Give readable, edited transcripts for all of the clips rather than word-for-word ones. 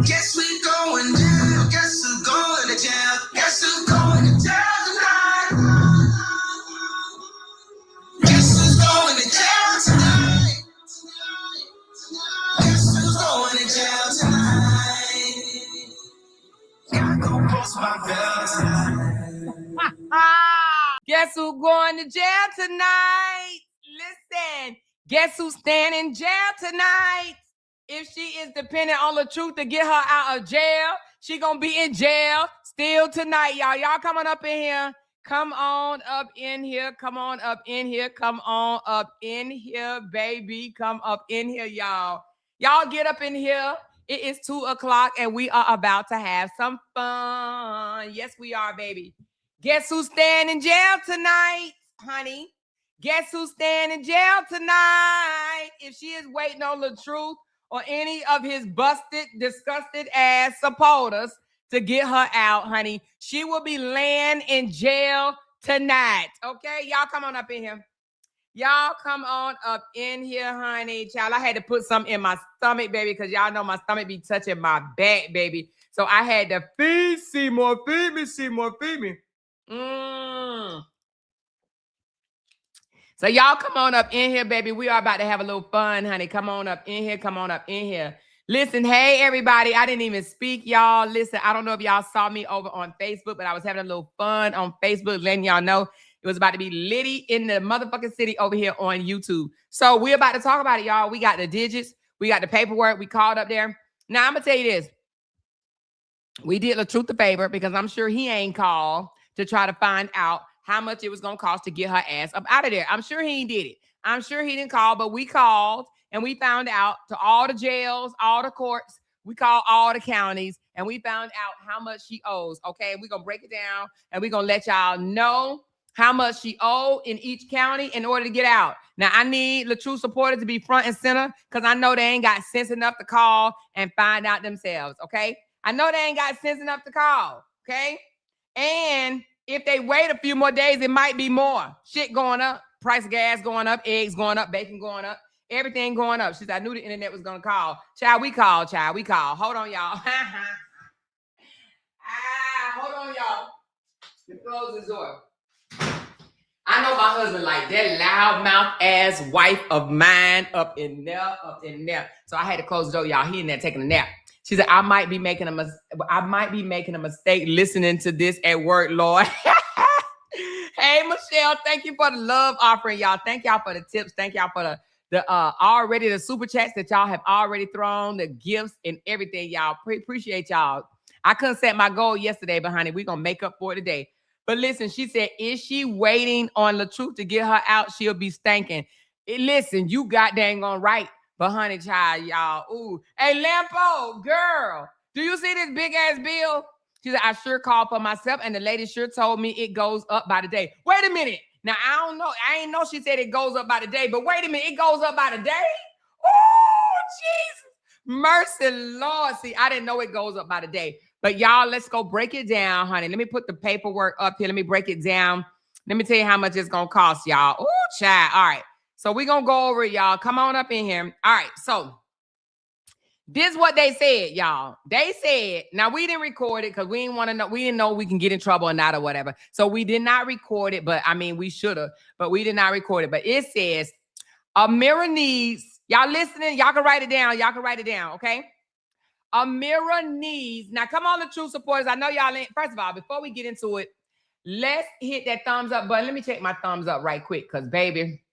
Guess we going down. Guess who's going to jail? Guess who's going to jail tonight? Guess who's going to jail tonight? Guess who's going to jail tonight? Gotta go post my bell tonight. Guess who's going to jail tonight? Listen, guess who's staying in jail tonight? If she is dependent on Latruth to get her out of jail, she gonna be in jail still tonight, y'all. Y'all come on up in here. Come on up in here. Come on up in here. Come on up in here, baby. Come up in here, y'all. Y'all get up in here. It is 2 o'clock and we are about to have some fun. Yes, we are, baby. Guess who's staying in jail tonight, honey? Guess who's staying in jail tonight? If she is waiting on Latruth or any of his busted, disgusted ass supporters to get her out, honey, she will be laying in jail tonight. Okay, y'all come on up in here. Y'all come on up in here, honey. Child, I had to put something in my stomach, baby, because y'all know my stomach be touching my back, baby. So I had to feed Seymour, feed me, Seymour, feed me. So y'all come on up in here, baby. We are about to have a little fun, honey. Come on up in here. Come on up in here. Listen, hey, everybody. I didn't even speak, y'all. Listen, I don't know if y'all saw me over on Facebook, but I was having a little fun on Facebook, letting y'all know it was about to be litty in the motherfucking city over here on YouTube. So we're about to talk about it, y'all. We got the digits. We got the paperwork. We called up there. Now, I'm going to tell you this. We did Latruth a favor because I'm sure he ain't called to try to find out how much it was going to cost to get her ass up out of there. I'm sure he did it. I'm sure he didn't call, but we called and we found out to all the jails, all the courts. We called all the counties and we found out how much she owes. Okay, we're going to break it down and we're going to let y'all know how much she owed in each county in order to get out. Now, I need Latruth supporters to be front and center because I know they ain't got sense enough to call and find out themselves, okay? I know they ain't got sense enough to call, okay? And if they wait a few more days, it might be more. Shit going up, price of gas going up, eggs going up, bacon going up, everything going up. She said, I knew the internet was going to call. Child, we called, child. We called. Hold on, y'all. Hold on, y'all. Let me close this door. I know my husband like that loudmouth ass wife of mine up in there. So I had to close the door, y'all. He in there taking a nap. She said, I might be making a mistake listening to this at work, Lord. Hey, Michelle, thank you for the love offering, y'all. Thank y'all for the tips. Thank y'all for the super chats that y'all have already thrown, the gifts and everything, y'all. Appreciate y'all. I couldn't set my goal yesterday, but honey, we're going to make up for it today. But listen, she said, is she waiting on Latruth to get her out? She'll be stanking. Listen, you got dang on right. But honey, child, y'all. Ooh. Hey, Lampo, girl, do you see this big ass bill? She said, I sure called for myself, and the lady sure told me it goes up by the day. Wait a minute. Now, I don't know. I ain't know she said it goes up by the day, but wait a minute. It goes up by the day? Oh, Jesus. Mercy, Lord. See, I didn't know it goes up by the day. But y'all, let's go break it down, honey. Let me put the paperwork up here. Let me break it down. Let me tell you how much it's going to cost, y'all. Ooh, child. All right. So we're going to go over it, y'all. Come on up in here. All right. So this is what they said, y'all. They said, now we didn't record it because we didn't want to know. We didn't know we can get in trouble or not or whatever. So we did not record it. But I mean, we should have. But we did not record it. But it says, Amoira needs, y'all listening? Y'all can write it down. Y'all can write it down, okay? Amoira needs, now come on, the true supporters. I know y'all ain't, first of all, before we get into it, let's hit that thumbs up button. Let me check my thumbs up right quick because, baby,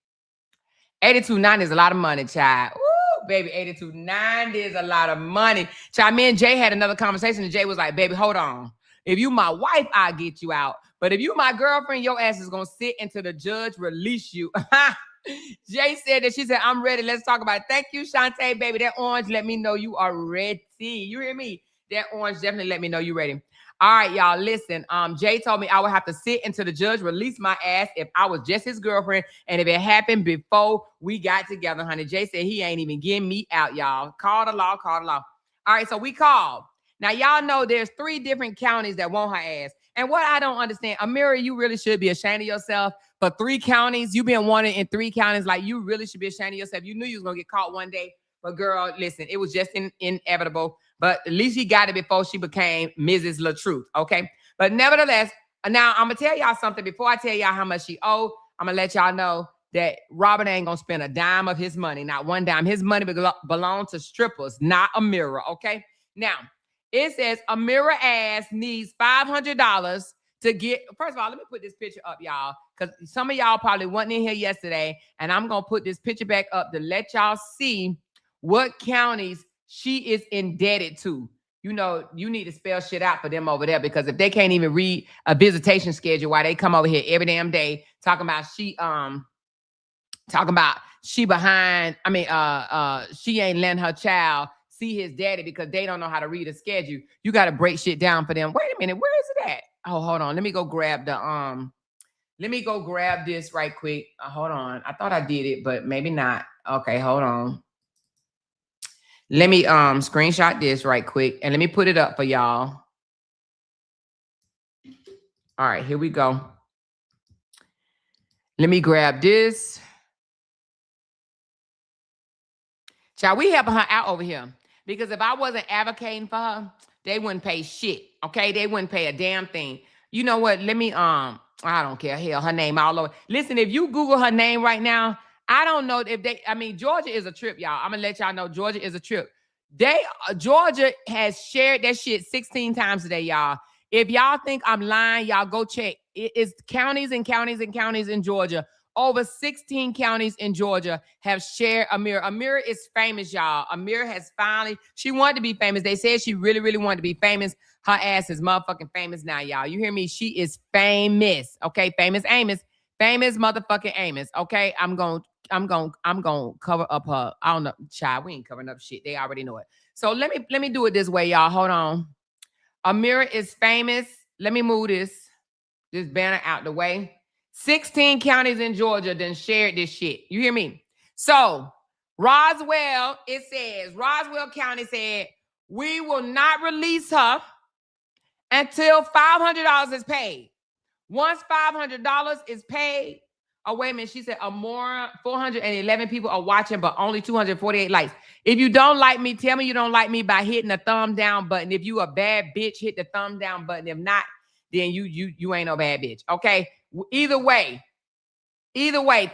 82.90 is a lot of money, child. Ooh, baby, 82.90 is a lot of money. Child, me and Jay had another conversation, and Jay was like, baby, hold on. If you my wife, I'll get you out. But if you my girlfriend, your ass is going to sit until the judge release you. Jay said that. She said, I'm ready. Let's talk about it. Thank you, Shantae, baby. That orange let me know you are ready. You hear me? That orange definitely let me know you ready. All right, y'all, listen. Jay told me I would have to sit until the judge released my ass if I was just his girlfriend and if it happened before we got together, honey. Jay said he ain't even getting me out, y'all. Call the law, call the law. All right, so we called. Now, y'all know there's 3 different counties that want her ass. And what I don't understand, Amoira, you really should be ashamed of yourself. For 3 counties, you've been wanted in 3 counties. Like, you really should be ashamed of yourself. You knew you was going to get caught one day. But, girl, listen, it was just inevitable. But at least he got it before she became Mrs. Latruth, okay? But nevertheless, now I'm going to tell y'all something. Before I tell y'all how much she owed, I'm going to let y'all know that Robert ain't going to spend a dime of his money, not one dime. His money belongs to strippers, not Amoira, okay? Now, it says Amoira ass needs $500 to get, first of all, let me put this picture up, y'all, because some of y'all probably wasn't in here yesterday, and I'm going to put this picture back up to let y'all see what counties she is indebted to. You know, you need to spell shit out for them over there, because if they can't even read a visitation schedule, why they come over here every damn day talking about she behind, she ain't letting her child see his daddy because they don't know how to read a schedule. You got to break shit down for them. Wait a minute, where is it at? Oh, hold on. Let me go grab this right quick. Hold on. I thought I did it, but maybe not. Okay, hold on. Let me screenshot this right quick and let me put it up for y'all. All right, here we go. Let me grab this. Child, we helping her out over here. Because if I wasn't advocating for her, they wouldn't pay shit. Okay? They wouldn't pay a damn thing. You know what? Let me I don't care. Hell, her name all over. Listen, if you Google her name right now, I don't know if Georgia is a trip, y'all. I'm gonna let y'all know Georgia is a trip. Georgia has shared that shit 16 times today, y'all. If y'all think I'm lying, y'all go check. It's counties and counties and counties in Georgia. Over 16 counties in Georgia have shared Amoira. Amoira is famous, y'all. Amoira has finally, she wanted to be famous. They said she really, really wanted to be famous. Her ass is motherfucking famous now, y'all. You hear me? She is famous. Okay, famous Amos. Famous motherfucking Amos. Okay, I'm gonna cover up her. I don't know, child. We ain't covering up shit. They already know it. So let me do it this way, y'all. Hold on. Amoira is famous. Let me move this banner out the way. 16 counties in Georgia then shared this shit. You hear me? So Roswell County said, we will not release her until $500 is paid. Once $500 is paid, oh, wait a minute. She said, Amoira, 411 people are watching, but only 248 likes. If you don't like me, tell me you don't like me by hitting the thumb down button. If you a bad bitch, hit the thumb down button. If not, then you ain't no bad bitch. Okay? Either way,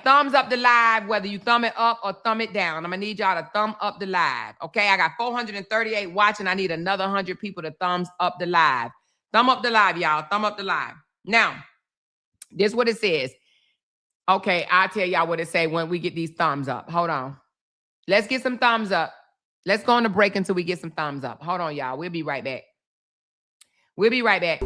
thumbs up the live, whether you thumb it up or thumb it down. I'm going to need y'all to thumb up the live. Okay? I got 438 watching. I need another 100 people to thumbs up the live. Thumb up the live, y'all. Thumb up the live. Now, this is what it says. Okay, I'll tell y'all what it say when we get these thumbs up. Hold on. Let's get some thumbs up. Let's go on the break until we get some thumbs up. Hold on, y'all. We'll be right back. We'll be right back.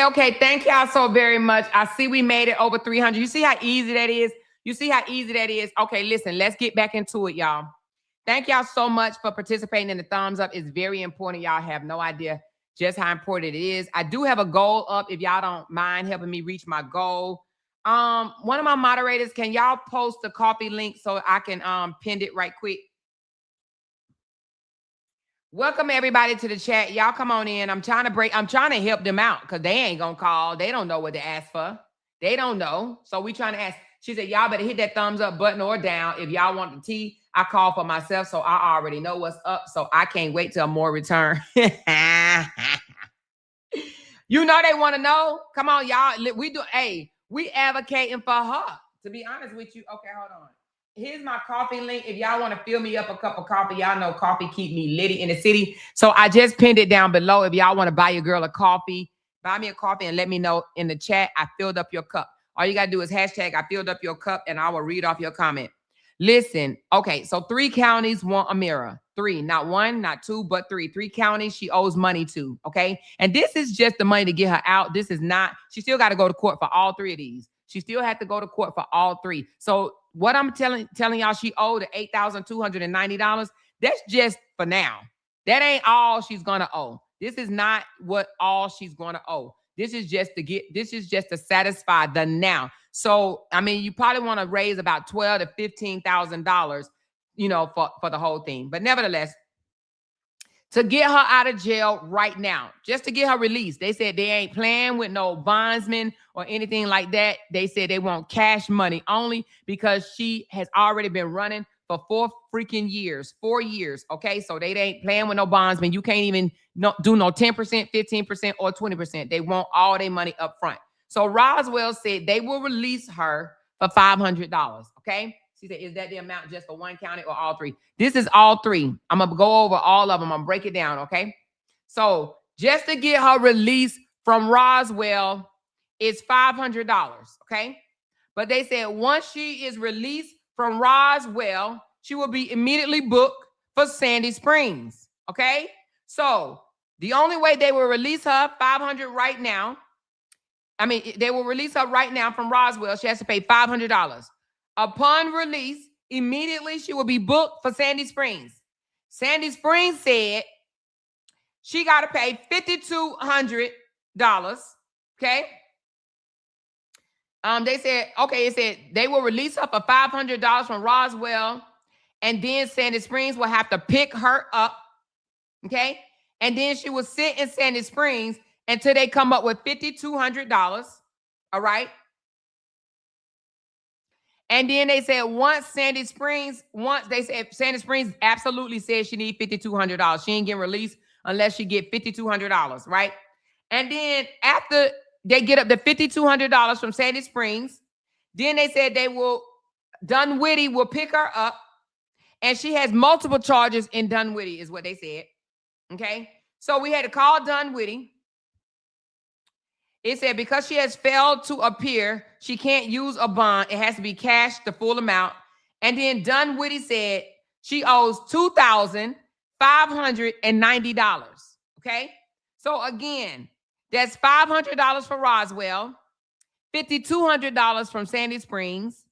Okay. Thank y'all so very much. I see we made it over 300. You see how easy that is? Okay, listen, let's get back into it, y'all. Thank y'all so much for participating in the thumbs up. It's very important. Y'all have no idea just how important it is. I do have a goal up if y'all don't mind helping me reach my goal. One of my moderators, can y'all post the coffee link so I can pin it right quick? Welcome everybody to the chat. Y'all come on in. I'm trying to help them out because they ain't gonna call. They don't know what to ask for. They don't know. So we trying to ask. She said, y'all better hit that thumbs up button or down if y'all want the tea. I call for myself, so I already know what's up. So I can't wait till more return. You know they want to know. Come on, y'all. We advocating for her. To be honest with you. Okay, hold on. here's my coffee link. If y'all want to fill me up a cup of coffee, y'all know coffee keep me litty in the city. So I just pinned it down below. If y'all want to buy your girl a coffee, buy me a coffee and let me know in the chat. I filled up your cup. All you got to do is hashtag I filled up your cup and I will read off your comment. Listen, okay, so 3 counties want Amoira. 3, not 1, not 2, but 3. 3 counties she owes money to, okay? And this is just the money to get her out. This is not, she still got to go to court for all 3 of these. She still had to go to court for all 3. So what I'm telling y'all, she owed $8,290. That's just for now. That ain't all she's gonna owe. This is not what all she's gonna owe. This is just to satisfy the now. So, I mean, you probably want to raise about $12,000 to $15,000, you know, for the whole thing. But nevertheless, to get her out of jail right now, just to get her released, they said they ain't playing with no bondsman or anything like that. They said they want cash money only because she has already been running for 4 freaking years, 4 years. Okay, so they ain't playing with no bondsman. You can't even do no 10%, 15%, or 20%. They want all their money up front. So Roswell said they will release her for $500. Okay. She said, is that the amount just for 1 county or all 3? This is all 3. I'm going to go over all of them. I'm going to break it down. Okay. So just to get her released from Roswell is $500. Okay. But they said once she is released from Roswell, she will be immediately booked for Sandy Springs. Okay. So the only way they will release her, $500 right now. I mean, they will release her right now from Roswell. She has to pay $500. Upon release, immediately she will be booked for Sandy Springs. Sandy Springs said she got to pay $5,200. Okay. They said, okay, it said they will release her for $500 from Roswell, and then Sandy Springs will have to pick her up. Okay. And then she will sit in Sandy Springs until they come up with $5,200. All right. And then they said Sandy Springs absolutely said she needs $5,200. She ain't getting released unless she get $5,200, right? And then after they get up to $5,200 from Sandy Springs, then they said Dunwoody will pick her up, and she has multiple charges in Dunwoody, is what they said. Okay, so we had to call Dunwoody. It said because she has failed to appear, she can't use a bond. It has to be cash, the full amount. And then Dunwoody said she owes $2,590. Okay, so again, that's $500 for Roswell, $5,200 from Sandy Springs,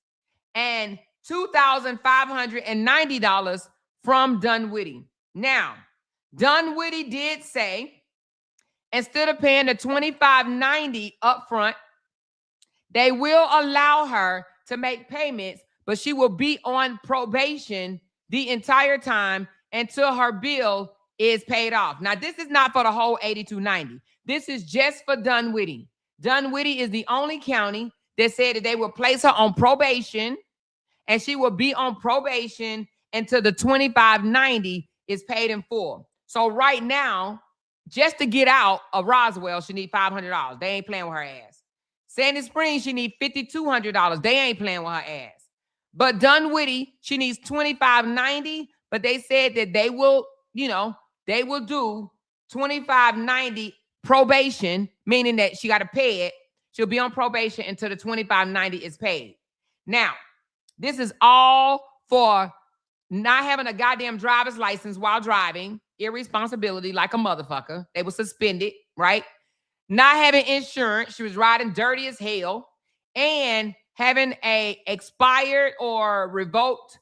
and $2,590 from Dunwoody. Now, Dunwoody did say instead of paying the $2,590 up front, they will allow her to make payments, but she will be on probation the entire time until her bill is paid off. Now, this is not for the whole $8,290. This is just for Dunwoody. Dunwoody is the only county that said that they will place her on probation, and she will be on probation until the $2,590 is paid in full. So right now, just to get out of Roswell, she need $500. They ain't playing with her ass. Sandy Springs, she need $5,200. They ain't playing with her ass. But Dunwoody, she needs $2,590. But they said that they will, they will do $2,590 probation, meaning that she got to pay it. She'll be on probation until the $2,590 is paid. Now, this is all for not having a goddamn driver's license while driving, irresponsibility like a motherfucker. They were suspended, right? Not having insurance. She was riding dirty as hell, and having a expired or revoked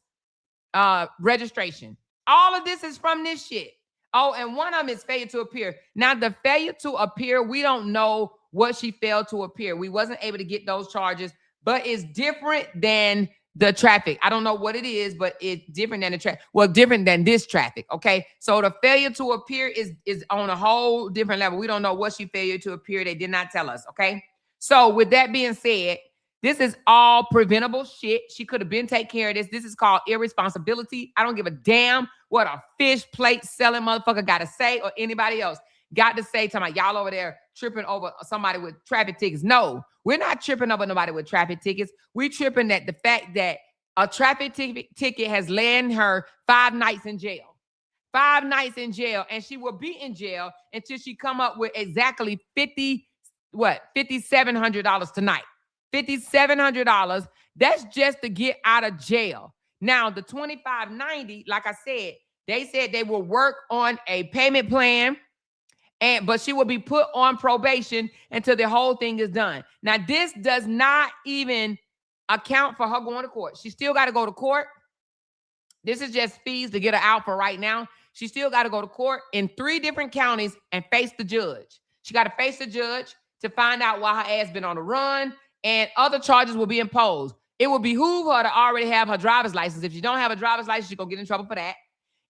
registration. All of this is from this shit. Oh, and one of them is failure to appear. Now, the failure to appear, we don't know what she failed to appear. We wasn't able to get those charges, but it's different than the traffic. I don't know what it is, but it's different than the traffic. Well, different than this traffic. Okay. So the failure to appear is on a whole different level. We don't know what she failed to appear. They did not tell us. Okay. So with that being said, this is all preventable shit. She could have been taking care of this. This is called irresponsibility. I don't give a damn what a fish plate selling motherfucker got to say, or anybody else got to say to my y'all over there tripping over somebody with traffic tickets. No, we're not tripping over nobody with traffic tickets. We're tripping at the fact that A traffic ticket has landed her 5 nights in jail. 5 nights in jail, and she will be in jail until she come up with exactly $5,700 tonight. $5,700. That's just to get out of jail. Now, the $2,590, like I said, they said they will work on a payment plan, but she will be put on probation until the whole thing is done. Now, this does not even account for her going to court. She still got to go to court. This is just fees to get her out for right now. She still got to go to court in 3 different counties and face the judge. She got to face the judge to find out why her ass been on the run, and other charges will be imposed. It will behoove her to already have her driver's license. If she don't have a driver's license, she's going to get in trouble for that.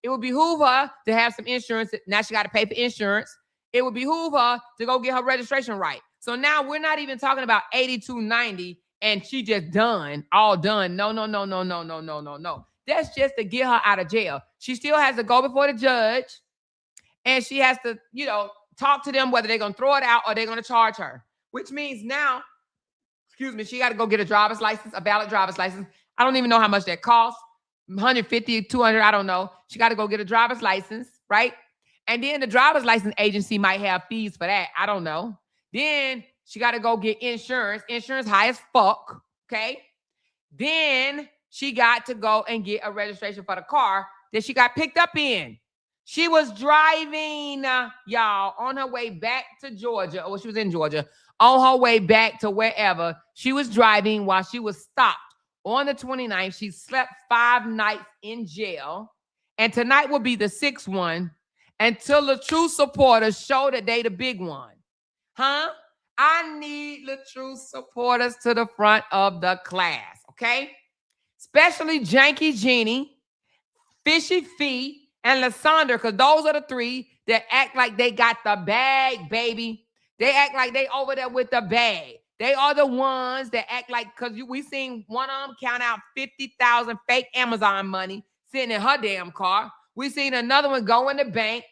It will behoove her to have some insurance. Now she got to pay for insurance. It will behoove her to go get her registration right. So now we're not even talking about $8,290 and she just done, all done. No. That's just to get her out of jail. She still has to go before the judge, and she has to, talk to them whether they're going to throw it out or they're going to charge her, which means now, she got to go get a driver's license, a valid driver's license. I don't even know how much that costs. 150, 200, I don't know. She got to go get a driver's license, right? And then the driver's license agency might have fees for that. I don't know. Then she got to go get insurance. Insurance high as fuck, okay? Then she got to go and get a registration for the car that she got picked up in. She was driving, y'all, on her way back to Georgia. Or she was in Georgia. On her way back to wherever. She was driving while she was stopped. On the 29th, she slept 5 nights in jail. And tonight will be the 6th one until Latruth supporters show that they the big one. Huh? I need Latruth supporters to the front of the class, okay? Especially Janky Jeannie, Fishy Fee, and Lysandra, because those are the 3 that act like they got the bag, baby. They act like they over there with the bag. They are the ones that act like, because we seen one of them count out 50,000 fake Amazon money sitting in her damn car. We seen another one go in the bank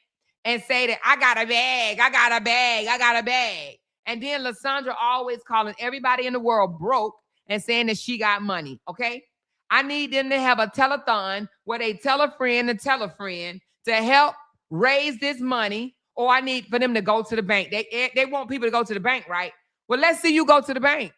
and say that I got a bag, I got a bag, I got a bag. And then Lysandra always calling everybody in the world broke and saying that she got money, okay? I need them to have a telethon where they tell a friend to help raise this money, or I need for them to go to the bank. They want people to go to the bank, right? Well, let's see you go to the bank.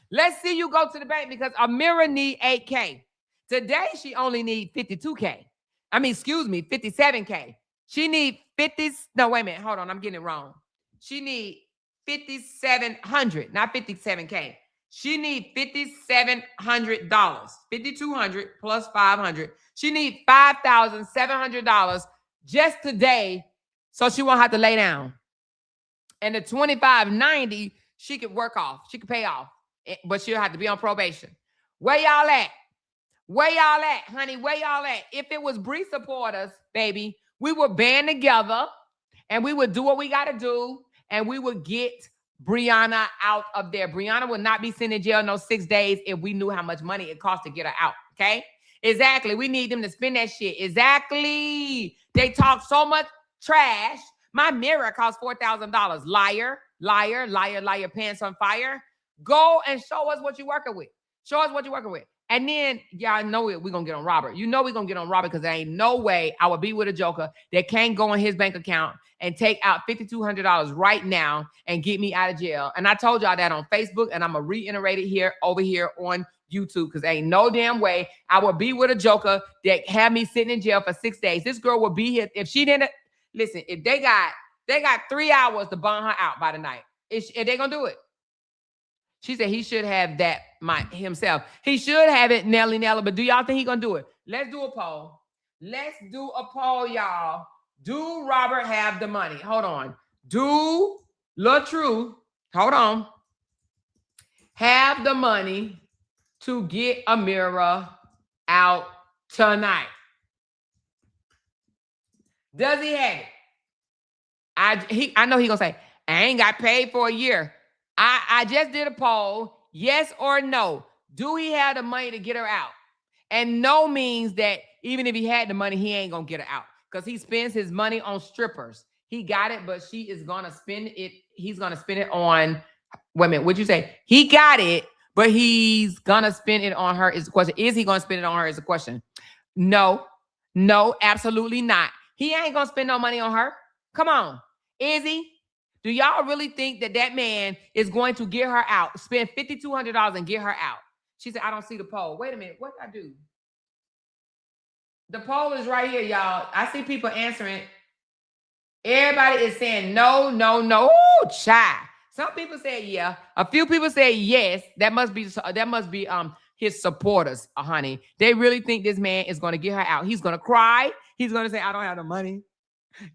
Let's see you go to the bank, because Amoira need $8K. Today, she only need $52K. 57K. She need 50. No, wait a minute. Hold on. I'm getting it wrong. She need 5,700, not 57K. She need $5,700. 5,200 plus 500. She need $5,700 just today, so she won't have to lay down. And the $2,590 she could work off. She could pay off, but she'll have to be on probation. Where y'all at? Where y'all at, honey? Where y'all at? If it was Bree supporters, baby, we would band together and we would do what we got to do, and we would get Brianna out of there. Brianna would not be sent in jail no 6 days if we knew how much money it cost to get her out, okay? Exactly. We need them to spend that shit. Exactly. They talk so much trash. My mirror costs $4,000. Liar, liar, liar, liar, pants on fire. Go and show us what you're working with. Show us what you're working with. And then, y'all know we're going to get on Robert. You know we're going to get on Robert, because there ain't no way I would be with a joker that can't go on his bank account and take out $5,200 right now and get me out of jail. And I told y'all that on Facebook, and I'm going to reiterate it over here on YouTube, because there ain't no damn way I would be with a joker that had me sitting in jail for 6 days. This girl would be here. If she didn't, listen, if they got 3 hours to bond her out by the night, if they going to do it. She said he should have that himself. He should have it, Nelly, but do y'all think he gonna do it? Let's do a poll. Let's do a poll, y'all. Do Robert have the money? Hold on. Do Latruth, hold on, have the money to get Amoira out tonight? Does he have it? I know he gonna say, I ain't got paid for a year. I just did a poll, yes or no. Do he have the money to get her out? And no means that even if he had the money, he ain't going to get her out, because he spends his money on strippers. He got it, but she is going to spend it. He's going to spend it on, wait a minute, what'd you say? He got it, but he's gonna spend it on her is the question. Is he gonna spend it on her is the question. No, absolutely not. He ain't gonna spend no money on her. Come on. Is he? Do y'all really think that that man is going to get her out, spend $5,200 and get her out? She said, I don't see the poll. Wait a minute. What did I do? The poll is right here, y'all. I see people answering. Everybody is saying no. Ooh, child. Some people say yeah. A few people say yes. That must be his supporters, honey. They really think this man is going to get her out. He's going to cry. He's going to say, I don't have the money.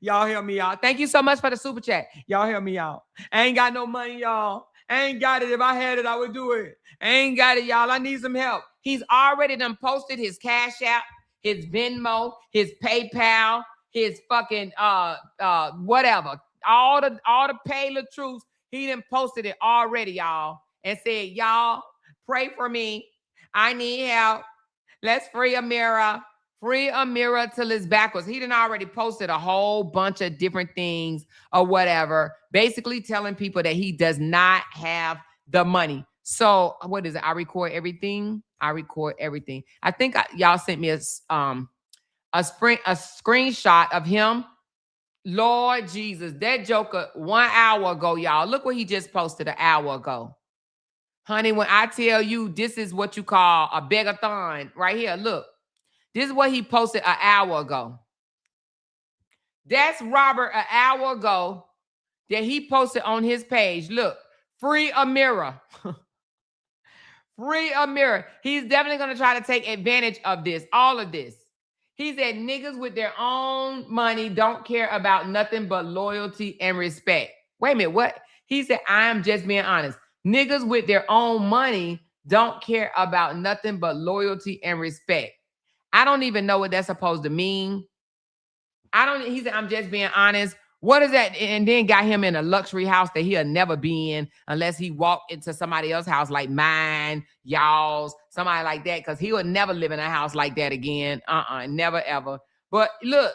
Y'all hear me out. Thank you so much for the super chat. Y'all hear me out. I ain't got no money, y'all. I ain't got it. If I had it, I would do it. I ain't got it, y'all. I need some help. He's already done posted his Cash App, his Venmo, his PayPal, his fucking whatever. All the pay Latruth. He done posted it already, y'all, and said, y'all, pray for me. I need help. Let's free Amoira. Free Amoira till it's backwards. He done already posted a whole bunch of different things or whatever, basically telling people that he does not have the money. So what is it? I record everything. I think y'all sent me a screenshot of him. Lord Jesus, that joker 1 hour ago, y'all. Look what he just posted an hour ago. Honey, when I tell you this is what you call a begathon right here, look. This is what he posted an hour ago. That's Robert an hour ago that he posted on his page. Look, free Amoira. Free Amoira. He's definitely going to try to take advantage of this, all of this. He said niggas with their own money don't care about nothing but loyalty and respect. Wait a minute, what? He said, I'm just being honest. Niggas with their own money don't care about nothing but loyalty and respect. I don't even know what that's supposed to mean. He said, I'm just being honest. What is that? And then got him in a luxury house that he'll never be in unless he walked into somebody else's house like mine, y'all's, somebody like that, because he would never live in a house like that again. Never, ever. But look,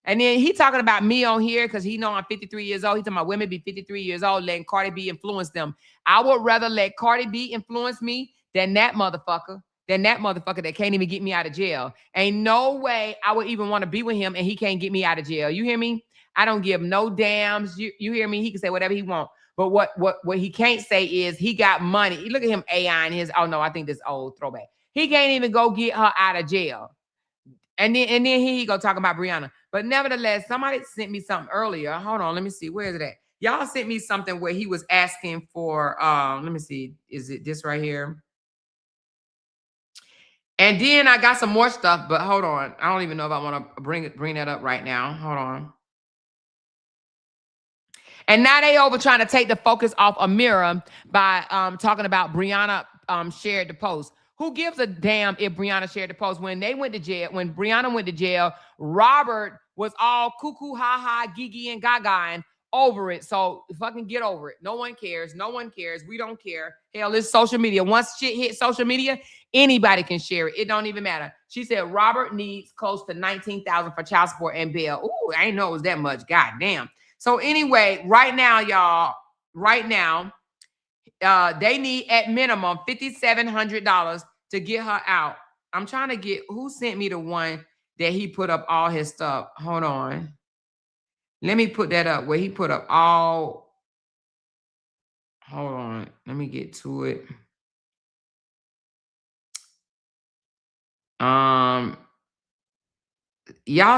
and then he talking about me on here because he know I'm 53 years old. He talking about women be 53 years old, letting Cardi B influence them. I would rather let Cardi B influence me than that motherfucker. That can't even get me out of jail. Ain't no way I would even want to be with him and he can't get me out of jail. You hear me? I don't give no damns. You hear me? He can say whatever he wants. But what he can't say is he got money. Look at him AI in his, oh no, I think this old throwback. He can't even go get her out of jail. And then here he go talking about Brianna. But nevertheless, somebody sent me something earlier. Hold on, let me see. Where is it at? Y'all sent me something where he was asking for, let me see. Is it this right here? And then I got some more stuff, but hold on. I don't even know if I want to bring that up right now. Hold on. And now they over trying to take the focus off Amoira by talking about Brianna shared the post. Who gives a damn if Brianna shared the post? When they went to jail, when Brianna went to jail, Robert was all cuckoo, ha-ha, gigi, and gaga and over it. So fucking get over it. No one cares. We don't care. Hell, it's social media. Once shit hits social media, anybody can share it. It don't even matter. She said Robert needs close to $19,000 for child support and bail. Ooh, I didn't know it was that much. God damn. So anyway, right now, y'all, they need at minimum $5,700 to get her out. I'm trying to get, who sent me the one that he put up all his stuff? Hold on. Let me put that up where he put up all. Hold on. Let me get to it. Y'all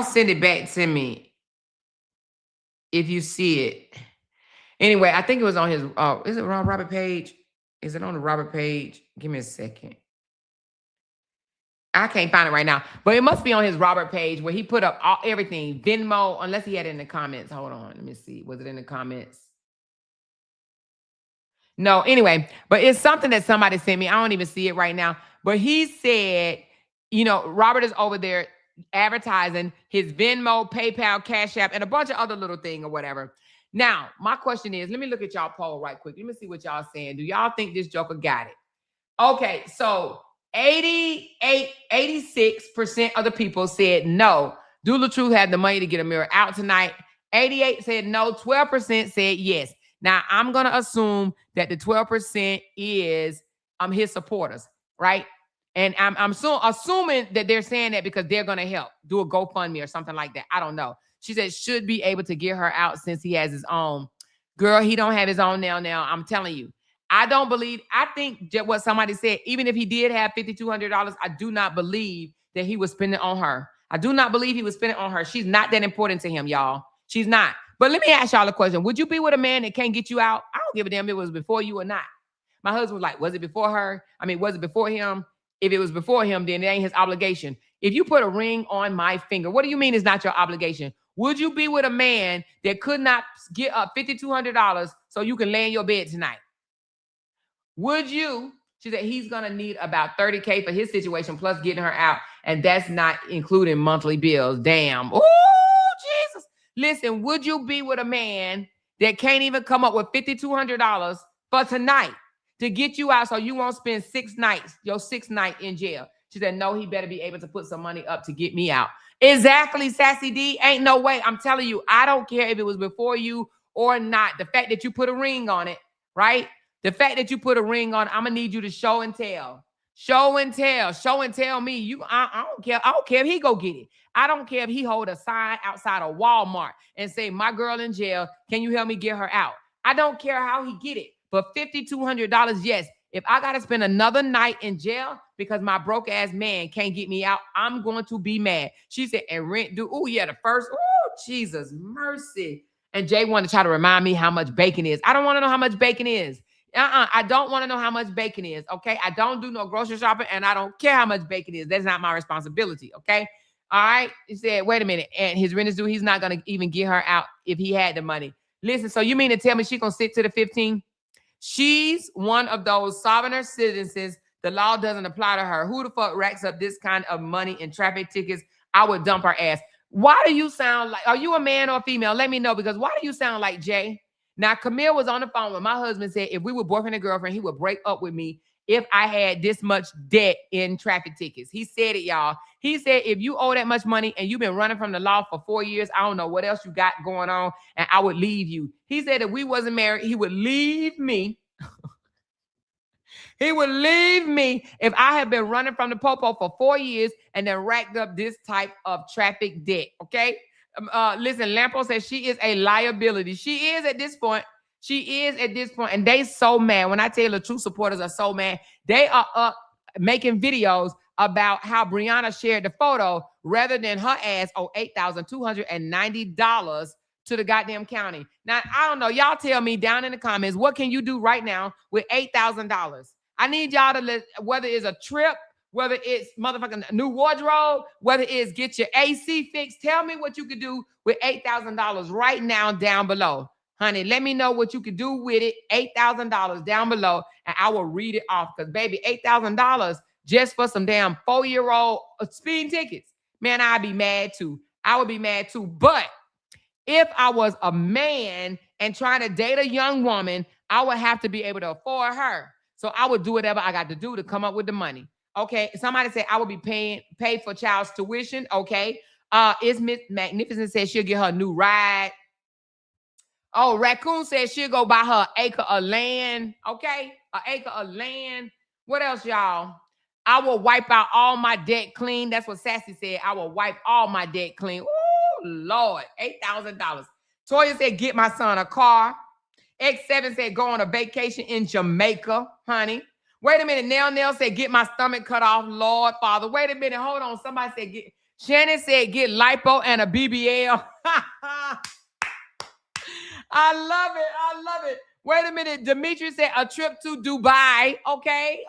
send it back to me if you see it. Anyway, I think it was on his, is it on Robert page? Is it on the Robert page? Give me a second. I can't find it right now, but it must be on his Robert page where he put up everything. Venmo, unless he had it in the comments. Hold on. Let me see. Was it in the comments? No, anyway, but it's something that somebody sent me. I don't even see it right now. But he said, you know, Robert is over there advertising his Venmo, PayPal, Cash App, and a bunch of other little thing or whatever. Now, my question is, let me look at y'all poll right quick. Let me see what y'all saying. Do y'all think this joker got it? Okay, so 86% of the people said no. Do Latruth have the money to get Amoira out tonight? 88 said no. 12% said yes. Now, I'm going to assume that the 12% is his supporters, right? And I'm assuming that they're saying that because they're going to help do a GoFundMe or something like that. I don't know. She said should be able to get her out since he has his own. Girl, he don't have his own now. I'm telling you. I don't believe, I think that what somebody said, even if he did have $5,200, I do not believe that he was spending on her. I do not believe he was spending on her. She's not that important to him, y'all. She's not. But let me ask y'all a question. Would you be with a man that can't get you out? I don't give a damn if it was before you or not. My husband was like, was it before her? I mean, was it before him? If it was before him, then it ain't his obligation. If you put a ring on my finger, what do you mean it's not your obligation? Would you be with a man that could not get up $5,200 so you can lay in your bed tonight? Would you? She said he's going to need about $30K for his situation plus getting her out. And that's not including monthly bills. Damn. Oh, Jesus. Listen, would you be with a man that can't even come up with $5,200 for tonight to get you out so you won't spend 6 nights, your 6th night in jail? She said, no, he better be able to put some money up to get me out. Exactly, Sassy D. Ain't no way. I'm telling you, I don't care if it was before you or not. The fact that you put a ring on it, right? The fact that you put a ring on, I'm going to need you to show and tell. Show and tell. Show and tell me. I don't care. I don't care if he go get it. I don't care if he hold a sign outside of Walmart and say, my girl in jail, can you help me get her out? I don't care how he get it. But $5,200, yes. If I got to spend another night in jail because my broke ass man can't get me out, I'm going to be mad. She said, and rent due. Oh, yeah, the first. Oh, Jesus, mercy. And Jay wanted to try to remind me how much bacon is. I don't want to know how much bacon is. I don't want to know how much bacon is, okay? I don't do no grocery shopping, and I don't care how much bacon is. That's not my responsibility, okay? All right? He said, wait a minute. And his rent is due. He's not going to even get her out if he had the money. Listen, so you mean to tell me she's going to sit to the 15? She's one of those sovereign citizens. The law doesn't apply to her. Who the fuck racks up this kind of money in traffic tickets? I would dump her ass. Why do you sound like, are you a man or a female? Let me know, because why do you sound like Jay? Now, Camille was on the phone when my husband said if we were boyfriend and girlfriend, he would break up with me if I had this much debt in traffic tickets. He said it, y'all. He said if you owe that much money and you've been running from the law for 4 years, I don't know what else you got going on, and I would leave you. He said if we wasn't married, he would leave me. He would leave me if I had been running from the popo for 4 years and then racked up this type of traffic debt, okay? Listen, Lampo says she is a liability. She is at this point. She is at this point. And they so mad. When I tell you the true supporters are so mad, they are up making videos about how Brianna shared the photo rather than her ass owe $8,290 to the goddamn county. Now, I don't know. Y'all tell me down in the comments, what can you do right now with $8,000? I need y'all to whether it's a trip, whether it's motherfucking new wardrobe, whether it's get your AC fixed. Tell me what you could do with $8,000 right now down below. Honey, let me know what you could do with it. $8,000 down below, and I will read it off. Because, baby, $8,000 just for some damn 4-year-old speeding tickets. Man, I'd be mad too. I would be mad too. But if I was a man and trying to date a young woman, I would have to be able to afford her. So I would do whatever I got to do to come up with the money. Okay, somebody said I would be paid for child's tuition. Okay, Is Miss Magnificent said she'll get her a new ride. Oh, Raccoon said she'll go buy her an acre of land. Okay, an acre of land. What else, y'all? I will wipe out all my debt clean. That's what Sassy said. I will wipe all my debt clean. Oh, Lord, $8,000. Toya said get my son a car. X7 said go on a vacation in Jamaica, honey. Wait a minute. Nell said get my stomach cut off, Lord Father. Wait a minute. Hold on. Somebody said get. Shannon said get lipo and a BBL. I love it. I love it. Wait a minute. Dimitri said a trip to Dubai. Okay.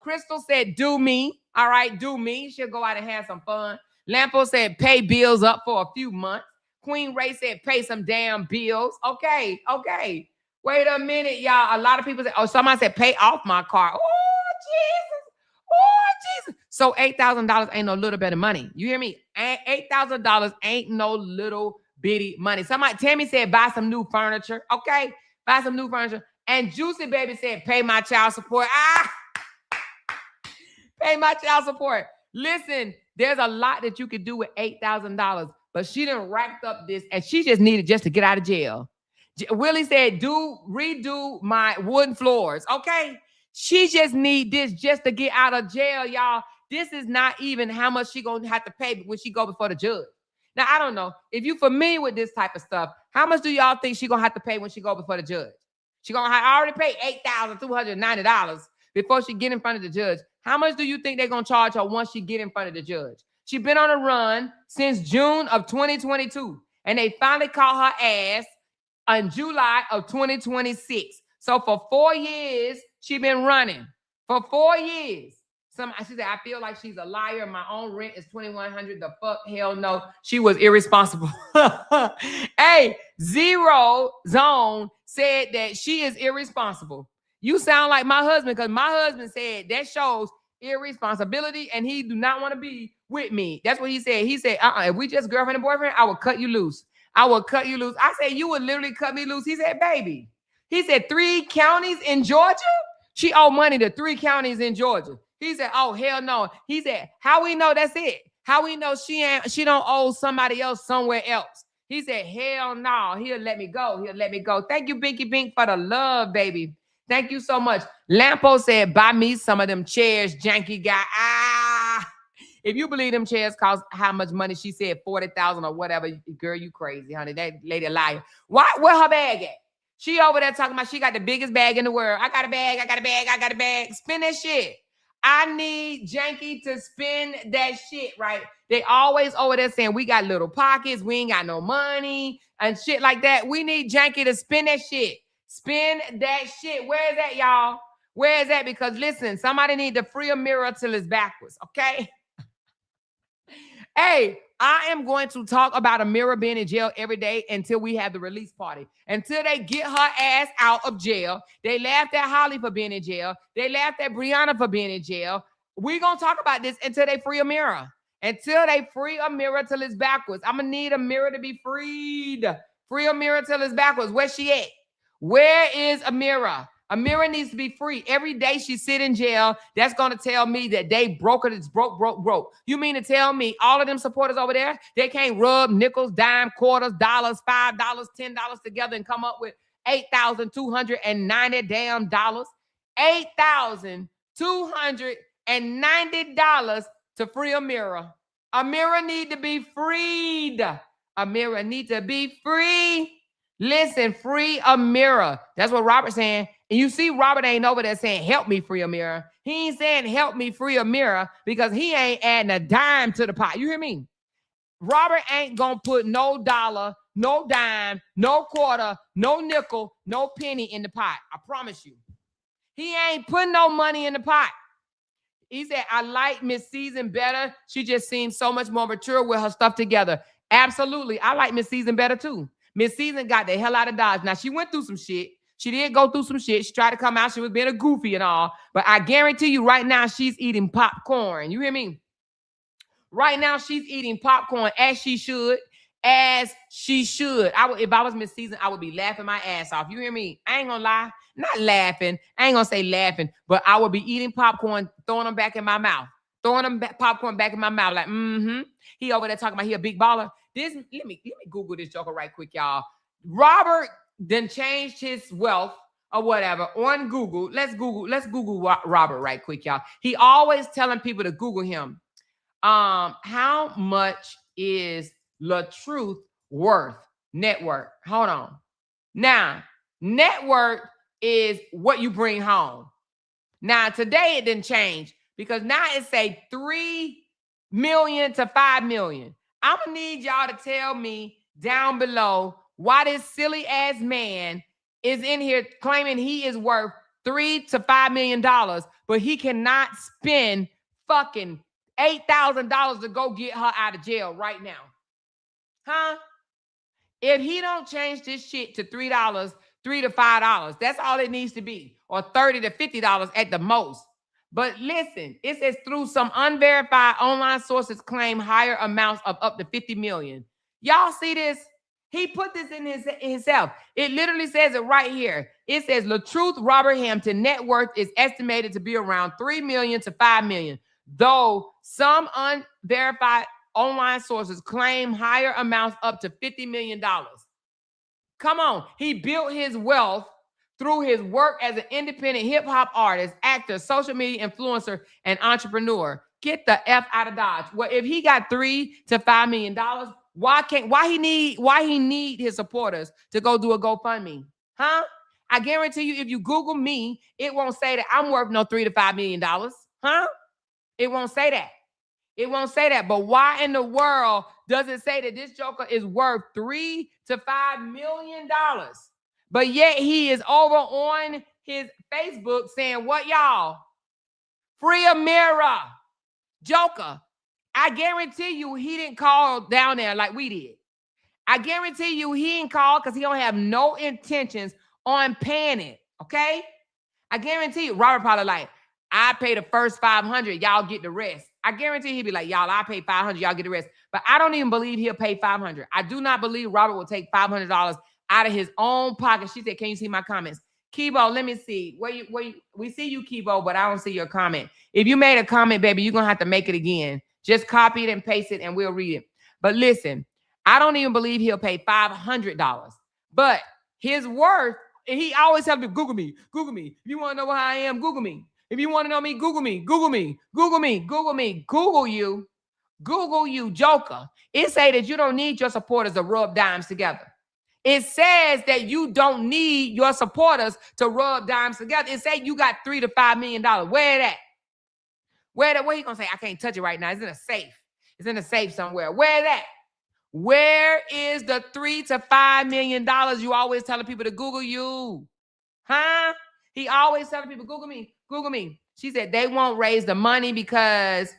Crystal said do me. All right, do me. She'll go out and have some fun. Lampo said pay bills up for a few months. Queen Ray said pay some damn bills. Okay. Wait a minute, y'all. A lot of people said, oh, somebody said pay off my car. Oh, Jesus. So $8,000 ain't no little bit of money. You hear me? $8,000 ain't no little bitty money. Tammy said buy some new furniture. Okay, buy some new furniture. And Juicy Baby said pay my child support. Pay my child support. Listen, there's a lot that you could do with $8,000, but she done racked up this, and she just needed just to get out of jail. Willie said redo my wooden floors. Okay, She just need this just to get out of jail, y'all. This is not even how much she gonna have to pay when she go before the judge. Now, I don't know. If you familiar with this type of stuff, how much do y'all think she gonna have to pay when she go before the judge? She gonna already pay $8,290 before she get in front of the judge. How much do you think they're gonna charge her once she get in front of the judge? She been on a run since June of 2022, and they finally caught her ass in July of 2026. So for 4 years, she been running. For 4 years. She said, I feel like she's a liar. My own rent is $2,100. The fuck? Hell no. She was irresponsible. Hey, Zero Zone said that she is irresponsible. You sound like my husband, because my husband said that shows irresponsibility and he do not want to be with me. That's what he said. He said, if we just girlfriend and boyfriend, I will cut you loose. I will cut you loose. I said, you would literally cut me loose. He said, baby. He said, 3 counties in Georgia? She owe money to 3 counties in Georgia. He said, oh, hell no. He said, how we know that's it? How we know she don't owe somebody else somewhere else? He said, hell no. He'll let me go. He'll let me go. Thank you, Binky Bink, for the love, baby. Thank you so much. Lampo said, buy me some of them chairs, janky guy. If you believe them chairs cost how much money, she said 40,000 or whatever. Girl, you crazy, honey. That lady a liar. Where her bag at? She over there talking about she got the biggest bag in the world. I got a bag, I got a bag, I got a bag. Spin that shit. I need Janky to spin that shit, right? They always over there saying we got little pockets, we ain't got no money and shit like that. We need Janky to spin that shit. Spin that shit. Where is that, y'all? Where is that? Because listen, somebody need to free Amoira till it's backwards, okay? Hey, I am going to talk about Amoira being in jail every day until we have the release party. Until they get her ass out of jail. They laughed at Holly for being in jail. They laughed at Brianna for being in jail. We're going to talk about this until they free Amoira. Until they free Amoira till it's backwards. I'm going to need Amoira to be freed. Free Amoira till it's backwards. Where's she at? Where is Amoira? Amoira needs to be free. Every day she sit in jail, that's going to tell me that they broke it. It's broke. You mean to tell me all of them supporters over there, they can't rub nickels, dime, quarters, dollars, $5, $10 together and come up with $8,290 damn dollars? $8,290 to free Amoira. Amoira need to be freed. Amoira need to be free. Listen, free Amoira. That's what Robert's saying. And you see, Robert ain't over there saying, help me free Amoira. He ain't saying, help me free Amoira, because he ain't adding a dime to the pot. You hear me? Robert ain't going to put no dollar, no dime, no quarter, no nickel, no penny in the pot. I promise you. He ain't putting no money in the pot. He said, I like Miss Season better. She just seems so much more mature with her stuff together. Absolutely. I like Miss Season better too. Miss Season got the hell out of Dodge. Now, she went through some shit. She did go through some shit. She tried to come out. She was being a goofy and all. But I guarantee you right now, she's eating popcorn. You hear me? Right now, she's eating popcorn as she should. As she should. If I was Miss Season, I would be laughing my ass off. You hear me? I ain't gonna lie. Not laughing. I ain't gonna say laughing. But I would be eating popcorn, throwing them back in my mouth. Throwing them popcorn back in my mouth. Like, He over there talking about he a big baller. Let me Google this joker right quick, y'all. Robert then changed his wealth or whatever on Google. Let's Google Robert right quick, y'all. He always telling people to Google him. How much is Latruth worth? Net worth. Hold on. Now, net worth is what you bring home. Now, today it didn't change because now it say 3 million to 5 million. I'm gonna need y'all to tell me down below why this silly ass man is in here claiming he is worth $3 to $5 million, but he cannot spend fucking $8,000 to go get her out of jail right now. Huh? If he don't change this shit to $3 to $5, that's all it needs to be, or $30 to $50 at the most. But listen, it says through some unverified online sources claim higher amounts of up to 50 million. Y'all see this? He put this in himself. It literally says it right here. It says Latruth Robert Hampton net worth is estimated to be around 3 million to 5 million, though some unverified online sources claim higher amounts up to $50 million. Come on. He built his wealth through his work as an independent hip-hop artist, actor, social media influencer, and entrepreneur. Get the F out of Dodge. Well, if he got $3 to $5 million, why he need his supporters to go do a GoFundMe? Huh? I guarantee you, if you Google me, it won't say that I'm worth no $3 to $5 million. Huh? It won't say that. It won't say that. But why in the world does it say that this joker is worth $3 to $5 million? But yet he is over on his Facebook saying, what, y'all? Free Amoira. Joker. I guarantee you he didn't call down there like we did. I guarantee you he didn't call because he don't have no intentions on paying it. Okay? I guarantee you, Robert probably like, I pay the first $500, y'all get the rest. I guarantee he'd be like, y'all, I pay $500, y'all get the rest. But I don't even believe he'll pay $500. I do not believe Robert will take $500 out of his own pocket. She said, can you see my comments? Kibo, let me see. We see you, Kibo, but I don't see your comment. If you made a comment, baby, you're going to have to make it again. Just copy it and paste it and we'll read it. But listen, I don't even believe he'll pay $500. But his worth, he always tells me, Google me, Google me. If you want to know where I am, Google me. If you want to know me, Google me, Google me, Google me, Google me, Google you, joker. It say that you don't need your supporters to rub dimes together. It says that you don't need your supporters to rub dimes together. It say you got $3 to $5 million. Where that? Where you gonna say, I can't touch it right now? It's in a safe. It's in a safe somewhere. Where that? Where is the $3 to $5 million you always telling people to Google you? Huh? He always telling people, Google me, Google me. She said they won't raise the money because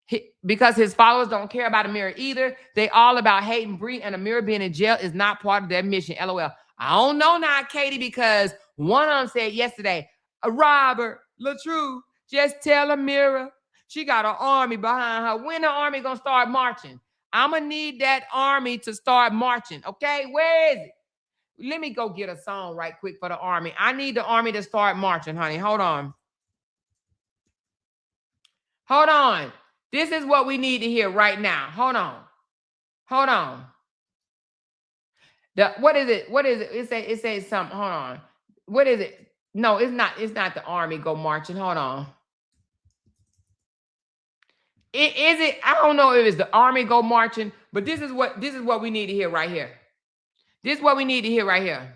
his followers don't care about Amoira either. They all about hating Bree, and Amoira being in jail is not part of their mission. LOL. I don't know now, Katie, because one of them said yesterday, Robert, Latruth, just tell Amoira she got an army behind her. When the army gonna start marching? I'm gonna need that army to start marching. Okay, where is it? Let me go get a song right quick for the army. I need the army to start marching, honey. Hold on. Hold on. This is what we need to hear right now. Hold on. Hold on. What is it? What is it? It says something. Hold on. What is it? No, it's not. It's not the army go marching. Hold on. Is it? I don't know if it's the army go marching, but this is what we need to hear right here. This is what we need to hear right here.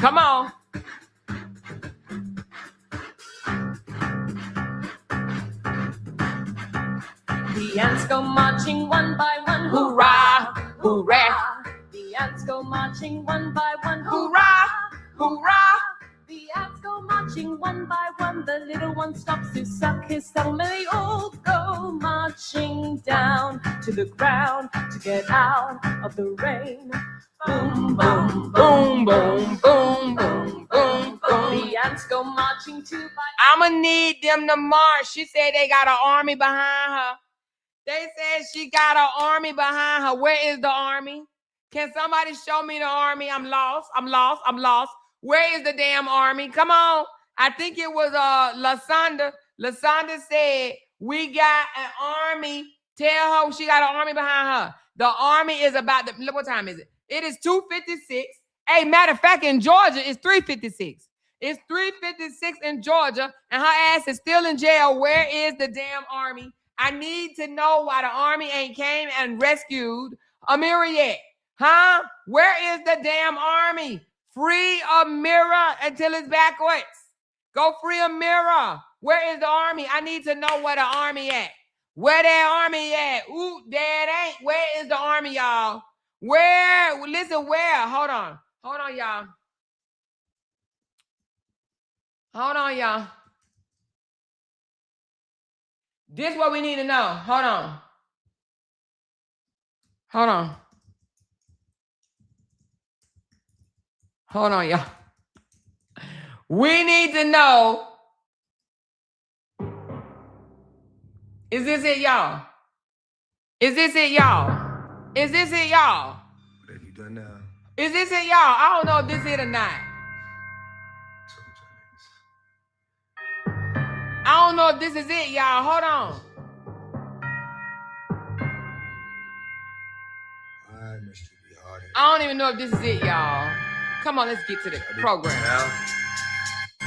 Come on. The ants go marching one by one. Hoorah, hoorah. The ants go marching one by one. Hoorah, hoorah. The ants go marching one by one. The little one stops to suck his thumb, and they all go marching down to the ground to get out of the rain. Boom, boom, Boom, boom, boom, boom, boom, boom. The ants go marching two by. I'ma need them to march. She said they got an army behind her. They said she got an army behind her. Where is the army? Can somebody show me the army? I'm lost. I'm lost. I'm lost. Where is the damn army? Come on. I think it was Lasonda. Lasonda said, we got an army. Tell her she got an army behind her. The army is about the, look, what time is it? It is 2:56. Hey, matter of fact, in Georgia, it's 3:56. It's 3:56 in Georgia, and her ass is still in jail. Where is the damn army? I need to know why the army ain't came and rescued Amoira yet. Huh? Where is the damn army? Free Amoira until it's backwards. Go free Amoira. Where is the army? I need to know where the army at. Where that army at? Ooh, that ain't. Where is the army, y'all? Where? Listen, where? Hold on. Hold on, y'all. Hold on, y'all. This is what we need to know. Hold on. Hold on. Hold on, y'all. We need to know. Is this it, y'all? Is this it, y'all? Is this it, y'all? What have you done now? Is this it, y'all? I don't know if this is it or not. I don't know if this is it, y'all. Hold on. I don't even know if this is it, y'all. Come on, let's get to the program. I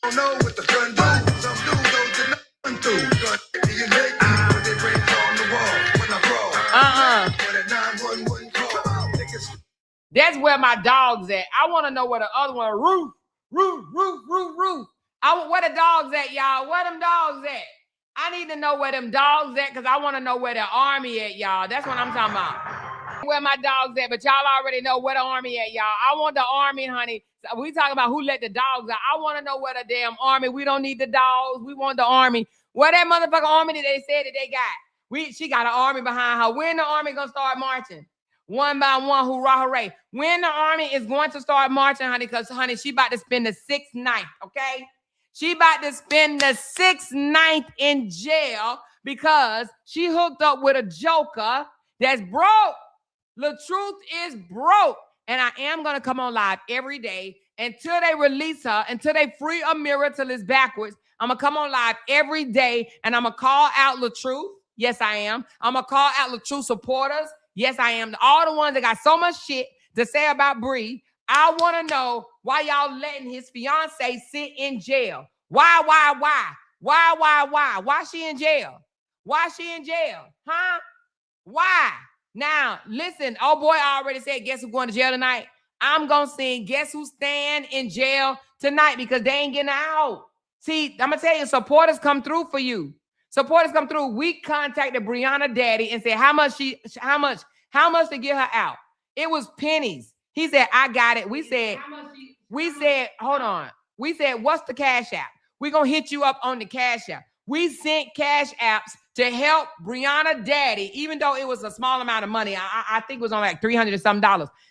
don't know what the gun do. Some dudes don't get nothing through. Gun they bring on the wall when I roll. When a 911 call. That's where my dog's at. I want to know where the other one, Roof. Where the dogs at, y'all? Where them dogs at? I need to know where them dogs at because I want to know where the army at, y'all. That's what I'm talking about. Where my dogs at, but y'all already know where the army at, y'all. I want the army, honey. So we talking about who let the dogs out. I want to know where the damn army. We don't need the dogs. We want the army. Where that motherfucking army that they said that they got? She got an army behind her. When the army gonna start marching? One by one, hoorah, hooray. When the army is going to start marching, honey, because, honey, she about to spend the 6th night, okay? She about to spend the 6th night in jail because she hooked up with a joker that's broke. Latruth is broke. And I am going to come on live every day until they release her, until they free Amoira till it's backwards. I'm going to come on live every day, and I'm going to call out Latruth. Yes, I am. I'm going to call out Latruth supporters. Yes, I am. All the ones that got so much shit to say about Bree. I want to know why y'all letting his fiancée sit in jail. Why? Why she in jail? Why she in jail? Huh? Why? Now, listen, oh boy, I already said, guess who's going to jail tonight? I'm going to sing, guess who's staying in jail tonight because they ain't getting out. See, I'm going to tell you, supporters come through for you. Supporters come through. We contacted Brianna daddy and said how much to get her out. It was pennies. He said, I got it. We said, hold on. We said, what's the cash app? We're going to hit you up on the cash app. We sent cash apps to help Brianna daddy, even though it was a small amount of money. I think it was on like $300 and some.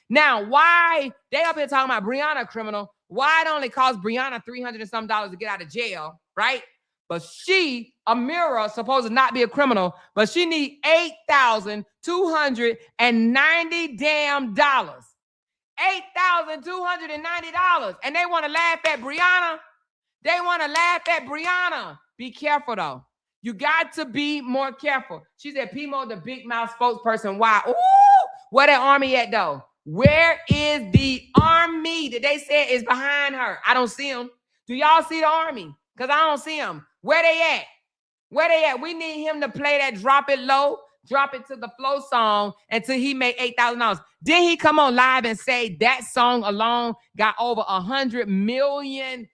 Now, why they up here talking about Brianna criminal? Why it only cost Brianna $300 and some to get out of jail, right? But she, Amoira, supposed to not be a criminal, but she need $8,290 damn dollars. $8,290. And they want to laugh at Brianna. They want to laugh at Brianna. Be careful, though. You got to be more careful. She said, Pimo, the big mouth spokesperson. Why? Ooh, where that army at, though? Where is the army that they said is behind her? I don't see them. Do y'all see the army? Because I don't see them. Where they at? Where they at? We need him to play that Drop It Low, Drop It to the Flow song until he made $8,000. Then he come on live and say that song alone got over 100 million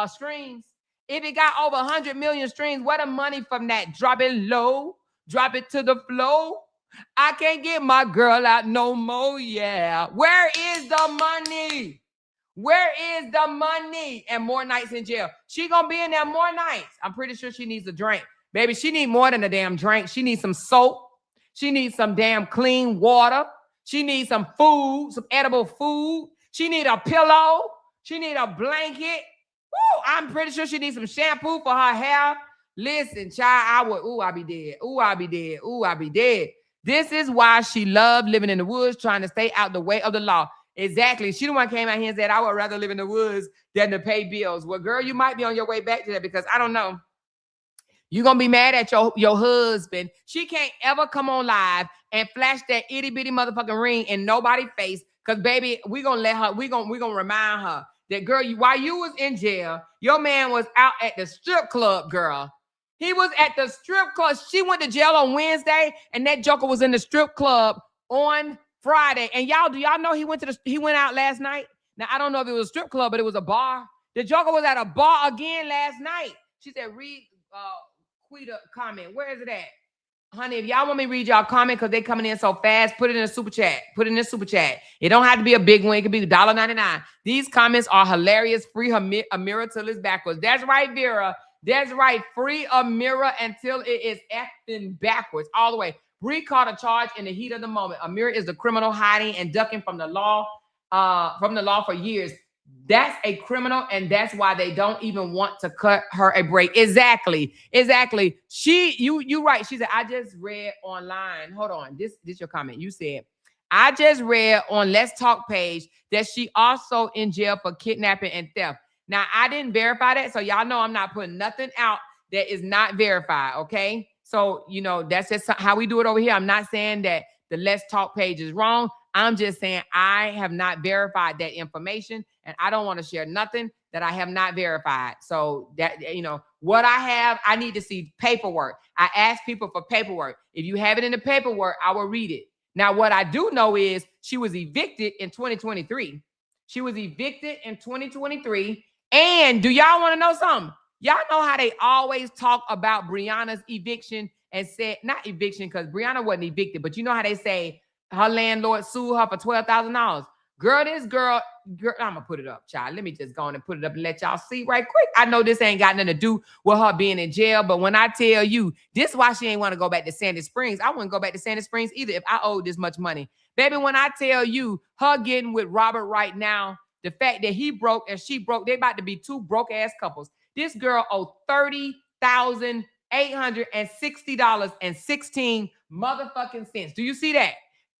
streams. If it got over 100 million streams, what the money from that? Drop it low, drop it to the flow. I can't get my girl out no more, yeah. Where is the money? Where is the money? And more nights in jail. She gonna be in there more nights. I'm pretty sure she needs a drink. Baby, she need more than a damn drink. She needs some soap. She needs some damn clean water. She needs some food, some edible food. She need a pillow. She need a blanket. Woo, I'm pretty sure she needs some shampoo for her hair. Listen, child, I'll be dead. I'll be dead. This is why she loved living in the woods, trying to stay out the way of the law. Exactly. She the one came out here and said, I would rather live in the woods than to pay bills. Well, girl, you might be on your way back to that because I don't know. You're going to be mad at your husband. She can't ever come on live and flash that itty bitty motherfucking ring in nobody's face because, baby, we're going to let her, we're going to remind her that, girl, while you was in jail, your man was out at the strip club, girl. He was at the strip club. She went to jail on Wednesday, and that joker was in the strip club on Friday. And y'all, do y'all know he went out last night? Now, I don't know if it was a strip club, but it was a bar. The joker was at a bar again last night. She said, read Quita comment. Where is it at? Honey, if y'all want me to read y'all comment because they coming in so fast, put it in the super chat. Put it in the super chat. It don't have to be a big one. It could be $1.99. These comments are hilarious. Free Amoira till it's backwards. That's right, Vera. That's right. Free Amoira until it is effing backwards all the way. Bree caught a charge in the heat of the moment. Amoira is the criminal hiding and ducking from the law for years. That's a criminal, and that's why they don't even want to cut her a break. Exactly. You right. She said, I just read online. Hold on. This your comment. You said, I just read on Let's Talk page that she also in jail for kidnapping and theft. Now, I didn't verify that, so y'all know I'm not putting nothing out that is not verified, okay? So, you know, that's just how we do it over here. I'm not saying that the Let's Talk page is wrong. I'm just saying I have not verified that information, and I don't want to share nothing that I have not verified. So that, you know, what I have, I need to see paperwork. I ask people for paperwork. If you have it in the paperwork, I will read it. Now, what I do know is she was evicted in 2023. She was evicted in 2023. And do y'all want to know something? Y'all know how they always talk about Brianna's eviction and said, not eviction, because Brianna wasn't evicted, but you know how they say her landlord sued her for $12,000. Girl, this girl, I'm gonna put it up, child. Let me just go on and put it up and let y'all see right quick. I know this ain't got nothing to do with her being in jail, but when I tell you, this is why she ain't want to go back to Sandy Springs. I wouldn't go back to Sandy Springs either if I owed this much money. Baby, when I tell you, her getting with Robert right now, the fact that he broke and she broke, they about to be two broke ass couples. This girl owed $30,860.16 motherfucking cents. Do you see that?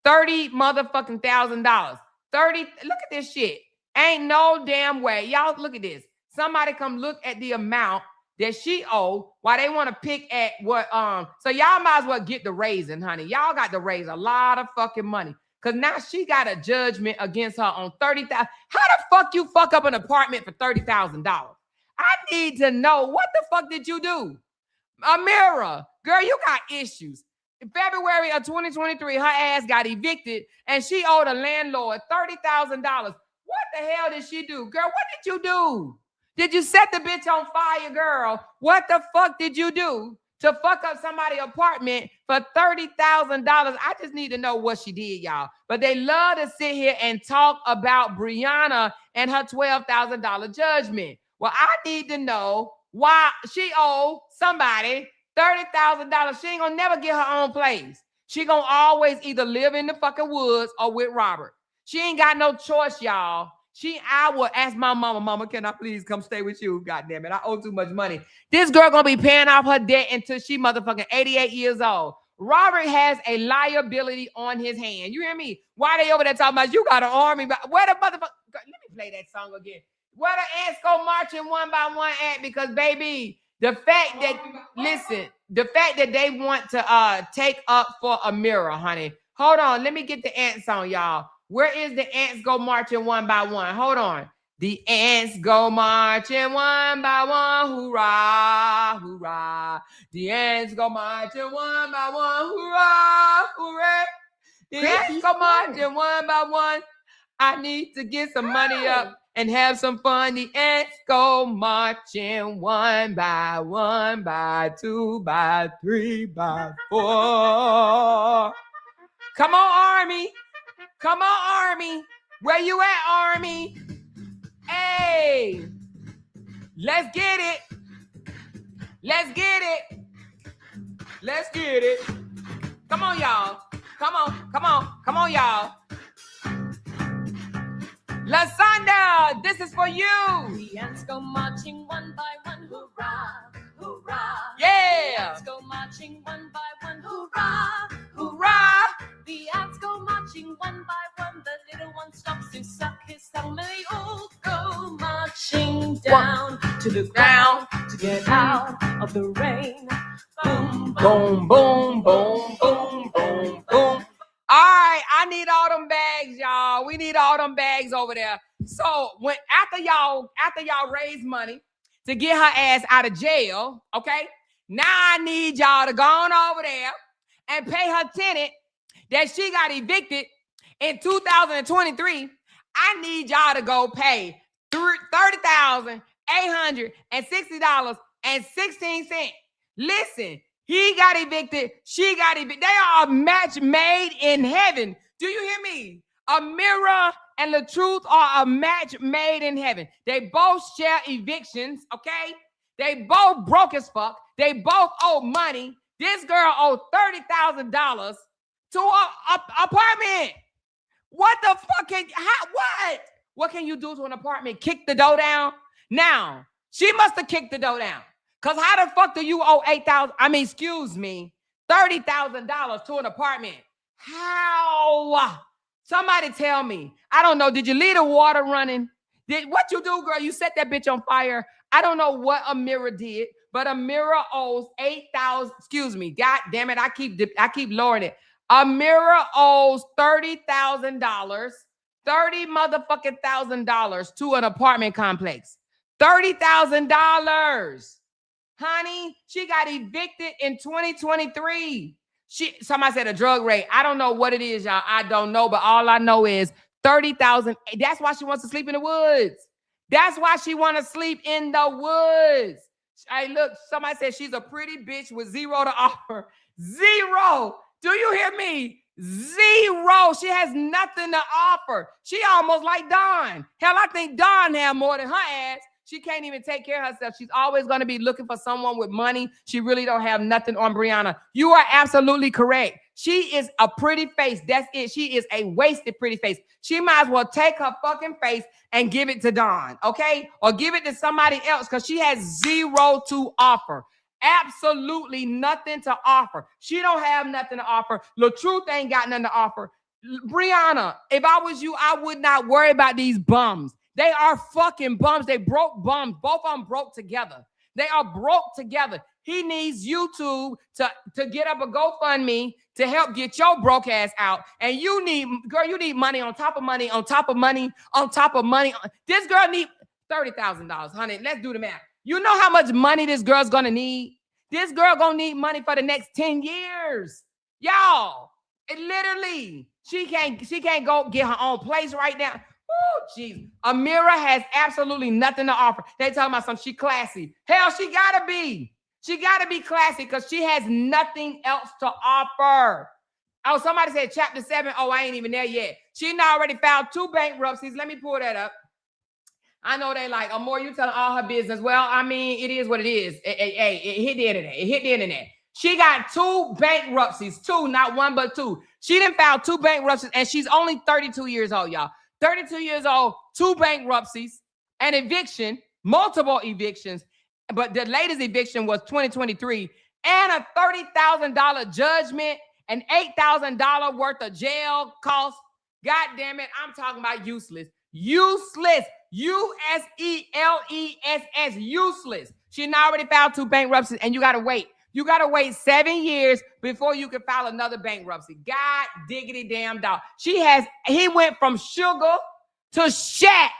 $30,000. 30. Look at this shit. Ain't no damn way. Y'all look at this. Somebody come look at the amount that she owe while they want to pick at what so y'all might as well get the raising, honey. Y'all got to raise a lot of fucking money. Cause now she got a judgment against her on $30,000. How the fuck you fuck up an apartment for $30,000? I need to know, what the fuck did you do? Amoira, girl, you got issues. In February of 2023, her ass got evicted and she owed a landlord $30,000. What the hell did she do? Girl, what did you do? Did you set the bitch on fire, girl? What the fuck did you do to fuck up somebody's apartment for $30,000? I just need to know what she did, y'all. But they love to sit here and talk about Brianna and her $12,000 judgment. Well, I need to know why she owed somebody $30,000. She ain't gonna never get her own place. She gonna always either live in the fucking woods or with Robert. She ain't got no choice, y'all. I will ask my mama, can I please come stay with you? God damn it, I owe too much money. This girl gonna be paying off her debt until she motherfucking 88 years old. Robert has a liability on his hand. You hear me? Why they over there talking about you got an army? Where the motherfucker? Let me play that song again. Where the ants go marching one by one at? Because baby, the fact that, listen, the fact that they want to take up for Amoira, honey. Hold on, let me get the ants on, y'all. Where is the ants go marching one by one? Hold on. The ants go marching one by one, hoorah, hoorah. The ants go marching one by one, hoorah, hooray. The ants go marching one by one. I need to get some money up and have some fun. The ants go marching one by two, by three, by four. Come on, Army. Come on, Army. Where you at, Army? Hey, let's get it. Let's get it. Let's get it. Come on, y'all. Come on, come on, come on, y'all. Lasanda, this is for you. The ants go marching one by one, hoorah, hoorah. Yeah. The ants go marching one by one, hoorah, Hoorah. The ants go marching one by one. The little one stops to suck his thumb, and they all go marching down to the ground to get out of the rain. Boom, Boom, boom, boom, boom, boom, boom. All right, I need all them bags, y'all. We need all them bags over there. So when after y'all raise money to get her ass out of jail, okay? Now I need y'all to go on over there and pay her tenant that she got evicted in 2023. I need y'all to go pay $30,860.16. Listen. He got evicted. She got evicted. They are a match made in heaven. Do you hear me? Amoira and Latruth are a match made in heaven. They both share evictions, okay? They both broke as fuck. They both owe money. This girl owed $30,000 to an apartment. What the fuck what can you do to an apartment? Kick the door down? Now, she must have kicked the door down. Because how the fuck do you owe $30,000 to an apartment? How? Somebody tell me. I don't know. Did you leave the water running? What you do, girl? You set that bitch on fire. I don't know what Amoira did, but Amoira owes $8,000. Excuse me. God damn it. I keep lowering it. Amoira owes $30,000. $30,000 to an apartment complex. $30,000. Honey, she got evicted in 2023. Somebody said a drug rate. I don't know what it is, y'all. I don't know, but all I know is 30,000. That's why she wants to sleep in the woods. That's why she want to sleep in the woods. Hey, look, somebody said she's a pretty bitch with zero to offer. Zero. Do you hear me? Zero. She has nothing to offer. She almost like Dawn. Hell, I think Dawn had more than her ass. She can't even take care of herself. She's always going to be looking for someone with money. She really don't have nothing on Brianna. You are absolutely correct. She is a pretty face. That's it. She is a wasted pretty face. She might as well take her fucking face and give it to Dawn, okay? Or give it to somebody else because she has zero to offer. Absolutely nothing to offer. She don't have nothing to offer. Latruth ain't got nothing to offer. Brianna, if I was you, I would not worry about these bums. They are fucking bums. They broke bums. Both of them broke together. They are broke together. He needs YouTube to get up a GoFundMe to help get your broke ass out. And you need money on top of money, on top of money, on top of money. This girl need $30,000, honey. Let's do the math. You know how much money this girl's gonna need? This girl gonna need money for the next 10 years. Y'all, it literally, she can't go get her own place right now. Oh, jeez. Amoira has absolutely nothing to offer. They talking about she classy. Hell, she gotta be. She gotta be classy because she has nothing else to offer. Oh, somebody said chapter 7. Oh, I ain't even there yet. She already filed 2 bankruptcies. Let me pull that up. I know they like, Amoira, you telling all her business. Well, I mean, it is what it is. It hit the internet. It hit the internet. She got 2 bankruptcies. 2, not 1, but 2. She didn't file 2 bankruptcies, and she's only 32 years old, y'all. 32 years old, 2 bankruptcies, an eviction, multiple evictions, but the latest eviction was 2023, and a $30,000 judgment, and $8,000 worth of jail costs. God damn it, I'm talking about useless. Useless. USELESS. Useless. She already filed 2 bankruptcies, and you got to wait. You got to wait 7 years before you can file another bankruptcy. God diggity damn dog. He went from sugar to shat.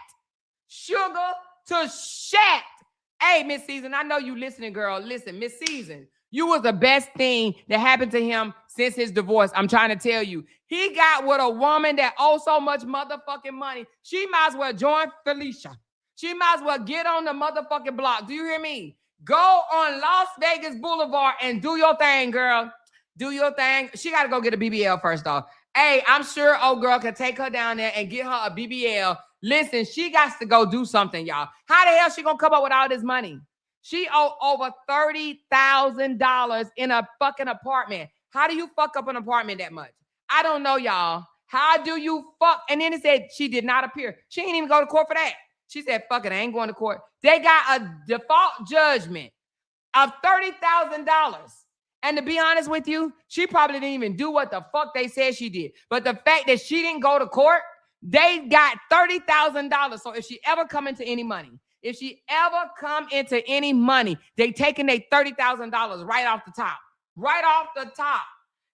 Sugar to shat. Hey, Miss Season, I know you listening, girl. Listen, Miss Season, you was the best thing that happened to him since his divorce. I'm trying to tell you. He got with a woman that owes so much motherfucking money. She might as well join Felicia. She might as well get on the motherfucking block. Do you hear me? Go on Las Vegas Boulevard and do your thing, girl. Do your thing. She got to go get a BBL first, though. Hey, I'm sure old girl can take her down there and get her a BBL. Listen, she got to go do something, y'all. How the hell she going to come up with all this money? She owed over $30,000 in a fucking apartment. How do you fuck up an apartment that much? I don't know, y'all. How do you fuck? And then it said she did not appear. She didn't even go to court for that. She said, fuck it, I ain't going to court. They got a default judgment of $30,000. And to be honest with you, she probably didn't even do what the fuck they said she did. But the fact that she didn't go to court, they got $30,000. So if she ever come into any money, they taking their $30,000 right off the top. Right off the top.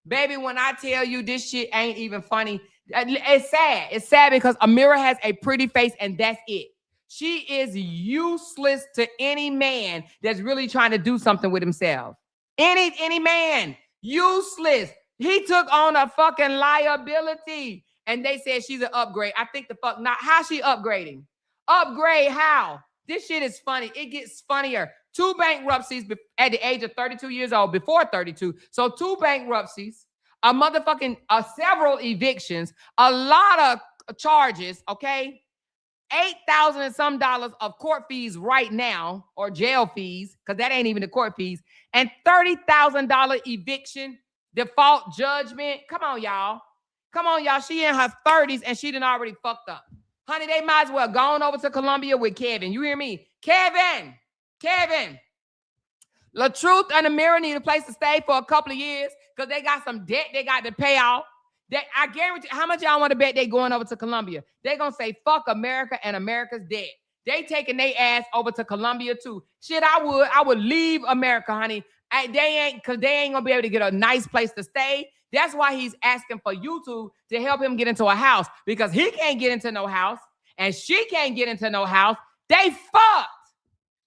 Baby, when I tell you this shit ain't even funny, it's sad. It's sad because Amoira has a pretty face and that's it. She is useless to any man that's really trying to do something with himself. Any man, useless. He took on a fucking liability. And they said she's an upgrade. I think the fuck not. How's she upgrading? Upgrade how? This shit is funny. It gets funnier. 2 bankruptcies at the age of 32 years old, before 32. So 2 bankruptcies, several evictions, a lot of charges, okay? $8,000 and some of court fees right now, or jail fees, because that ain't even the court fees, and $30,000 eviction, default judgment. Come on, y'all. Come on, y'all. She in her 30s and she done already fucked up. Honey, they might as well gone over to Colombia with Kevin. You hear me? Kevin. Latruth and Amoira need a place to stay for a couple of years because they got some debt they got to pay off. I guarantee. How much y'all want to bet they going over to Colombia? They gonna say fuck America and America's dead. They taking their ass over to Colombia too. Shit, I would leave America, honey. They ain't gonna be able to get a nice place to stay. That's why he's asking for YouTube to help him get into a house, because he can't get into no house and she can't get into no house. They fucked.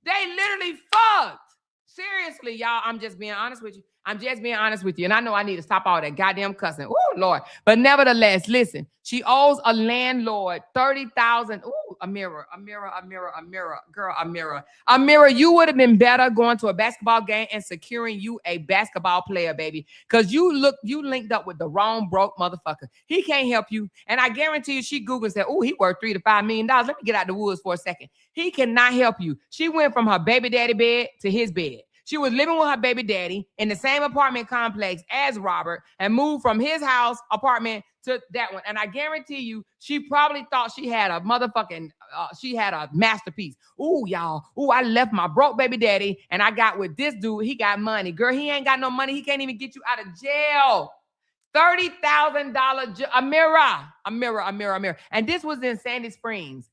They literally fucked. Seriously, y'all, I'm just being honest with you. I'm just being honest with you. And I know I need to stop all that goddamn cussing. Oh, Lord. But nevertheless, listen, she owes a landlord $30,000. Ooh, Amoira. Girl, Amoira, you would have been better going to a basketball game and securing you a basketball player, baby. Because you linked up with the wrong broke motherfucker. He can't help you. And I guarantee you, she Googled and said, oh, he worth $3 to $5 million. Let me get out the woods for a second. He cannot help you. She went from her baby daddy bed to his bed. She was living with her baby daddy in the same apartment complex as Robert and moved from his house apartment to that one. And I guarantee you, she probably thought she had a motherfucking, she had a masterpiece. Ooh, y'all. Ooh, I left my broke baby daddy and I got with this dude. He got money. Girl, he ain't got no money. He can't even get you out of jail. $30,000 Amoira. And this was in Sandy Springs.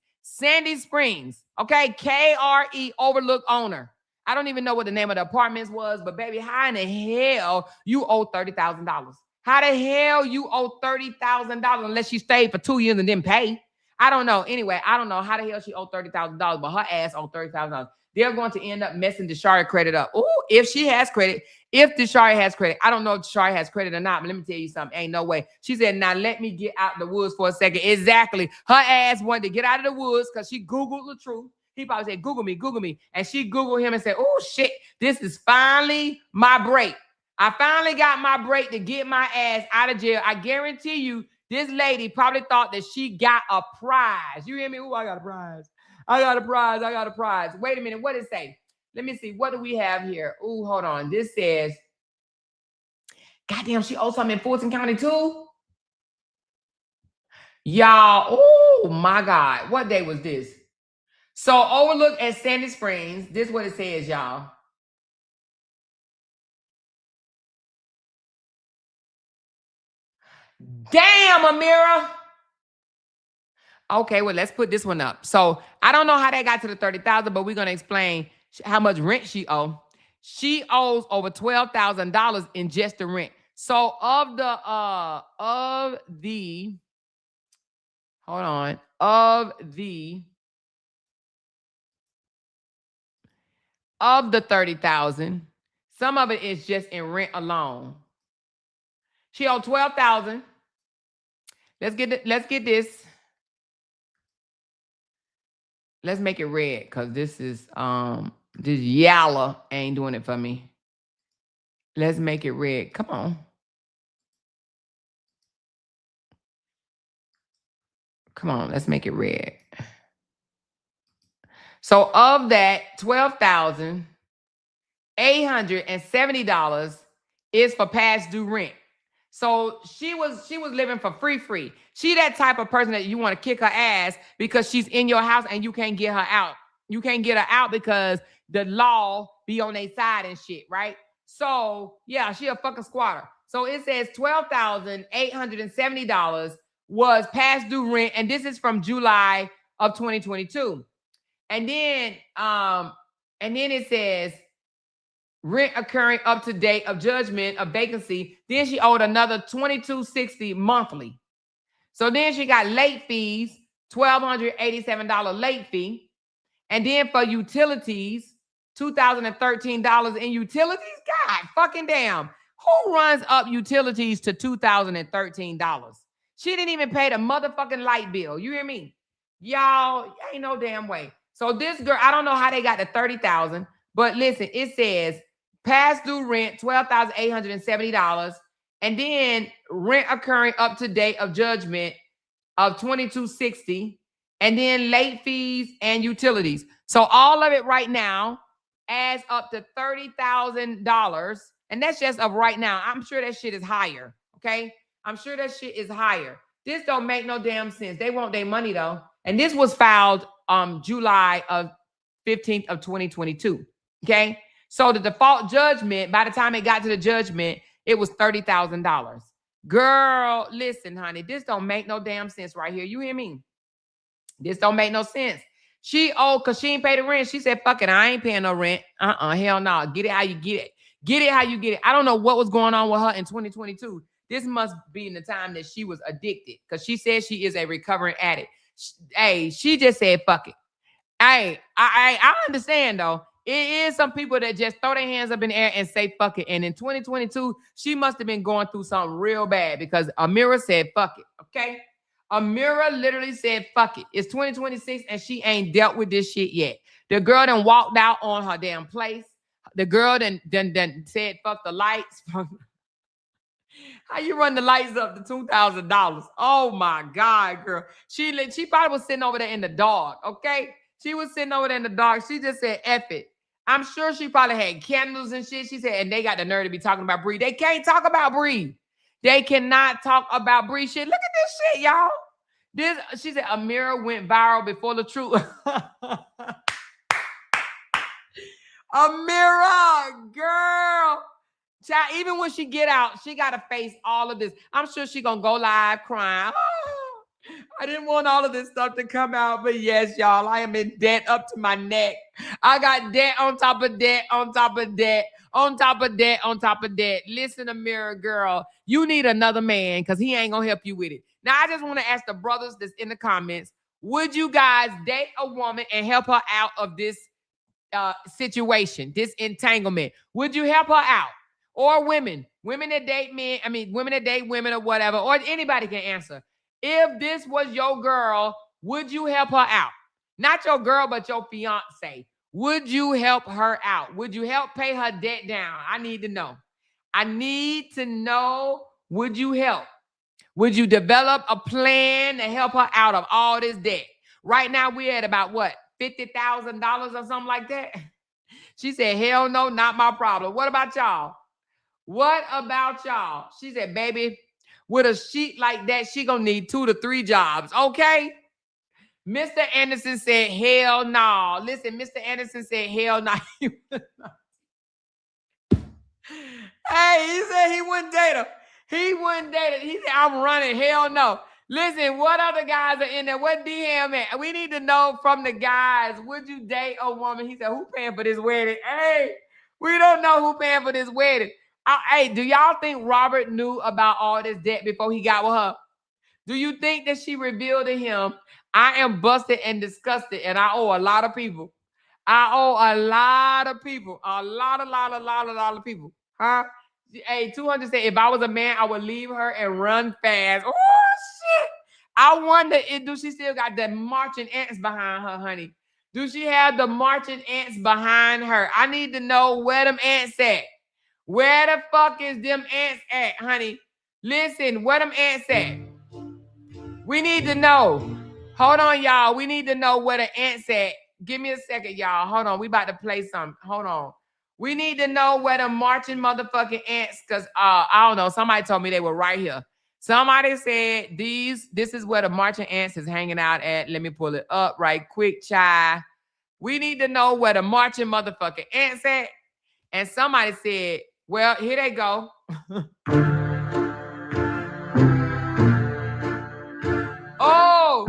Okay? KRE Overlook owner. I don't even know what the name of the apartments was, but baby, how in the hell you owe $30,000? How the hell you owe $30,000 unless she stayed for 2 years and didn't pay? I don't know. Anyway, I don't know how the hell she owed $30,000, but her ass owed $30,000. They're going to end up messing Deshari credit up. Ooh, if she has credit, if Deshari has credit. I don't know if Deshari has credit or not, but let me tell you something. Ain't no way. She said, now let me get out the woods for a second. Exactly. Her ass wanted to get out of the woods because she Googled Latruth. He probably said, Google me. And she Googled him and said, oh, shit, this is finally my break. I finally got my break to get my ass out of jail. I guarantee you, this lady probably thought that she got a prize. You hear me? Oh, I got a prize. I got a prize. Wait a minute. What did it say? Let me see. What do we have here? Oh, hold on. This says, goddamn, she owes something in Fulton County too? Y'all, oh, my God. What day was this? So Overlook at Sandy Springs. This is what it says, y'all. Damn, Amoira. Okay, well, let's put this one up. So I don't know how they got to the $30,000, but we're going to explain how much rent she owes. She owes over $12,000 in just the rent. So of the $30,000, some of it is just in rent alone. She owed $12,000. Let's get this. Let's make it red because this is this yellow ain't doing it for me. Let's make it red. Come on. Come on, let's make it red. So of that, $12,870 is for past due rent. So she was living for free. She that type of person that you want to kick her ass because she's in your house and you can't get her out. You can't get her out because the law be on their side and shit, right? So yeah, she a fucking squatter. So it says $12,870 was past due rent, and this is from July of 2022. And then it says rent occurring up to date of judgment of vacancy. Then she owed another $2,260 monthly. So then she got late fees, $1,287 late fee. And then for utilities, $2,013 in utilities. God fucking damn. Who runs up utilities to $2,013? She didn't even pay the motherfucking light bill. You hear me? Y'all, ain't no damn way. So this girl, I don't know how they got the $30,000, but listen, it says past due rent, $12,870, and then rent occurring up to date of judgment of $2,260, and then late fees and utilities. So all of it right now adds up to $30,000, and that's just of right now. I'm sure that shit is higher, okay? I'm sure that shit is higher. This don't make no damn sense. They want their money though. And this was filed July of 15th of 2022, okay? So the default judgment, by the time it got to the judgment, it was $30,000. Girl, listen, honey, this don't make no damn sense right here. You hear me? This don't make no sense. She owed because she ain't paid the rent. She said, fuck it, I ain't paying no rent. Hell no. Get it how you get it. Get it how you get it. I don't know what was going on with her in 2022. This must be in the time that she was addicted because she said she is a recovering addict. She just said, fuck it. Hey, I understand though. It is some people that just throw their hands up in the air and say fuck it. And in 2022, she must have been going through something real bad because Amoira said fuck it. Okay. Amoira literally said fuck it. It's 2026 and she ain't dealt with this shit yet. The girl done walked out on her damn place. The girl done said fuck the lights. How you run the lights up to $2,000? Oh my God, girl. She probably was sitting over there in the dark, okay? She was sitting over there in the dark. She just said, F it. I'm sure she probably had candles and shit. She said, and they got the nerve to be talking about Bree. They can't talk about Bree. They cannot talk about Bree shit. Look at this shit, y'all. She said, Amoira went viral before Latruth. Amoira, girl. Child, even when she get out, she got to face all of this. I'm sure she going to go live crying. Oh, I didn't want all of this stuff to come out, but yes, y'all, I am in debt up to my neck. I got debt on top of debt, on top of debt, on top of debt, on top of debt. Listen, Amoira, girl, you need another man because he ain't going to help you with it. Now, I just want to ask the brothers that's in the comments, would you guys date a woman and help her out of this situation, this entanglement? Would you help her out? Or women that date men, women that date women or whatever, or anybody can answer. If this was your girl, would you help her out? Not your girl, but your fiance. Would you help her out? Would you help pay her debt down? I need to know. I need to know, would you help? Would you develop a plan to help her out of all this debt? Right now, we're at about what, $50,000 or something like that? She said, hell no, not my problem. What about y'all? What about y'all? She said, baby, with a sheet like that, she gonna need 2 to 3 jobs, okay? Mr. Anderson said, hell no. Listen, Mr. Anderson said, hell no. Hey, he said he wouldn't date her. He wouldn't date her. He said, I'm running, hell no. Listen, what other guys are in there? What DM at? We need to know from the guys, would you date a woman? He said, who paying for this wedding? Hey, we don't know who paying for this wedding. Hey, do y'all think Robert knew about all this debt before he got with her? Do you think that she revealed to him, I am busted and disgusted and I owe a lot of people? I owe a lot of people. A lot of people. Huh? Hey, 200 said, if I was a man, I would leave her and run fast. Oh, shit. I wonder, do she still got the marching ants behind her, honey? Do she have the marching ants behind her? I need to know where them ants at. Where the fuck is them ants at, honey? Listen, where them ants at? We need to know. Hold on, y'all. We need to know where the ants at. Give me a second, y'all. Hold on. We about to play something. Hold on. We need to know where the marching motherfucking ants, because I don't know. Somebody told me they were right here. Somebody said this is where the marching ants is hanging out at. Let me pull it up right quick, child. We need to know where the marching motherfucking ants at. And somebody said, well, here they go. Oh.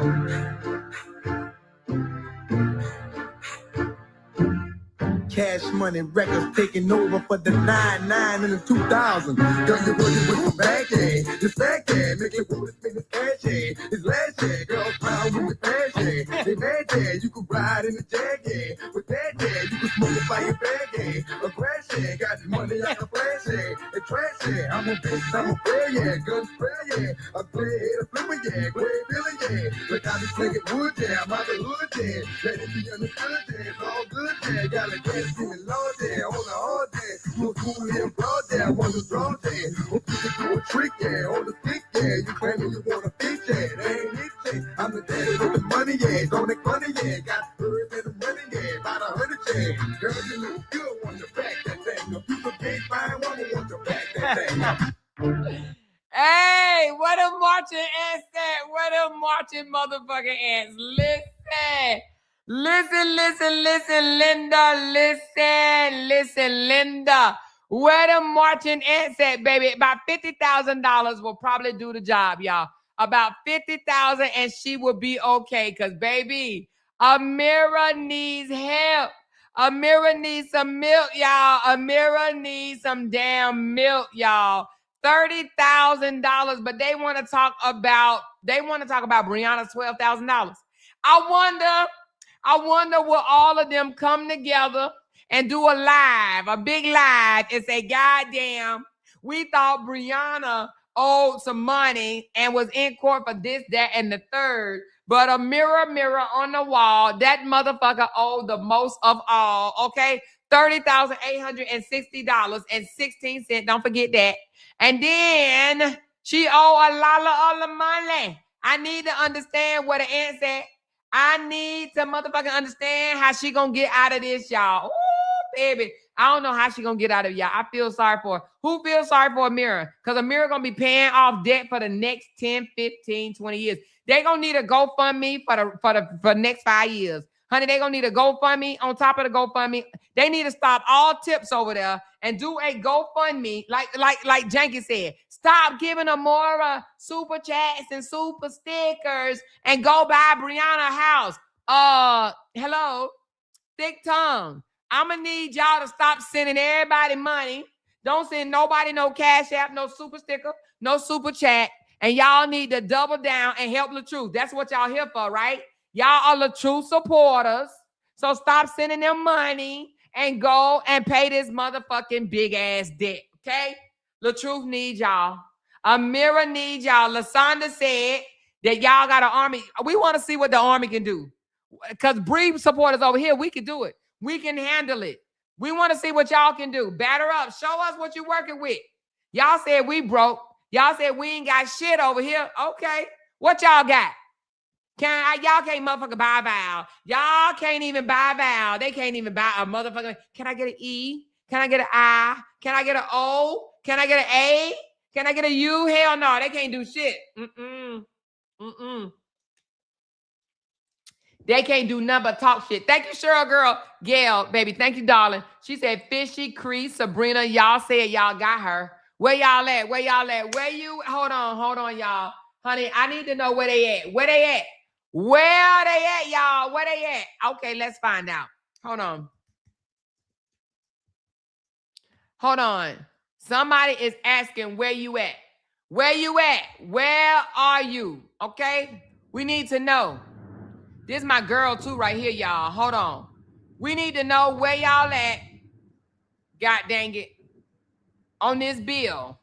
Cash Money Records taking over for the 99 and the 2000. Girl, you're working with the bag, yeah. This bag, yeah. Make it with the cash, yeah. It's last, yeah. Girl, proud with the cash, yeah. They mad, yeah. You can ride in the jag, yeah. With that, yeah. You can smoke a fire bag, yeah. A grass, yeah. Got money like a flash, yeah. The trash, yeah. I'm a bitch, I'm a player, yeah. Gun spray, yeah. A player, a flipper, yeah. Great feeling, yeah. Look how this nigga wood, yeah. I'm out the hood, yeah. Let it be understood, yeah. It's all good, yeah. Got a gas. Low there, on the hard day, you cool here, broad there, I want to draw there. Hope you can do a trick, yeah, on the stick, yeah. You claiming you want a bitch, yeah, that ain't it, yeah. I'm the daddy with the money, yeah, don't make money, yeah. Got birds in the money, yeah, about 100, yeah. Girl, you look good, want to back that thing. If you a big fine woman, want to back that thing. Hey, what a marching ants at? What a marching motherfucking ants. Listen. Listen, Linda. Listen, Linda. Where the marching ants at, baby? About $50,000 will probably do the job, y'all. About $50,000 and she will be okay. Because, baby, Amoira needs help. Amoira needs some milk, y'all. Amoira needs some damn milk, y'all. $30,000, but they want to talk about Brianna's $12,000. I wonder will all of them come together and do a big live, and say, God damn, we thought Brianna owed some money and was in court for this, that, and the third. But a mirror on the wall, that motherfucker owed the most of all, okay? $30,860.16. Don't forget that. And then she owe a lot of money. I need to understand where the ant at. I need to motherfucking understand how she gonna get out of this, y'all. Ooh, baby. I don't know how she gonna get out of it, y'all. I feel sorry for her. Who feels sorry for Amoira? Because Amoira gonna be paying off debt for the next 10, 15, 20 years. They gonna need a GoFundMe for the next 5 years. Honey, they gonna need a GoFundMe on top of the GoFundMe. They need to stop all tips over there and do a GoFundMe, like Janky said. Stop giving Amoira super chats and super stickers and go buy Brianna a house. Hello, thick tongue. I'ma need y'all to stop sending everybody money. Don't send nobody no cash app, no super sticker, no super chat. And y'all need to double down and help Latruth. That's what y'all here for, right? Y'all are Latruth supporters. So stop sending them money and go and pay this motherfucking big ass debt, okay? Latruth needs y'all. Amoira needs y'all. Lasonda said that y'all got an army. We want to see what the army can do. Because Bree supporters over here, we can do it. We can handle it. We want to see what y'all can do. Batter up. Show us what you're working with. Y'all said we broke. Y'all said we ain't got shit over here. Okay. What y'all got? Y'all can't motherfucking buy a vowel. Y'all can't even buy a vowel. They can't even buy a motherfucking. Can I get an E? Can I get an I? Can I get an O? Can I get an A? Can I get a U? Hell no. They can't do shit. They can't do nothing but talk shit. Thank you, Cheryl girl. Gail, baby. Thank you, darling. She said, Fishy, Cree, Sabrina. Y'all said y'all got her. Where y'all at? Where y'all at? Where you? Hold on, y'all. Honey, I need to know where they at. Where they at? Where they at, y'all? Where they at? Okay, let's find out. Hold on. Somebody is asking where you at. Where you at? Where are you? Okay? We need to know. This is my girl too right here, y'all. Hold on. We need to know where y'all at. God dang it. On this bill.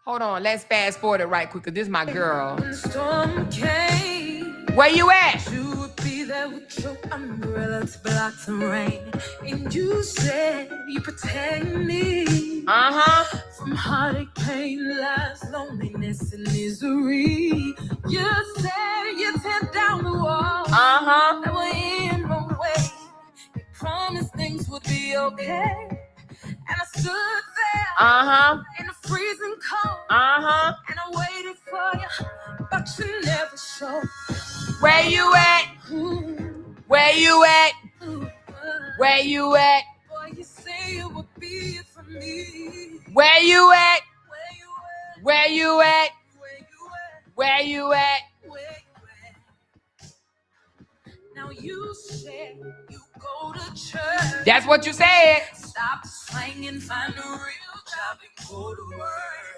Hold on. Let's fast forward it right quick because this is my girl. When the storm came, where you at? You would be there with your umbrella to block some rain. And you said you protect me. From heartache, pain, lies, loneliness, and misery. You said you tear down the walls that were in my way. You promised things would be okay. And I stood there in the freezing cold. And I waited for you, but you never showed. Where you at? Where you at? Where you at? Boy, you say you would be for me. Where you at? Where you at? Where you at? Now you said you go to church. That's what you said. Stop slanging, find a real job and go to work.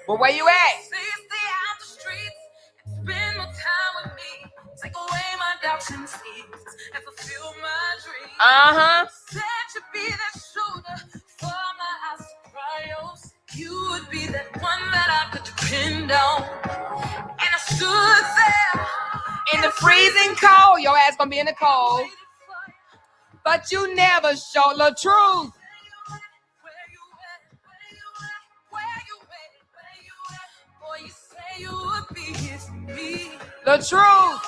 But where you at? Stay out the streets and spend more time with me. Take away my doubts and fears and fulfill my dreams. Said you'd be that shoulder for my eyes to cry on. You would be that one that I could depend on. And I stood there in the freezing cold. Your ass gonna be in the cold. But you never showed the truth. Boy, you say you would be here for me. The truth.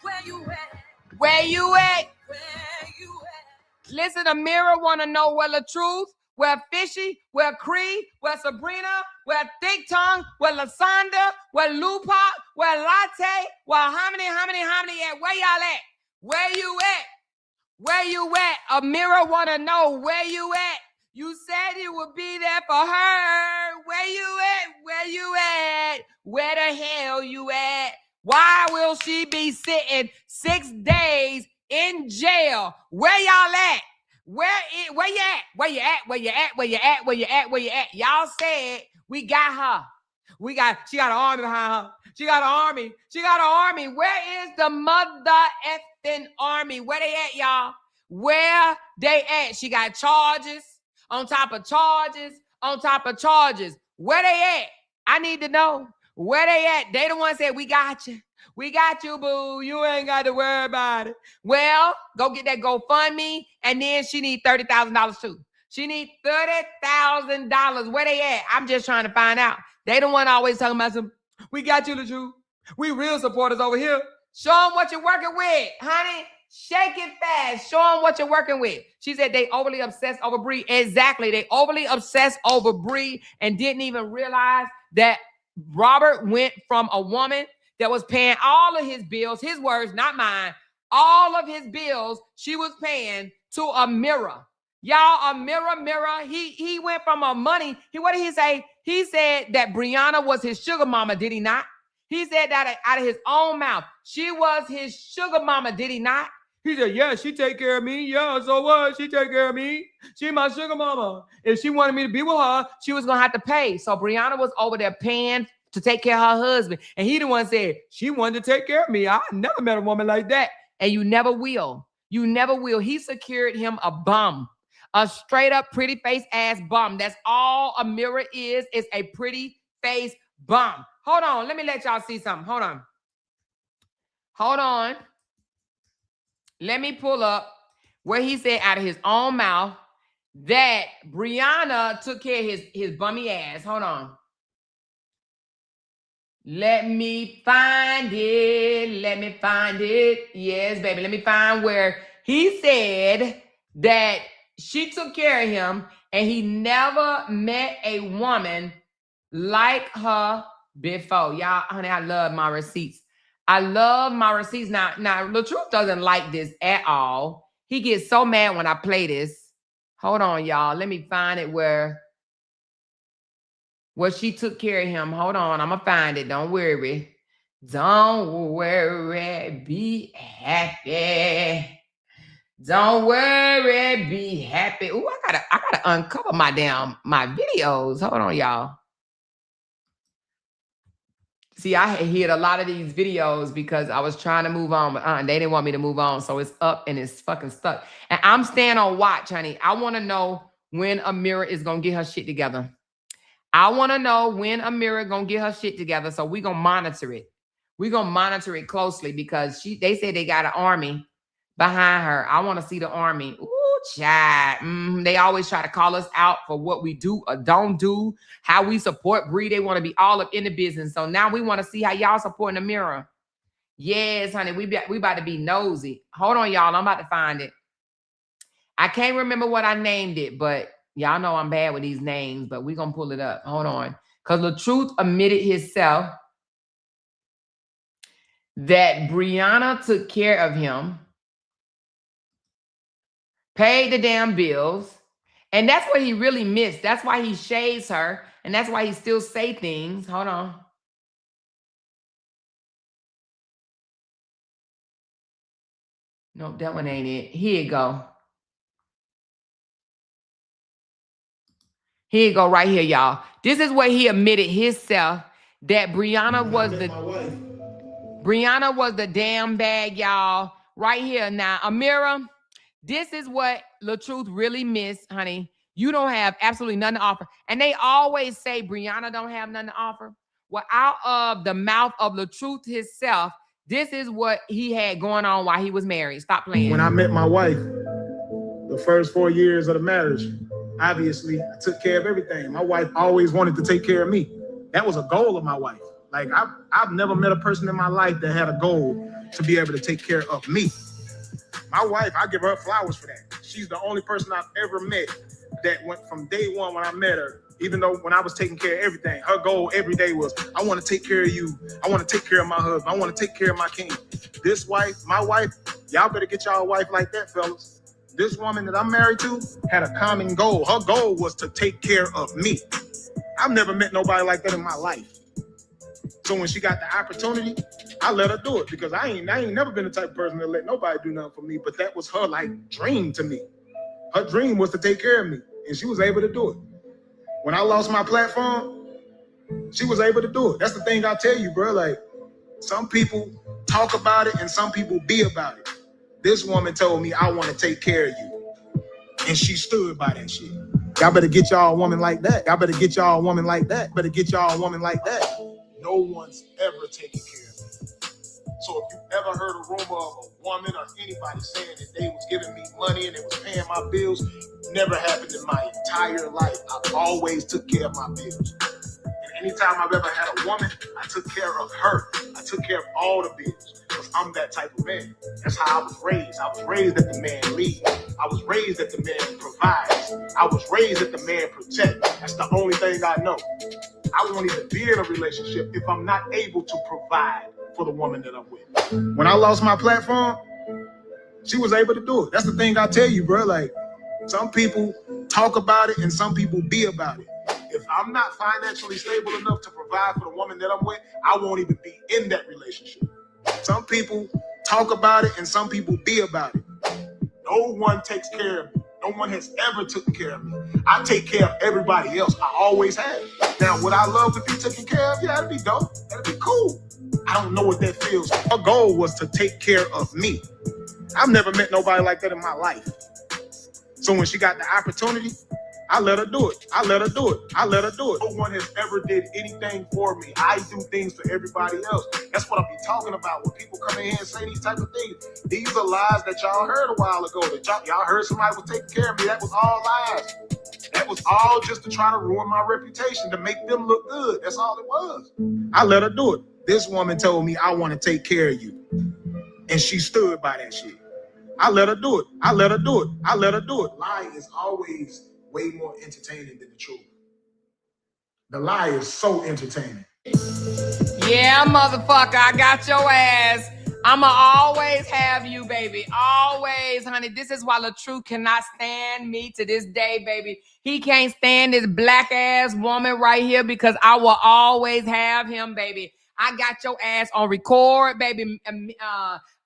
Where you at? Where you at? Where you at? Listen, Amoira wanna know where the truth, where Fishy, where Cree, where Sabrina, where Thick Tongue, where Lasonda, where Lupa, where Latte, where how many at? Where y'all at? Where you at? Where you at? Amoira want to know where you at. You said you would be there for her. Where you at? Where you at? Where the hell you at? Why will she be sitting 6 days in jail? Where y'all at? Where you at? Where you at? Where you at? Where you at? Where you at? Where you at? Y'all said we got her. She got an army behind her. She got an army. She got an army. Where is the mother effing army? Where they at, y'all? Where they at? She got charges on top of charges on top of charges. Where they at? I need to know. Where they at? They the ones said, we got you. We got you, boo. You ain't got to worry about it. Well, go get that GoFundMe, and then she need $30,000 too. She need $30,000. Where they at? I'm just trying to find out. They the one always talking about some, we got you, Latruth. We real supporters over here. Show them what you're working with, honey. Shake it fast. Show them what you're working with. She said they overly obsessed over Bree. Exactly. They overly obsessed over Bree and didn't even realize that Robert went from a woman that was paying all of his bills, his words, not mine, all of his bills she was paying to Amoira. Y'all, Amoira, he went from a money. What did he say? He said that Brianna was his sugar mama, did he not? He said that out of his own mouth. She was his sugar mama, did he not? He said, yeah, she take care of me. Yeah, so what? She take care of me. She my sugar mama. If she wanted me to be with her, she was going to have to pay. So Brianna was over there paying to take care of her husband. And he the one said, she wanted to take care of me. I never met a woman like that. And you never will. You never will. He secured him a bum. A straight up pretty face ass bum. That's all Amoira is a pretty face bum. Hold on. Let me let y'all see something. Hold on. Let me pull up where he said out of his own mouth that Brianna took care of his bummy ass. Hold on. Let me find it. Yes, baby. Let me find where he said that she took care of him and he never met a woman like her before. Y'all, honey, I love my receipts. I love my receipts. Now, Latruth doesn't like this at all. He gets so mad when I play this. Hold on, y'all. Let me find it where she took care of him. Hold on. I'm going to find it. Don't worry. Don't worry. Be happy. Don't worry. Be happy. Ooh, I gotta uncover my videos. Hold on, y'all. See, I hid a lot of these videos because I was trying to move on, but they didn't want me to move on. So it's up and it's fucking stuck. And I'm staying on watch, honey. I want to know when Amoira is going to get her shit together. I want to know when Amoira going to get her shit together. So we're going to monitor it. We're going to monitor it closely because they say they got an army behind her. I want to see the army. Ooh, child. They always try to call us out for what we do or don't do, how we support Bree. They want to be all up in the business. So now we want to see how y'all supporting Amoira. Yes, honey, we about to be nosy. Hold on, y'all. I'm about to find it. I can't remember what I named it, but y'all know I'm bad with these names, but we're going to pull it up. Hold on. Because Latruth admitted himself that Brianna took care of him, paid the damn bills, and that's what he really missed. That's why he shades her, and that's why he still say things. Hold on. Nope, that one ain't it. Here you go. Here you go right here, y'all. This is where he admitted himself that Brianna was the damn bag, y'all. Right here. Now, Amoira, this is what Latruth really missed, honey. You don't have absolutely nothing to offer. And they always say Brianna don't have nothing to offer. Well, out of the mouth of Latruth himself, this is what he had going on while he was married. Stop playing. When I met my wife, the first 4 years of the marriage, obviously, I took care of everything. My wife always wanted to take care of me. That was a goal of my wife. Like, I've never met a person in my life that had a goal to be able to take care of me. My wife, I give her flowers for that. She's the only person I've ever met that went from day one when I met her, even though when I was taking care of everything, her goal every day was, I want to take care of you. I want to take care of my husband. I want to take care of my king. My wife, Y'all better get y'all a wife like that, fellas. This woman that I'm married to had a common goal. Her goal was to take care of me. I've never met nobody like that in my life. So when she got the opportunity, I let her do it because I ain't never been the type of person to let nobody do nothing for me. But that was her like dream to me. Her dream was to take care of me, and she was able to do it. When I lost my platform, she was able to do it. That's the thing I tell you, bro. Like, some people talk about it and some people be about it. This woman told me, I want to take care of you. And she stood by that shit. Y'all better get y'all a woman like that. Y'all better get y'all a woman like that. Better get y'all a woman like that. No one's ever taken care of me. So if you ever heard a rumor of a woman or anybody saying that they was giving me money and they was paying my bills, never happened in my entire life. I always took care of my bills. And anytime I've ever had a woman, I took care of her. I took care of all the bills because I'm that type of man. That's how I was raised. I was raised that the man leads. I was raised that the man provides. I was raised that the man protects. That's the only thing I know. I won't even be in a relationship if I'm not able to provide for the woman that I'm with. When I lost my platform, she was able to do it. That's the thing I tell you, bro. Like, some people talk about it and some people be about it. If I'm not financially stable enough to provide for the woman that I'm with, I won't even be in that relationship. Some people talk about it and some people be about it. No one takes care of me. No one has ever taken care of me. I take care of everybody else. I always have. Now, would I love to be taken care of? Yeah, that'd be dope. That'd be cool. I don't know what that feels like. Her goal was to take care of me. I've never met nobody like that in my life. So when she got the opportunity, I let her do it. I let her do it. I let her do it. No one has ever did anything for me. I do things for everybody else. That's what I be talking about. When people come in here and say these type of things, these are lies that y'all heard a while ago. That y'all heard somebody was taking care of me. That was all lies. That was all just to try to ruin my reputation, to make them look good. That's all it was. I let her do it. This woman told me, I want to take care of you. And she stood by that shit. I let her do it. I let her do it. I let her do it. Lying is always way more entertaining than the truth. The lie is so entertaining. Yeah, motherfucker, I got your ass. I'ma always have you, baby. Always, honey. This is why Latruth cannot stand me to this day, baby. He can't stand this black ass woman right here because I will always have him, baby. I got your ass on record, baby.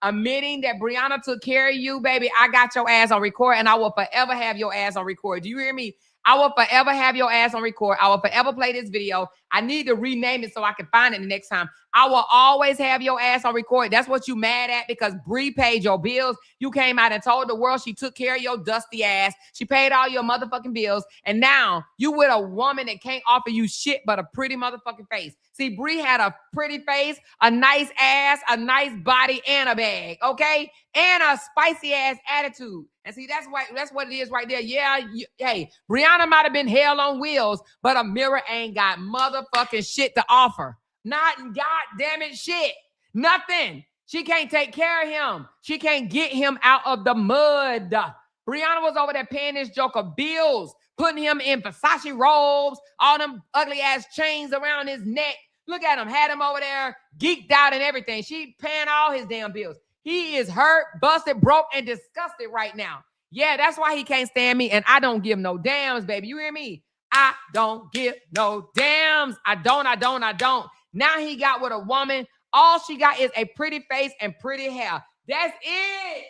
Admitting that Brianna took care of you, baby. I got your ass on record, and I will forever have your ass on record. Do you hear me? I will forever have your ass on record. I will forever play this video. I need to rename it so I can find it the next time. I will always have your ass on record. That's what you mad at because Bree paid your bills. You came out and told the world she took care of your dusty ass. She paid all your motherfucking bills. And now you with a woman that can't offer you shit but a pretty motherfucking face. See, Bree had a pretty face, a nice ass, a nice body, and a bag, okay? And a spicy ass attitude. And see, that's what it is right there. Yeah, hey, Brianna might have been hell on wheels, but Amoira ain't got motherfucking shit to offer. Not goddamn it shit. Nothing. She can't take care of him. She can't get him out of the mud. Brianna was over there paying this joker bills, putting him in Versace robes, all them ugly ass chains around his neck. Look at him, had him over there geeked out and everything. She paying all his damn bills. He is hurt, busted, broke, and disgusted right now. Yeah, that's why he can't stand me, and I don't give no dams, baby. You hear me? I don't give no dams. I don't. Now he got with a woman. All she got is a pretty face and pretty hair. That's it.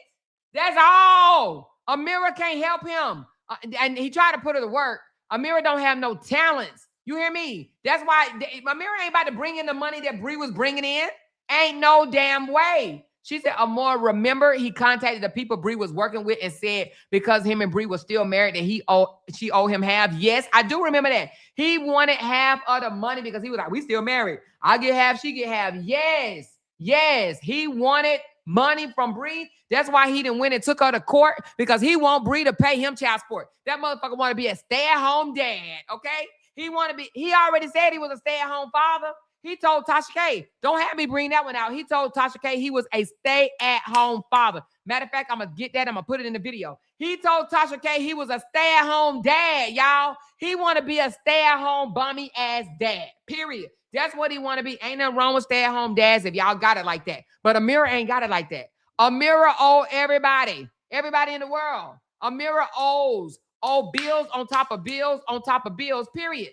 That's all. Amoira can't help him. And he tried to put her to work. Amoira don't have no talents. You hear me? That's why Amoira ain't about to bring in the money that Bree was bringing in. Ain't no damn way. She said, Amoira, remember he contacted the people Bree was working with and said because him and Bree was still married that she owed him half. Yes, I do remember that. He wanted half of the money because he was like, we still married. I get half, she get half. Yes. He wanted money from Bree. That's why he didn't win and took her to court because he want Bree to pay him child support. That motherfucker want to be a stay-at-home dad, okay? He already said he was a stay-at-home father. He told Tasha K, don't have me bring that one out. He told Tasha K he was a stay-at-home father. Matter of fact, I'm going to get that. I'm going to put it in the video. He told Tasha K he was a stay-at-home dad, y'all. He want to be a stay-at-home bummy-ass dad, period. That's what he want to be. Ain't nothing wrong with stay-at-home dads if y'all got it like that. But Amoira ain't got it like that. Amoira owed everybody in the world. Amoira owes bills on top of bills on top of bills, period.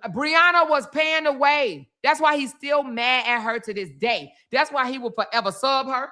Brianna was paying the way. That's why he's still mad at her to this day. That's why he will forever sub her.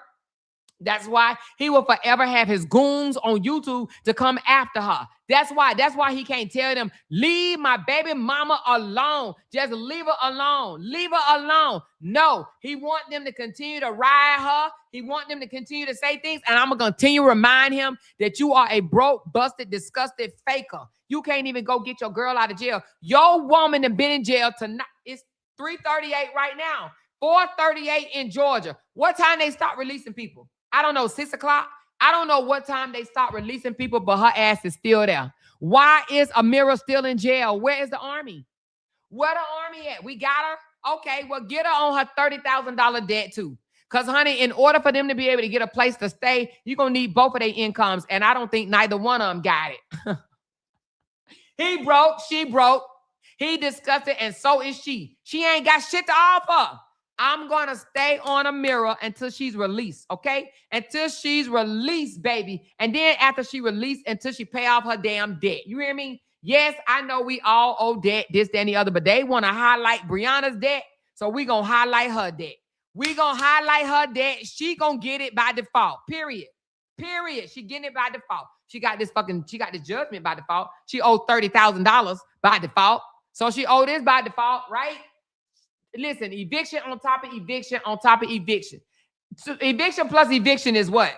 That's why he will forever have his goons on YouTube to come after her. That's why he can't tell them, leave my baby mama alone. Just leave her alone. Leave her alone. No, he want them to continue to ride her. He want them to continue to say things. And I'm going to continue to remind him that you are a broke, busted, disgusted faker. You can't even go get your girl out of jail. Your woman has been in jail tonight. It's 3:38 right now. 4:38 in Georgia. What time they start releasing people? I don't know, 6 o'clock. I don't know what time they start releasing people, but her ass is still there. Why is Amoira still in jail? Where is the army? Where the army at? We got her? Okay, well, get her on her $30,000 debt too. Because, honey, in order for them to be able to get a place to stay, you're going to need both of their incomes. And I don't think neither one of them got it. He broke. She broke. He disgusted, and so is she. She ain't got shit to offer. I'm going to stay on Amoira until she's released, okay? Until she's released, baby. And then after she released, until she pay off her damn debt. You hear me? Yes, I know we all owe debt, this, that, and the other, but they want to highlight Brianna's debt, so we going to highlight her debt. We going to highlight her debt. She going to get it by default, period. Period. She getting it by default. She got this judgment by default. She owed $30,000 by default. So she owed this by default, right? Listen, eviction on top of eviction on top of eviction. So eviction plus eviction is what?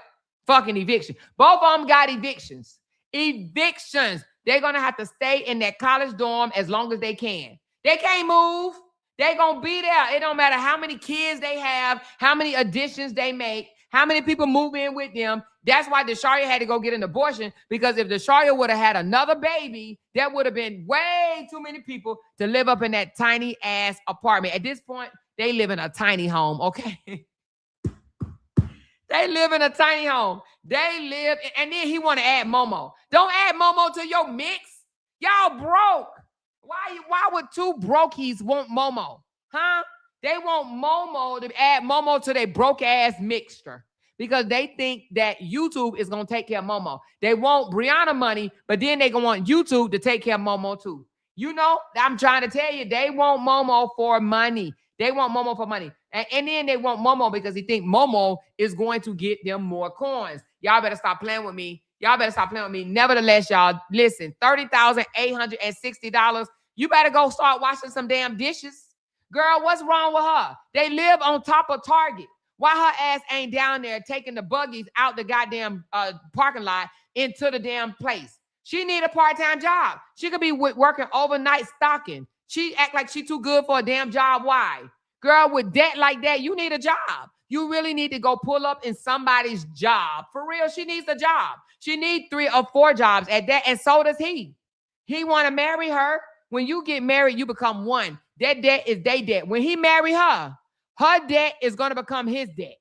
Fucking eviction. Both of them got evictions. Evictions. They're going to have to stay in that college dorm as long as they can. They can't move. They're going to be there. It don't matter how many kids they have, how many additions they make, how many people move in with them. That's why Desharia had to go get an abortion, because if Desharia would have had another baby, there would have been way too many people to live up in that tiny ass apartment. At this point, they live in a tiny home, okay? They live in a tiny home. And then he want to add Momo. Don't add Momo to your mix. Y'all broke. Why would two brokies want Momo? Huh? They want Momo to add Momo to their broke ass mixture, because they think that YouTube is going to take care of Momo. They want Brianna money, but then they going to want YouTube to take care of Momo too. You know, I'm trying to tell you, they want Momo for money. They want Momo for money. And then they want Momo because he think Momo is going to get them more coins. Y'all better stop playing with me. Nevertheless, y'all, listen, $30,860. You better go start washing some damn dishes. Girl, what's wrong with her? They live on top of Target. Why her ass ain't down there taking the buggies out the goddamn parking lot into the damn place? She need a part-time job. She could be working overnight stocking. She act like she too good for a damn job. Why? Girl, with debt like that, you need a job. You really need to go pull up in somebody's job. For real, she needs a job. She needs 3 or 4 jobs at that, and so does he. He want to marry her. When you get married, you become one. That debt is their debt. When he marry her, her debt is going to become his debt.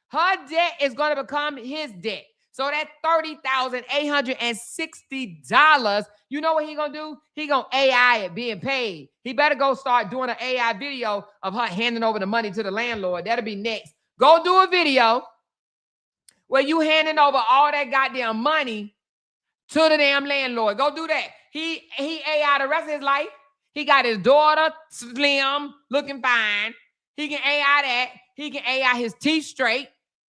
Her debt is going to become his debt. So that $30,860, you know what he going to do? He going to AI it being paid. He better go start doing an AI video of her handing over the money to the landlord. That'll be next. Go do a video where you handing over all that goddamn money to the damn landlord. Go do that. He AI the rest of his life. He got his daughter slim, looking fine. He can AI that. He can AI his teeth straight.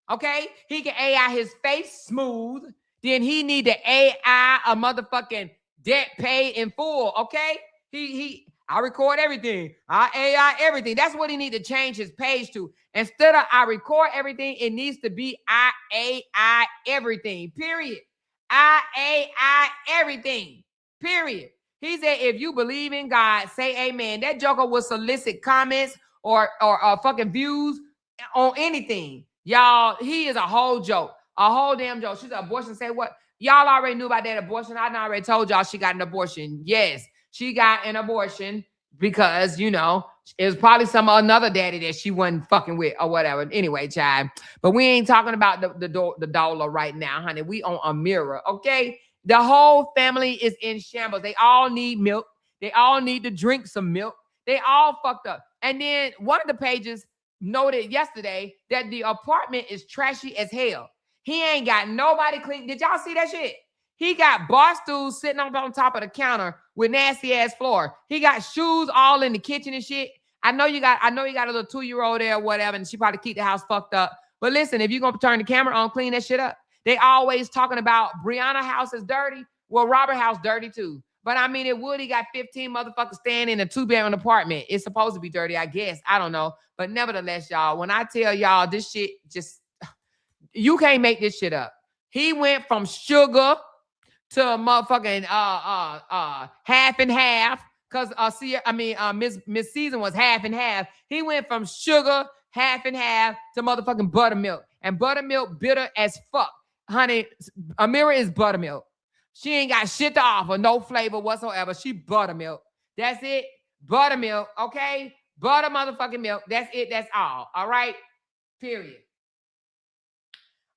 Okay? He can AI his face smooth. Then he need to AI a motherfucking debt paid in full. Okay? I record everything. I AI everything. That's what he need to change his page to. Instead of I record everything, it needs to be I AI everything. Period. I AI everything. Period. He said, if you believe in God, say amen. That joker will solicit comments or fucking views on anything. Y'all, he is a whole joke. A whole damn joke. She's an abortion. Say what? Y'all already knew about that abortion. I already told y'all she got an abortion. Yes, she got an abortion because, you know, it was probably another daddy that she wasn't fucking with or whatever. Anyway, child. But we ain't talking about the dollar right now, honey. We on Amoira, okay? The whole family is in shambles. They all need milk. They all need to drink some milk. They all fucked up. And then one of the pages, noted yesterday that the apartment is trashy as hell. He ain't got nobody clean. Did y'all see that shit? He got bar stools sitting on top of the counter with nasty ass floor. He got shoes all in the kitchen and shit. I know you got a little 2-year-old there or whatever, and she probably keep the house fucked up. But listen, if you're gonna turn the camera on, clean that shit up. They always talking about Brianna's house is dirty. Well, Robert's house dirty too. But I mean, it would. He got 15 motherfuckers staying in a 2-bedroom apartment. It's supposed to be dirty, I guess. I don't know. But nevertheless, y'all, when I tell y'all this shit, just you can't make this shit up. He went from sugar to a motherfucking half and half. Cause Miss Season was half and half. He went from sugar half and half to motherfucking buttermilk. And buttermilk bitter as fuck. Honey, Amoira is buttermilk. She ain't got shit to offer, no flavor whatsoever. She buttermilk. That's it. Buttermilk, okay? Butter motherfucking milk. That's it. That's all. All right? Period.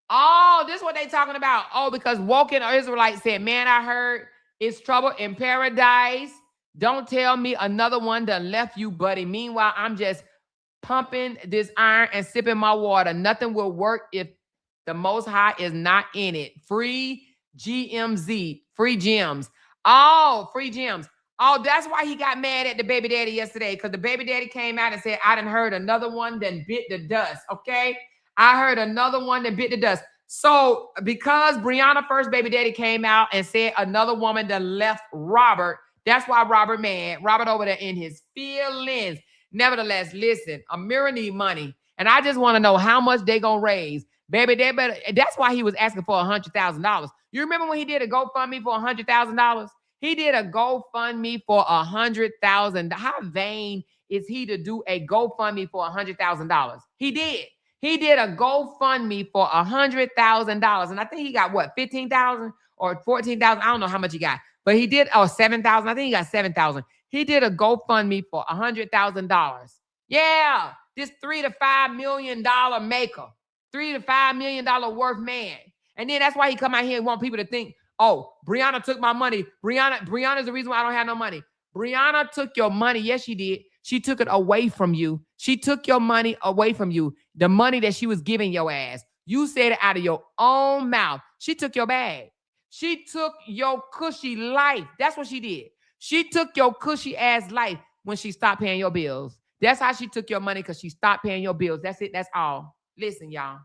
Oh, this is what they talking about. Oh, because Woken Israelites said, man, I heard it's trouble in paradise. Don't tell me another one done left you, buddy. Meanwhile, I'm just pumping this iron and sipping my water. Nothing will work if the Most High is not in it. Free GMZ. Free gems. Oh, free gems. Oh, that's why he got mad at the baby daddy yesterday, because the baby daddy came out and said, I done heard another one that bit the dust, okay? I heard another one that bit the dust. So because Brianna's first baby daddy came out and said another woman that left Robert, that's why Robert mad. Robert over there in his feelings. Nevertheless, listen, Amoira need money. And I just want to know how much they gonna raise. Baby, they better. That's why he was asking for $100,000. You remember when he did a GoFundMe for $100,000? He did a GoFundMe for $100,000. How vain is he to do a GoFundMe for $100,000? He did. He did a GoFundMe for $100,000. And I think he got what, 15,000 or 14,000? I don't know how much he got. But he did, 7,000. I think he got 7,000. He did a GoFundMe for $100,000. Yeah, this $3 to $5 million maker. $3 to $5 million worth man. And then that's why he come out here and want people to think, oh, Brianna took my money. Brianna's the reason why I don't have no money. Brianna took your money. Yes, she did. She took it away from you. She took your money away from you. The money that she was giving your ass. You said it out of your own mouth. She took your bag. She took your cushy life. That's what she did. She took your cushy ass life when she stopped paying your bills. That's how she took your money, because she stopped paying your bills. That's it. That's all. Listen, y'all.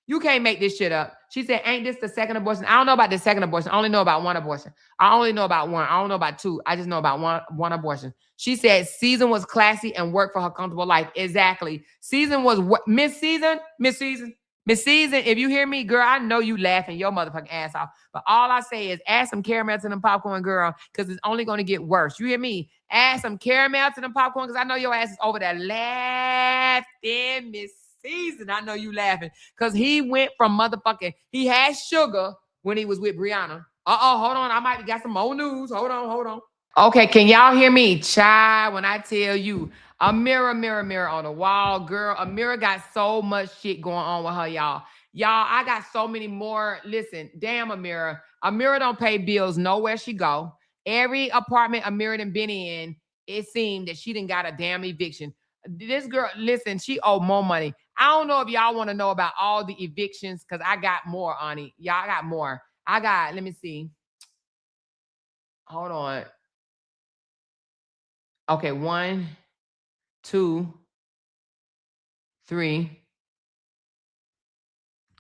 You can't make this shit up. She said, ain't this the second abortion? I don't know about the second abortion. I only know about one abortion. I only know about one. I don't know about two. I just know about one abortion. She said Season was classy and worked for her comfortable life. Exactly. Season was what? Miss Season, if you hear me, girl, I know you laughing your motherfucking ass off. But all I say is add some caramel to them popcorn, girl, because it's only going to get worse. You hear me? Add some caramel to them popcorn, because I know your ass is over there laughing, Miss Season. I know you laughing, because he went from motherfucking, he had sugar when he was with Brianna. Hold on. I might got some more news. Hold on. Okay, can y'all hear me? Child, when I tell you, a mirror on the wall, girl. Amoira got so much shit going on with her, y'all. Y'all, I got so many more. Listen, damn Amoira. Amoira don't pay bills nowhere she go. Every apartment Amoira done been in, it seemed that she done got a damn eviction. This girl, listen, she owed more money. I don't know if y'all want to know about all the evictions, because I got more on it. Y'all, I got more. Let me see. Hold on. Okay, 1, 2, 3.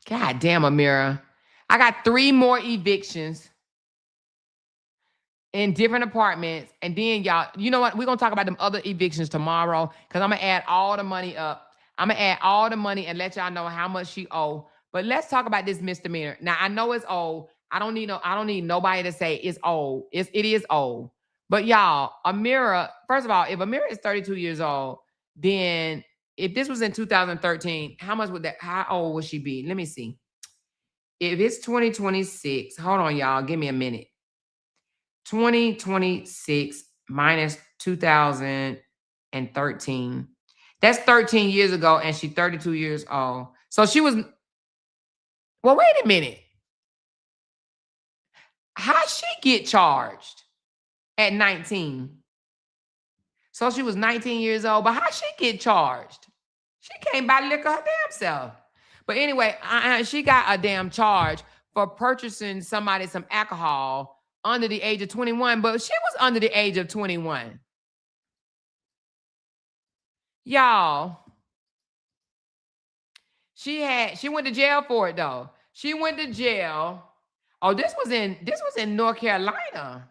God damn, Amoira. I got 3 more evictions in different apartments. And then y'all, you know what? We're going to talk about them other evictions tomorrow, because I'm going to add all the money up. I'm going to add all the money and let y'all know how much she owe. But let's talk about this misdemeanor. Now, I know it's old. I don't need nobody to say it's old. It is old. But y'all, Amoira, first of all, if Amoira is 32 years old, then if this was in 2013, how old would she be? Let me see. If it's 2026, hold on, y'all. Give me a minute. 2026 minus 2013. That's 13 years ago, and she's 32 years old. So she was, well, wait a minute. How'd she get charged at 19? So she was 19 years old, but how'd she get charged? She can't buy liquor her damn self. But anyway, she got a damn charge for purchasing somebody some alcohol under the age of 21, but she was under the age of 21. Y'all, she went to jail for it though. She went to jail. Oh, this was in North Carolina.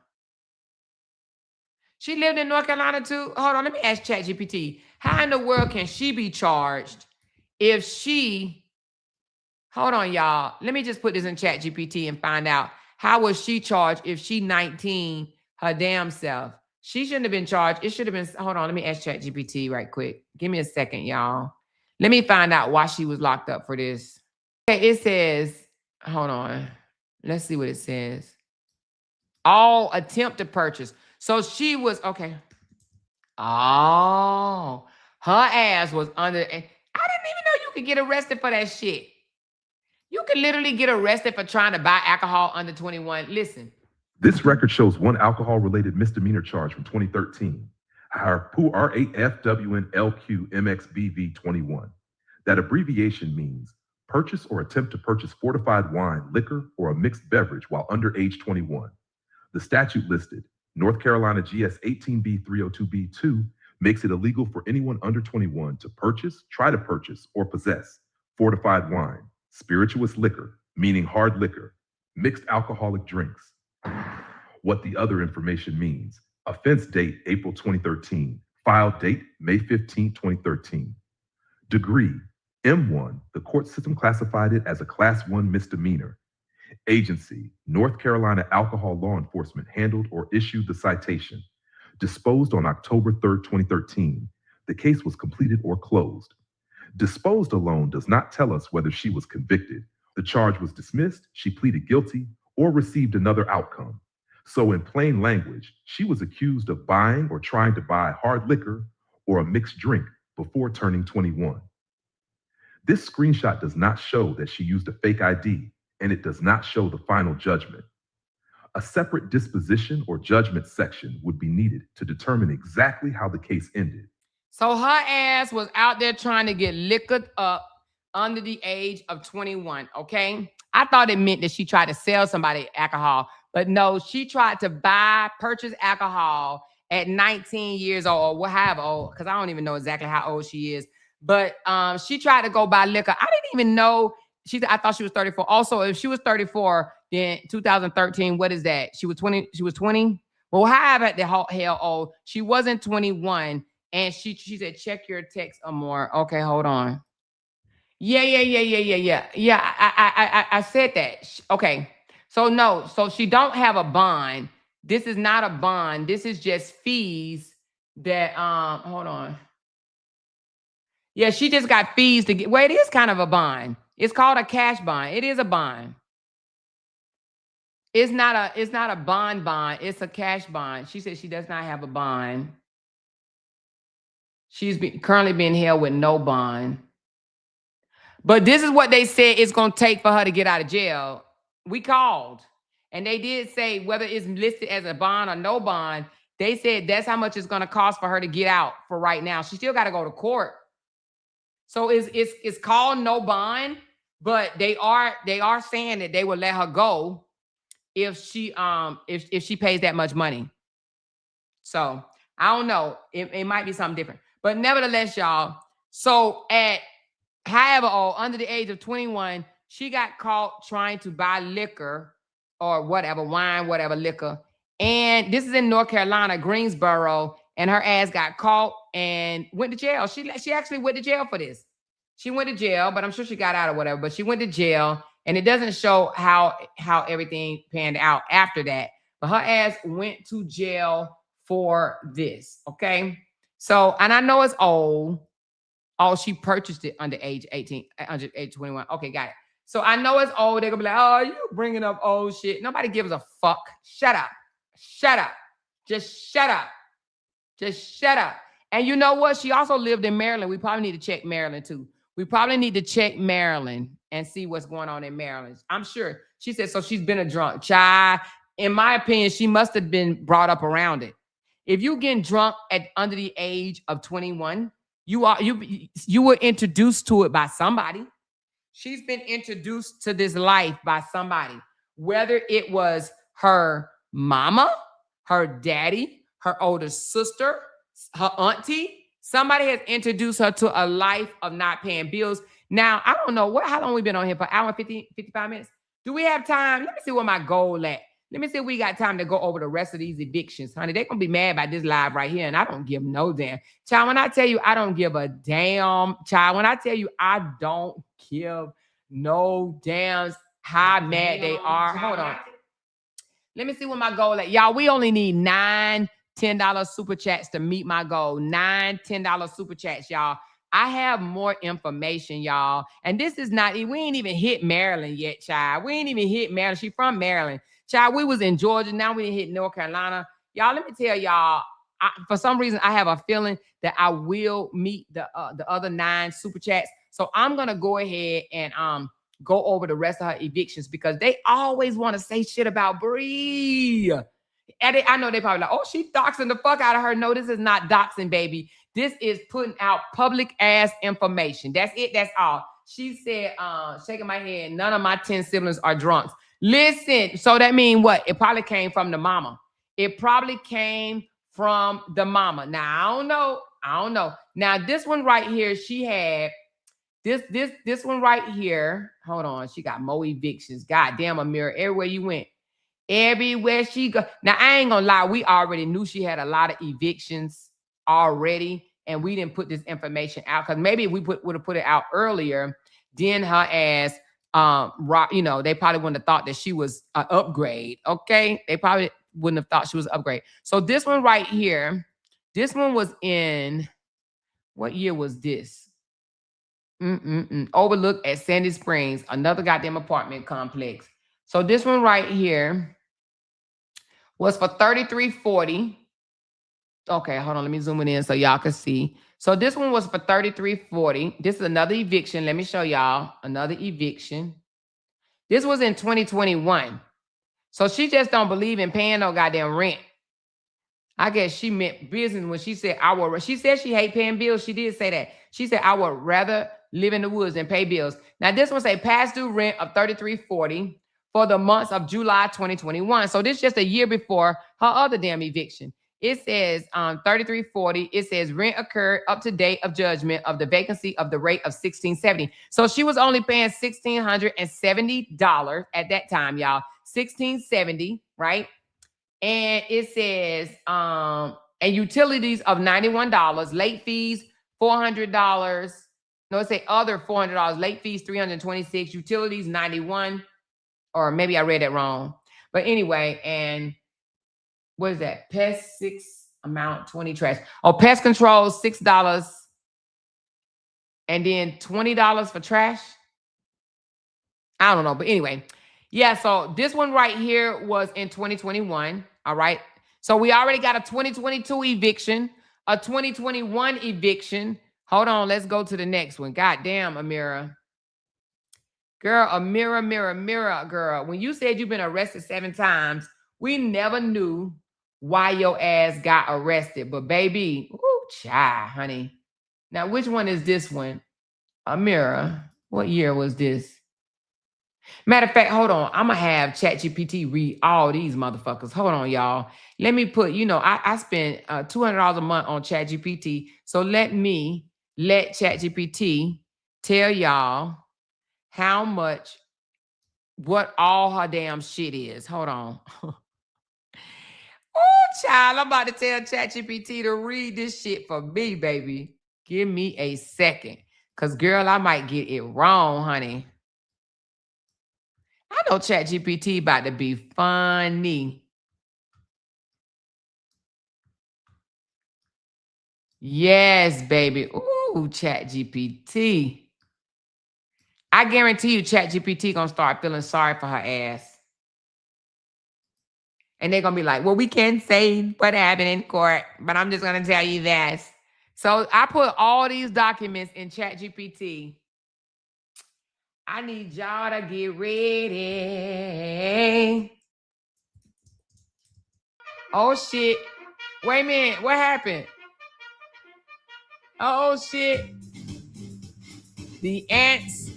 She lived in North Carolina too. Hold on, let me ask ChatGPT. How in the world can she be charged if she... Hold on, y'all. Let me just put this in ChatGPT and find out how was she charged if she 19 her damn self. She shouldn't have been charged. It should have been... Hold on, let me ask ChatGPT right quick. Give me a second, y'all. Let me find out why she was locked up for this. Okay, it says... Hold on. Let's see what it says. All attempt to purchase. So she was... Okay. Oh. Her ass was under... I didn't even know you could get arrested for that shit. You can literally get arrested for trying to buy alcohol under 21. Listen. This record shows one alcohol-related misdemeanor charge from 2013, RAFWNLQMXBV21. That abbreviation means purchase or attempt to purchase fortified wine, liquor, or a mixed beverage while under age 21. The statute listed, North Carolina GS 18B 302B2, makes it illegal for anyone under 21 to purchase, try to purchase, or possess fortified wine, spirituous liquor, meaning hard liquor, mixed alcoholic drinks. What the other information means. Offense date, April 2013. File date, May 15, 2013. Degree, M1. The court system classified it as a Class 1 misdemeanor. Agency, North Carolina Alcohol Law Enforcement handled or issued the citation. Disposed on October 3, 2013. The case was completed or closed. Disposed alone does not tell us whether she was convicted. The charge was dismissed, she pleaded guilty, or received another outcome. So in plain language, she was accused of buying or trying to buy hard liquor or a mixed drink before turning 21. This screenshot does not show that she used a fake ID, and it does not show the final judgment. A separate disposition or judgment section would be needed to determine exactly how the case ended. So her ass was out there trying to get liquored up under the age of 21, okay? I thought it meant that she tried to sell somebody alcohol, but no, she tried to purchase alcohol at 19 years old, or however old, because I don't even know exactly how old she is. But she tried to go buy liquor. I didn't even know. I thought she was 34. Also, if she was 34, then 2013, what is that? She was 20. She was 20. Well, however the hell old. She wasn't 21. And she said, check your text, Amoira. Okay, hold on. Yeah. I said that. Okay. So no, so she don't have a bond. This is not a bond. This is just fees that hold on. Yeah, she just got fees to get. Well, it is kind of a bond. It's called a cash bond. It is a bond. It's not a bond. It's a cash bond. She said she does not have a bond. She's currently being held with no bond. But this is what they said it's going to take for her to get out of jail. We called. And they did say whether it's listed as a bond or no bond, they said that's how much it's going to cost for her to get out for right now. She still got to go to court. So it's called no bond, but they are saying that they will let her go if she pays that much money. So I don't know. It might be something different. But nevertheless, y'all, so at however old, under the age of 21, she got caught trying to buy liquor or whatever, wine, whatever, liquor. And this is in North Carolina, Greensboro, and her ass got caught and went to jail. She actually went to jail for this. She went to jail, but I'm sure she got out or whatever, but she went to jail, and it doesn't show how everything panned out after that. But her ass went to jail for this, okay? So, and I know it's old. Oh, she purchased it under age 18, under age 21. Okay, got it. So I know it's old. They're going to be like, oh, you bringing up old shit. Nobody gives a fuck. Shut up. Shut up. Just shut up. Just shut up. And you know what? She also lived in Maryland. We probably need to check Maryland too. We probably need to check Maryland and see what's going on in Maryland. I'm sure. She said, so she's been a drunk. Child, in my opinion, she must have been brought up around it. If you getting drunk at under the age of 21, You were introduced to it by somebody. She's been introduced to this life by somebody, whether it was her mama, her daddy, her older sister, her auntie. Somebody has introduced her to a life of not paying bills. Now, I don't know how long we've been on here for, hour 50, 55 minutes. Do we have time? Let me see what my goal at. Let me see if we got time to go over the rest of these evictions. Honey, they're going to be mad by this live right here, and I don't give no damn. Child, when I tell you I don't give a damn, child, when I tell you I don't give no damn how mad they are. Hold on. Let me see what my goal at. Y'all, we only need 9 $10 super chats to meet my goal. 9 $10 super chats, y'all. I have more information, y'all. And this is not, we ain't even hit Maryland yet, child. We ain't even hit Maryland. She from Maryland. Child, we was in Georgia. Now we didn't hit North Carolina. Y'all, let me tell y'all, for some reason, I have a feeling that I will meet the other 9 super chats. So I'm going to go ahead and go over the rest of her evictions because they always want to say shit about Bree. And I know they probably like, oh, she doxing the fuck out of her. No, this is not doxing, baby. This is putting out public ass information. That's it. That's all. She said, shaking my head, none of my 10 siblings are drunks. Listen, so that means what? It probably came from the mama. It probably came from the mama. Now, I don't know. Now, this one right here, she had this one right here. Hold on. She got more evictions. Goddamn, Amoira, everywhere you went. Everywhere she go. Now, I ain't gonna lie. We already knew she had a lot of evictions already, and we didn't put this information out because maybe if we would have put it out earlier, then her ass, they probably wouldn't have thought that she was an upgrade. Okay, they probably wouldn't have thought she was an upgrade. So this one right here, this one was in what year was this? Overlook at Sandy Springs, another goddamn apartment complex. So this one right here was for $33.40. Okay, hold on. Let me zoom it in so y'all can see. So this one was for $33.40. This is another eviction. Let me show y'all another eviction. This was in 2021. So she just don't believe in paying no goddamn rent. I guess she meant business when she said, she said she hate paying bills. She did say that. She said, I would rather live in the woods than pay bills. Now, this was a past due rent of $33.40 for the months of July 2021. So this is just a year before her other damn eviction. It says $33.40. It says rent occurred up to date of judgment of the vacancy of the rate of $1,670. So she was only paying $1,670 at that time, y'all. $1,670, right? And it says, and utilities of $91, late fees, $400. No, it say other $400, late fees, $326, utilities, $91. Or maybe I read that wrong. But anyway, and what is that? Pest 6 amount, 20 trash. Oh, pest control, $6. And then $20 for trash. I don't know. But anyway, yeah, so this one right here was in 2021. All right. So we already got a 2022 eviction, a 2021 eviction. Hold on. Let's go to the next one. God damn, Amoira. Girl, Amoira, girl. When you said you've been arrested 7 times, we never knew why your ass got arrested. But baby, ooh, child, honey. Now, which one is this one? Amoira, what year was this? Matter of fact, hold on. I'm going to have ChatGPT read all these motherfuckers. Hold on, y'all. Let me put, I spend $200 a month on ChatGPT. So let ChatGPT tell y'all how much, what all her damn shit is. Hold on. Oh, child, I'm about to tell ChatGPT to read this shit for me, baby. Give me a second. Because, girl, I might get it wrong, honey. I know ChatGPT about to be funny. Yes, baby. Ooh, ChatGPT. I guarantee you ChatGPT gonna start feeling sorry for her ass. And they're gonna be like, well, we can't say what happened in court, but I'm just gonna tell you this. So I put all these documents in ChatGPT. I need y'all to get ready. Oh, shit. Wait a minute. What happened? Oh shit. The ants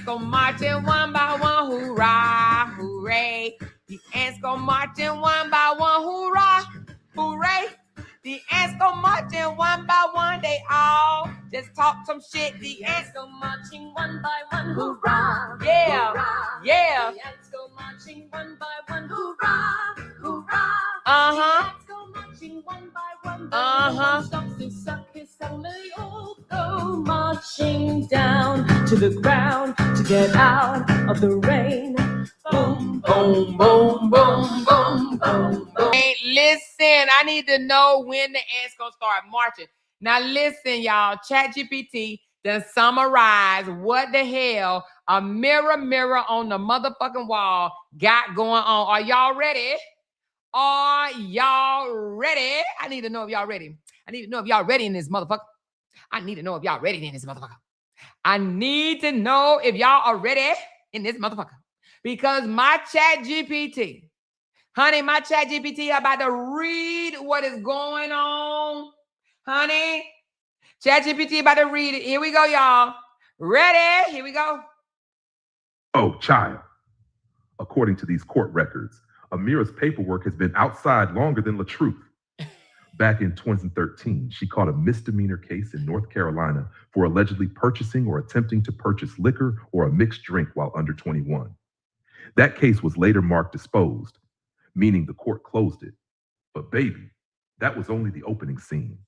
go marching one by one, hoorah, hooray. The ants go marching one by one, hoorah, hooray. The ants go marching one by one, they all just talk some shit. The ants go marching one by one, hoorah, yeah, hoorah. yeah. The ants go marching one by one, hoorah, hoorah. Uh-huh. The ants go marching one by one, the Uh-huh. little one stops to suck his thumb. They all go marching down to the ground to get out of the rain. Boom, boom, boom, boom, boom, boom, boom. Hey, listen, I need to know when the ants gonna start marching. Now listen, y'all, ChatGPT done summarize what the hell a mirror on the motherfucking wall got going on. Are y'all ready? Are y'all ready? I need to know if y'all ready. I need to know if y'all ready in this motherfucker. I need to know if y'all ready in this motherfucker. I need to know if y'all are ready in this motherfucker. Because my ChatGPT, honey, my ChatGPT about to read what is going on. Honey, ChatGPT about to read it. Here we go, y'all. Ready? Here we go. Oh, child. According to these court records, Amoira's paperwork has been outside longer than Latruth. Back in 2013, she caught a misdemeanor case in North Carolina for allegedly purchasing or attempting to purchase liquor or a mixed drink while under 21. That case was later marked disposed, meaning the court closed it. But baby, that was only the opening scene.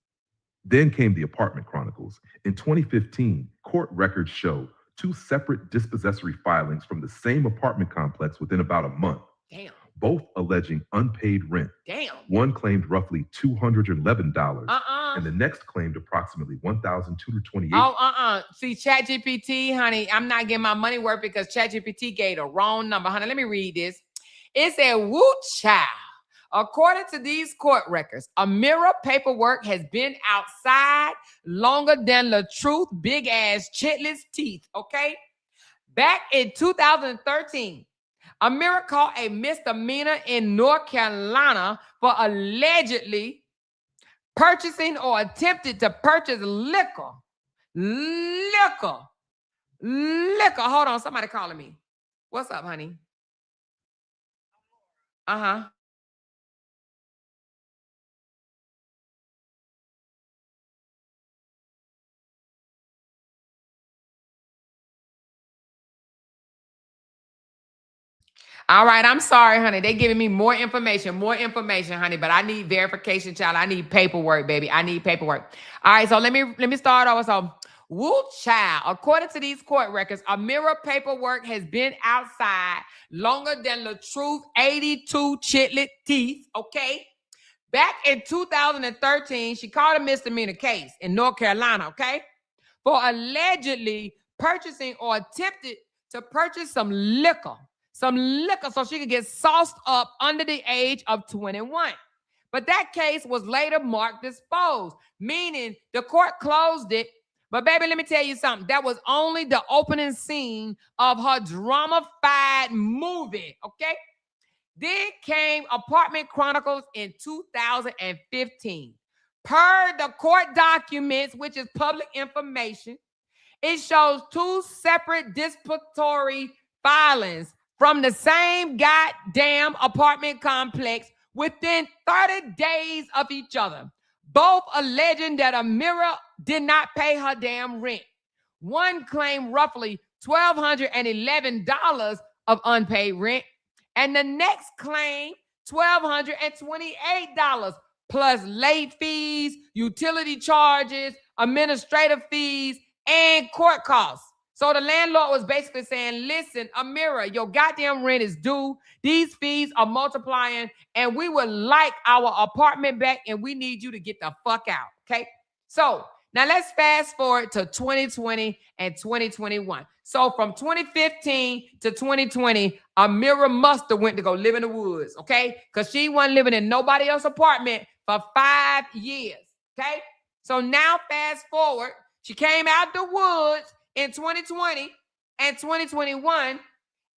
Then came the apartment chronicles. In 2015, court records show 2 separate dispossessory filings from the same apartment complex within about a month. Damn. Both alleging unpaid rent. Damn. One claimed roughly $211, Uh-uh. and the next claimed approximately $1,228. Oh, See, ChatGPT, honey, I'm not getting my money worth because ChatGPT gave the wrong number. Honey, let me read this. It said, woo child. According to these court records, Amoira paperwork has been outside longer than Latruth big ass chitless teeth, okay? Back in 2013, Amoira caught a misdemeanor in North Carolina for allegedly purchasing or attempted to purchase liquor. Hold on, somebody calling me. What's up, honey? Uh-huh. All right, I'm sorry, honey. They giving me more information, honey. But I need verification, child. I need paperwork, baby. I need paperwork. All right, so let me start over. So, woo, child. According to these court records, Amoira paperwork has been outside longer than Latruth 82 chitlet teeth. Okay. Back in 2013, she caught a misdemeanor case in North Carolina. Okay, for allegedly purchasing or attempted to purchase some liquor so she could get sauced up under the age of 21. But that case was later marked disposed, meaning the court closed it. But baby, let me tell you something. That was only the opening scene of her drama-fied movie, okay? Then came Apartment Chronicles in 2015. Per the court documents, which is public information, it shows 2 separate disciplinary filings from the same goddamn apartment complex within 30 days of each other, both alleging that Amoira did not pay her damn rent. One claimed roughly $1,211 of unpaid rent, and the next claimed $1,228 plus late fees, utility charges, administrative fees, and court costs. So the landlord was basically saying, listen, Amoira, your goddamn rent is due. These fees are multiplying, and we would like our apartment back, and we need you to get the fuck out, okay? So now let's fast forward to 2020 and 2021. So from 2015 to 2020, Amoira must have went to go live in the woods, okay? Because she wasn't living in nobody else's apartment for 5 years, okay? So now fast forward, she came out the woods in 2020 and 2021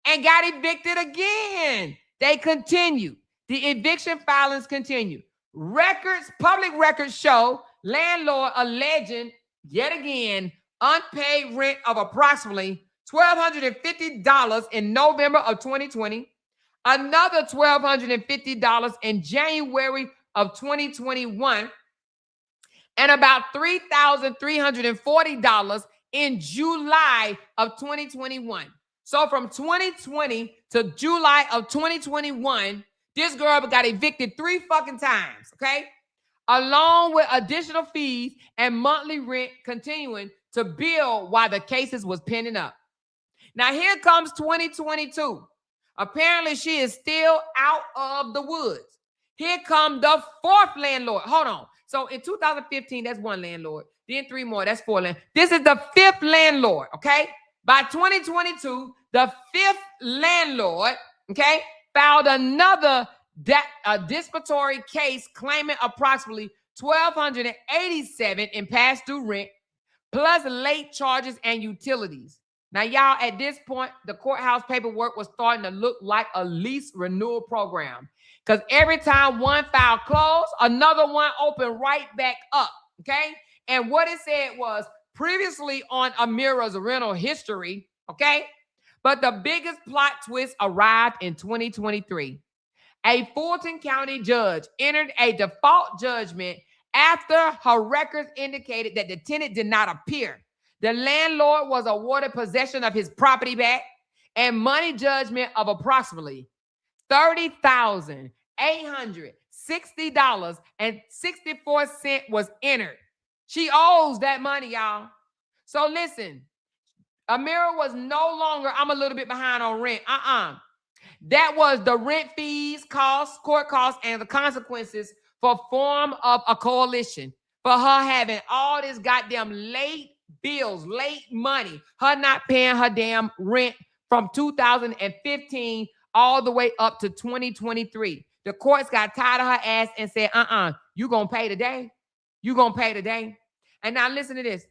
and got evicted again. They continue. The eviction filings continue. Public records show landlord alleging, yet again, unpaid rent of approximately $1,250 in November of 2020, another $1,250 in January of 2021, and about $3,340 in July of 2021. So from 2020 to July of 2021, this girl got evicted 3 fucking times, okay? Along with additional fees and monthly rent continuing to bill while the cases was pending up. Now here comes 2022. Apparently she is still out of the woods. Here comes the 4th landlord. Hold on. So in 2015, that's 1 landlord. Then 3 more, that's 4 landlords. This is the 5th landlord, okay? By 2022, the 5th landlord, okay, filed another disparatory case claiming approximately $1,287 in past due rent, plus late charges and utilities. Now, y'all, at this point, the courthouse paperwork was starting to look like a lease renewal program. Because every time one file closed, another one opened right back up, okay? And what it said was previously on Amoira's rental history, okay? But the biggest plot twist arrived in 2023. A Fulton County judge entered a default judgment after her records indicated that the tenant did not appear. The landlord was awarded possession of his property back, and money judgment of approximately $30,860.64 was entered. She owes that money, y'all. So listen, Amoira was no longer, I'm a little bit behind on rent. That was the rent fees, costs, court costs, and the consequences for form of a coalition. For her having all this goddamn late bills, late money, her not paying her damn rent from 2015 all the way up to 2023. The courts got tired of her ass and said, you gonna pay today? You gonna pay today? And now listen to this.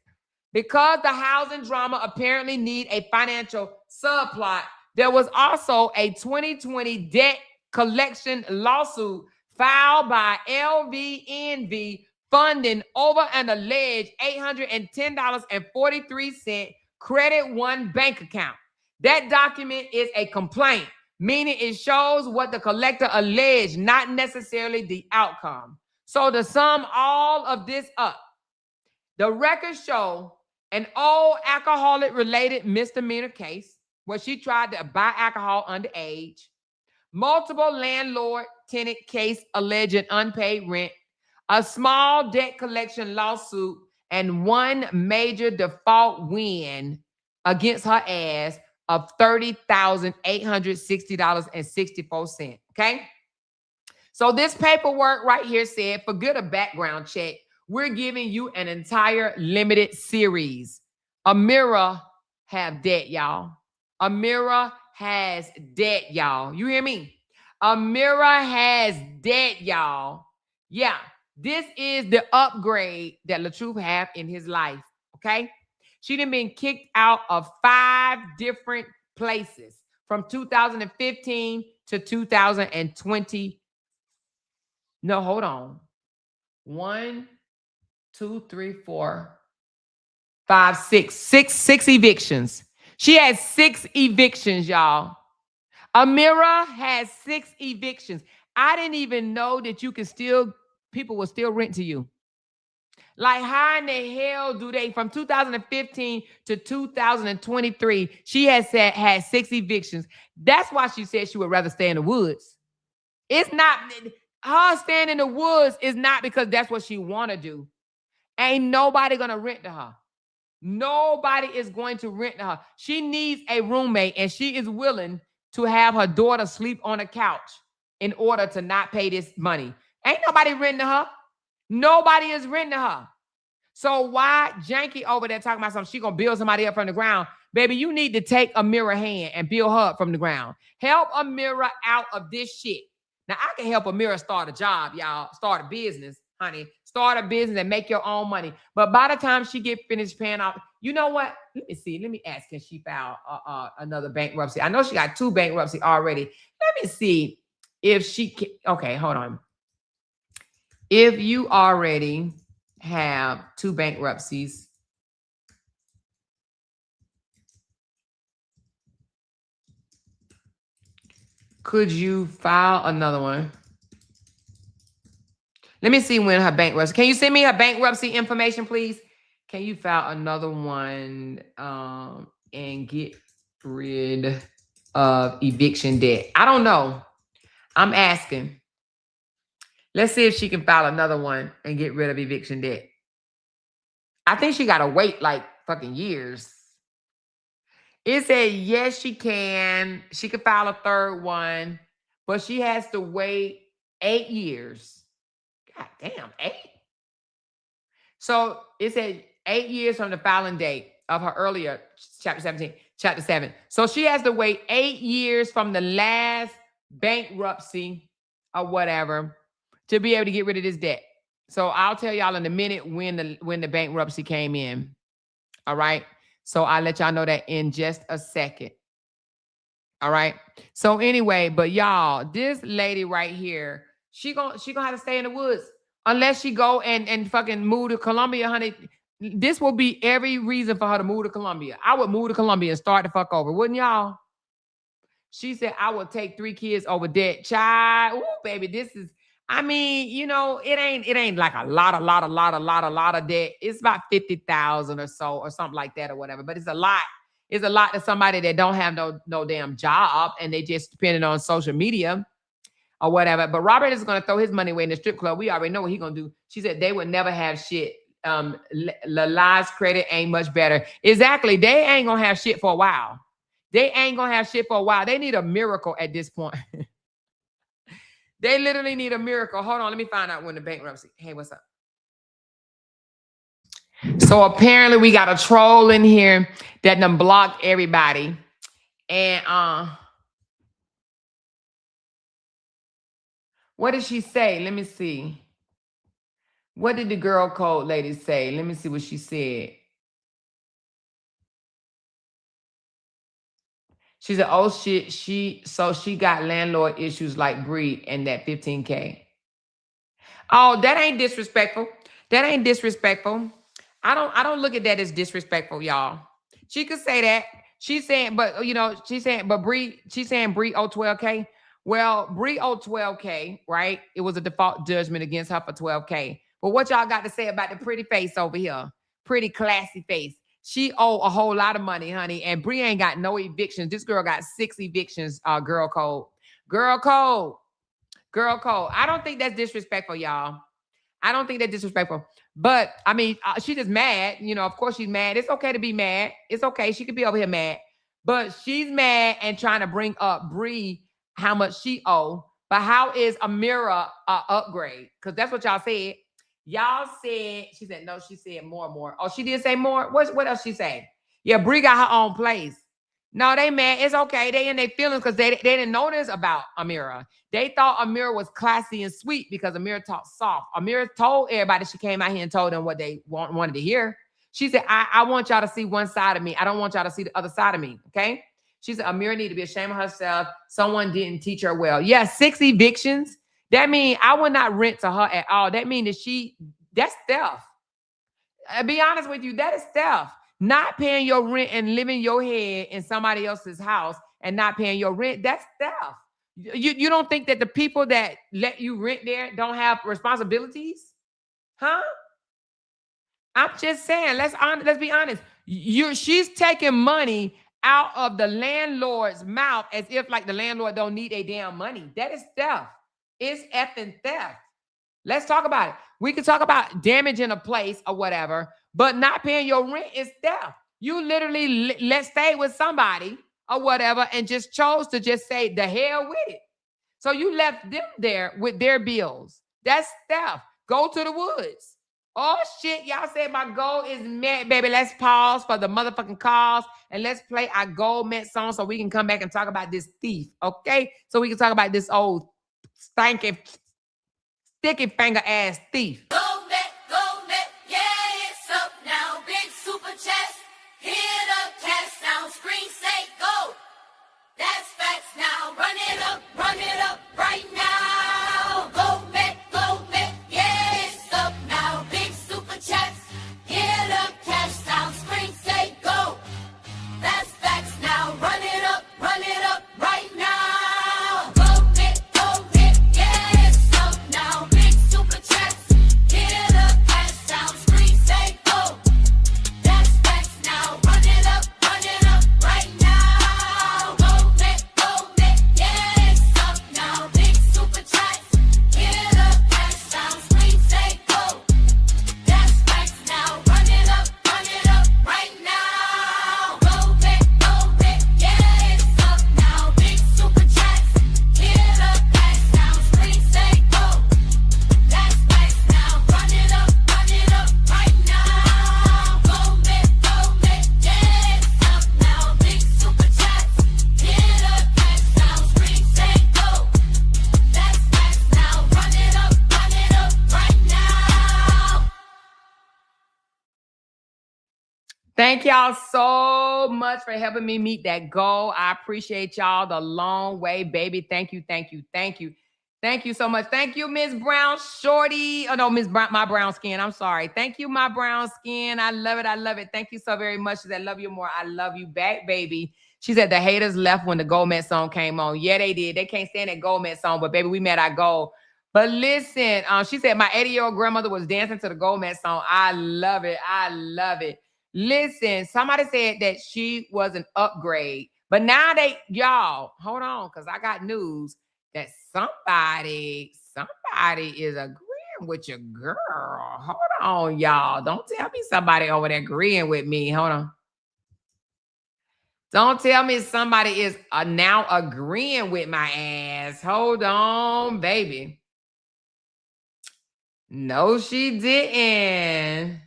Because the housing drama apparently need a financial subplot, there was also a 2020 debt collection lawsuit filed by LVNV funding over an alleged $810.43 Credit One bank account. That document is a complaint, meaning it shows what the collector alleged, not necessarily the outcome. So to sum all of this up, the records show an old alcoholic-related misdemeanor case where she tried to buy alcohol underage, multiple landlord-tenant case alleging unpaid rent, a small debt collection lawsuit, and 1 major default win against her ass of $30,860.64, okay? So this paperwork right here said, forget a background check, we're giving you an entire limited series. Amoira have debt, y'all. Amoira has debt, y'all. You hear me? Amoira has debt, y'all. Yeah, this is the upgrade that Latruth have in his life, okay? She done been kicked out of 5 different places from 2015 to 2020. No, hold on. 1, 2, 3, 4, 5, 6. Six evictions. She has 6 evictions, y'all. Amoira has 6 evictions. I didn't even know that you can still, people will still rent to you. Like, how in the hell do they, from 2015 to 2023, she had 6 evictions. That's why she said she would rather stay in the woods. It's not, her staying in the woods is not because that's what she want to do. Ain't nobody going to rent to her. Nobody is going to rent to her. She needs a roommate, and she is willing to have her daughter sleep on a couch in order to not pay this money. Ain't nobody renting to her. Nobody is renting to her. So why Janky over there talking about something, she going to build somebody up from the ground? Baby, you need to take Amoira hand and build her up from the ground. Help Amoira out of this shit. Now, I can help Amoira start a job, y'all. Start a business, honey. Start a business and make your own money. But by the time she get finished paying off, you know what? Let me see. Let me ask, can she file another bankruptcy? I know she got 2 bankruptcy already. Let me see if she can. Okay, hold on. If you already have 2 bankruptcies. Could you file another one? Let me see when her bankruptcy. Can you send me her bankruptcy information, please? Can you file another one and get rid of eviction debt? I don't know. I'm asking. Let's see if she can file another one and get rid of eviction debt. I think she got to wait like fucking years. It said, yes, she can. She could file a third one, but she has to wait 8 years. God damn, 8? So it said 8 years from the filing date of her earlier, chapter 7. So she has to wait 8 years from the last bankruptcy or whatever to be able to get rid of this debt. So I'll tell y'all in a minute when the bankruptcy came in. All right. So I'll let y'all know that in just a second. All right. So anyway, but y'all, this lady right here, she gonna have to stay in the woods unless she go and fucking move to Colombia, honey. This will be every reason for her to move to Colombia. I would move to Colombia and start the fuck over, wouldn't y'all? She said, I would take 3 kids over debt. Child, ooh, baby, this is, I mean, you know, it ain't like a lot of debt. It's about 50,000 or so or something like that or whatever. But it's a lot. It's a lot to somebody that don't have no damn job and they just depending on social media or whatever. But Robert is going to throw his money away in the strip club. We already know what he's going to do. She said they would never have shit. Lala's credit ain't much better. Exactly. They ain't going to have shit for a while. They ain't going to have shit for a while. They need a miracle at this point. They literally need a miracle. Hold on. Let me find out when the bankruptcy. Hey, what's up? So apparently we got a troll in here that done blocked everybody. And what did she say? Let me see. What did the girl code lady say? Let me see what she said. She said, oh shit, she got landlord issues like Bree and that 15K. Oh, that ain't disrespectful. That ain't disrespectful. I don't look at that as disrespectful, y'all. She could say that. She's saying, but you know, she's saying Bree owed 12K. Well, Bree owed 12K, right? It was a default judgment against her for 12K. But what y'all got to say about the pretty face over here? Pretty classy face. She owe a whole lot of money, honey. And Bree ain't got no evictions. This girl got 6 evictions, girl code. Girl code. Girl code. I don't think that's disrespectful, y'all. I don't think that's disrespectful. But, I mean, she just mad. You know, of course she's mad. It's okay to be mad. It's okay. She could be over here mad. But she's mad and trying to bring up Bree how much she owe. But how is Amoira upgrade? Because that's what y'all said. Y'all said, she said, no, she said more. Oh, she did say more? What else she say? Yeah, Bree got her own place. No, they mad. It's okay. They in their feelings because they didn't know this about Amoira. They thought Amoira was classy and sweet because Amoira talked soft. Amoira told everybody she came out here and told them what they wanted to hear. She said, I want y'all to see one side of me. I don't want y'all to see the other side of me, okay? She said, Amoira need to be ashamed of herself. Someone didn't teach her well. Yeah, 6 evictions. That means I would not rent to her at all. That means that that's theft. I'll be honest with you, that is theft. Not paying your rent and living your head in somebody else's house and not paying your rent, that's theft. You don't think that the people that let you rent there don't have responsibilities? Huh? I'm just saying, let's be honest. She's taking money out of the landlord's mouth as if like the landlord don't need a damn money. That is theft. It's effing theft. Let's talk about it. We can talk about damaging a place or whatever, but not paying your rent is theft. You literally let's stay with somebody or whatever and just chose to just say the hell with it. So you left them there with their bills. That's theft. Go to the woods. Oh shit, y'all said my goal is met, baby. Let's pause for the motherfucking calls and let's play our goal met song so we can come back and talk about this thief, okay? So we can talk about this old stinking sticky finger ass thief. Go Met, yeah, it's up now. Big super chest, hit up, cash sound, screen say go. That's facts now. Run it up right now. Go Met, yeah, it's up now. Big super Thank y'all so much for helping me meet that goal. I appreciate y'all the long way, baby. Thank you, thank you, thank you. Thank you so much. Thank you, Miss Brown Shorty. Oh, no, Miss Brown, my brown skin. I'm sorry. Thank you, my brown skin. I love it. I love it. Thank you so very much. She said, love you more. I love you back, baby. She said the haters left when the Gomez song came on. Yeah, they did. They can't stand that Gomez song, but baby, we met our goal. But listen, she said my 80-year-old grandmother was dancing to the Gomez song. I love it. I love it. Listen, somebody said that she was an upgrade. But now y'all, hold on, because I got news that somebody is agreeing with your girl. Hold on, y'all. Don't tell me somebody over there agreeing with me. Hold on. Don't tell me somebody is now agreeing with my ass. Hold on, baby. No, she didn't.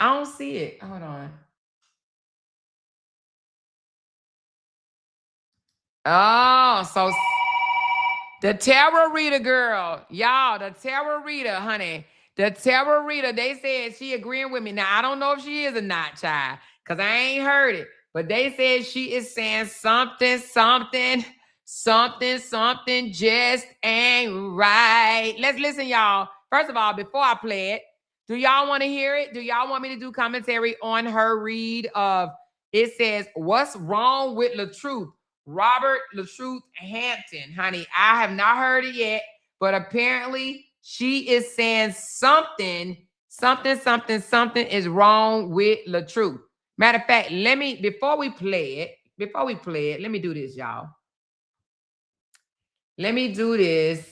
I don't see it. Hold on. Oh, so the tarot reader girl, y'all, the tarot reader, honey, the tarot reader, they said she agreeing with me. Now, I don't know if she is or not, child, because I ain't heard it, but they said she is saying something just ain't right. Let's listen, y'all. First of all, before I play it, do y'all want to hear it? Do y'all want me to do commentary on her read of, it says, what's wrong with Latruth? Robert Latruth Hampton, honey. I have not heard it yet, but apparently she is saying something is wrong with Latruth. Matter of fact, before we play it, let me do this, y'all. Let me do this.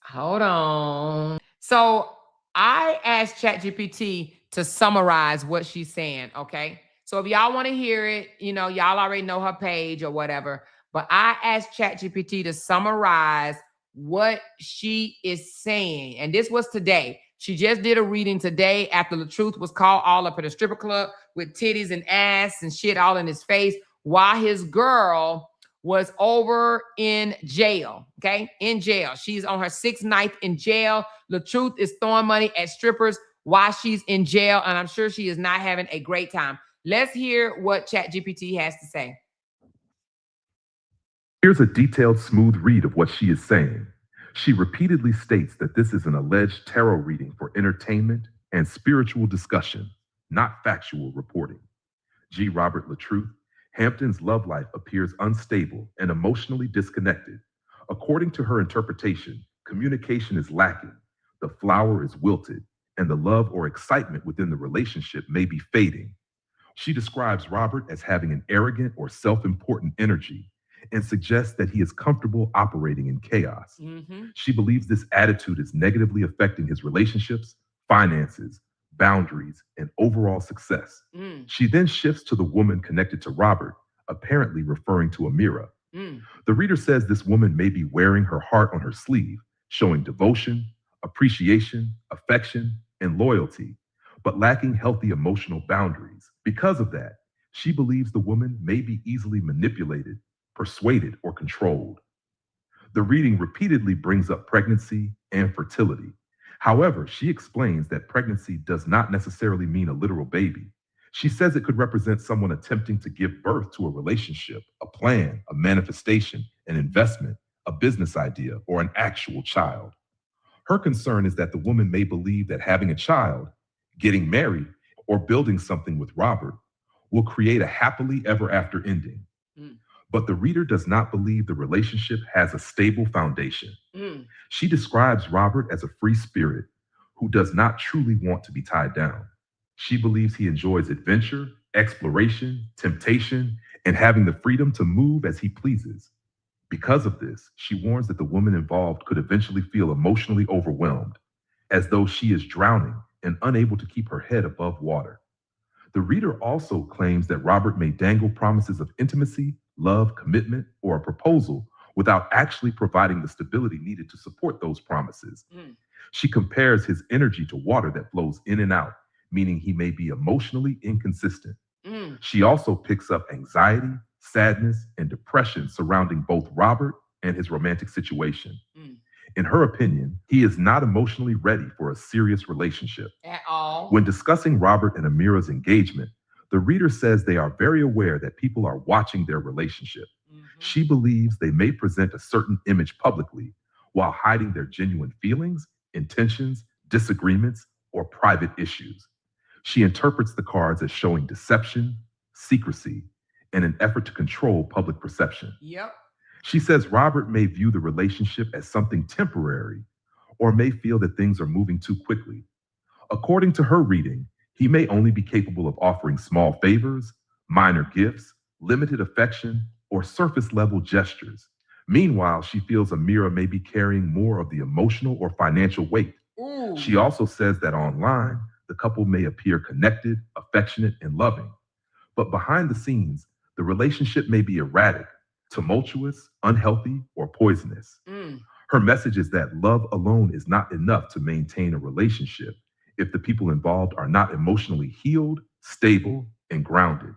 Hold on. So I asked ChatGPT to summarize what she's saying, okay? So if y'all want to hear it, y'all already know her page or whatever, but I asked ChatGPT to summarize what she is saying. And this was today. She just did a reading today after Latruth was caught all up at a stripper club with titties and ass and shit all in his face while his girl was over in jail, okay? In jail. She's on her 6th night in jail. Latruth is throwing money at strippers while she's in jail, and I'm sure she is not having a great time. Let's hear what ChatGPT has to say. Here's a detailed, smooth read of what she is saying. She repeatedly states that this is an alleged tarot reading for entertainment and spiritual discussion, not factual reporting. G. Robert Latruth Hampton's love life appears unstable and emotionally disconnected. According to her interpretation, communication is lacking, the flower is wilted, and the love or excitement within the relationship may be fading. She describes Robert as having an arrogant or self-important energy and suggests that he is comfortable operating in chaos. Mm-hmm. She believes this attitude is negatively affecting his relationships, finances, boundaries, and overall success. She then shifts to the woman connected to Robert, apparently referring to Amoira. The reader says this woman may be wearing her heart on her sleeve, showing devotion, appreciation, affection, and loyalty, but lacking healthy emotional boundaries. Because of that, she believes the woman may be easily manipulated, persuaded, or controlled. The reading repeatedly brings up pregnancy and fertility. However, she explains that pregnancy does not necessarily mean a literal baby. She says it could represent someone attempting to give birth to a relationship, a plan, a manifestation, an investment, a business idea, or an actual child. Her concern is that the woman may believe that having a child, getting married, or building something with Robert will create a happily ever after ending. But the reader does not believe the relationship has a stable foundation. She describes Robert as a free spirit who does not truly want to be tied down. She believes he enjoys adventure, exploration, temptation, and having the freedom to move as he pleases. Because of this, she warns that the woman involved could eventually feel emotionally overwhelmed, as though she is drowning and unable to keep her head above water. The reader also claims that Robert may dangle promises of intimacy, love, commitment, or a proposal without actually providing the stability needed to support those promises. She compares his energy to water that flows in and out, meaning he may be emotionally inconsistent. She also picks up anxiety, sadness, and depression surrounding both Robert and his romantic situation. In her opinion, he is not emotionally ready for a serious relationship. At all. When discussing Robert and Amoira's engagement, The reader says they are very aware that people are watching their relationship. She believes they may present a certain image publicly while hiding their genuine feelings, intentions, disagreements, or private issues. She interprets the cards as showing deception, secrecy, and an effort to control public perception. Yep. She says Robert may view the relationship as something temporary or may feel that things are moving too quickly. According to her reading, he may only be capable of offering small favors, minor gifts, limited affection, or surface-level gestures. Meanwhile, she feels Amoira may be carrying more of the emotional or financial weight. Ooh. She also says that online, the couple may appear connected, affectionate, and loving. But behind the scenes, the relationship may be erratic, tumultuous, unhealthy, or poisonous. Her message is that love alone is not enough to maintain a relationship if the people involved are not emotionally healed, stable, and grounded.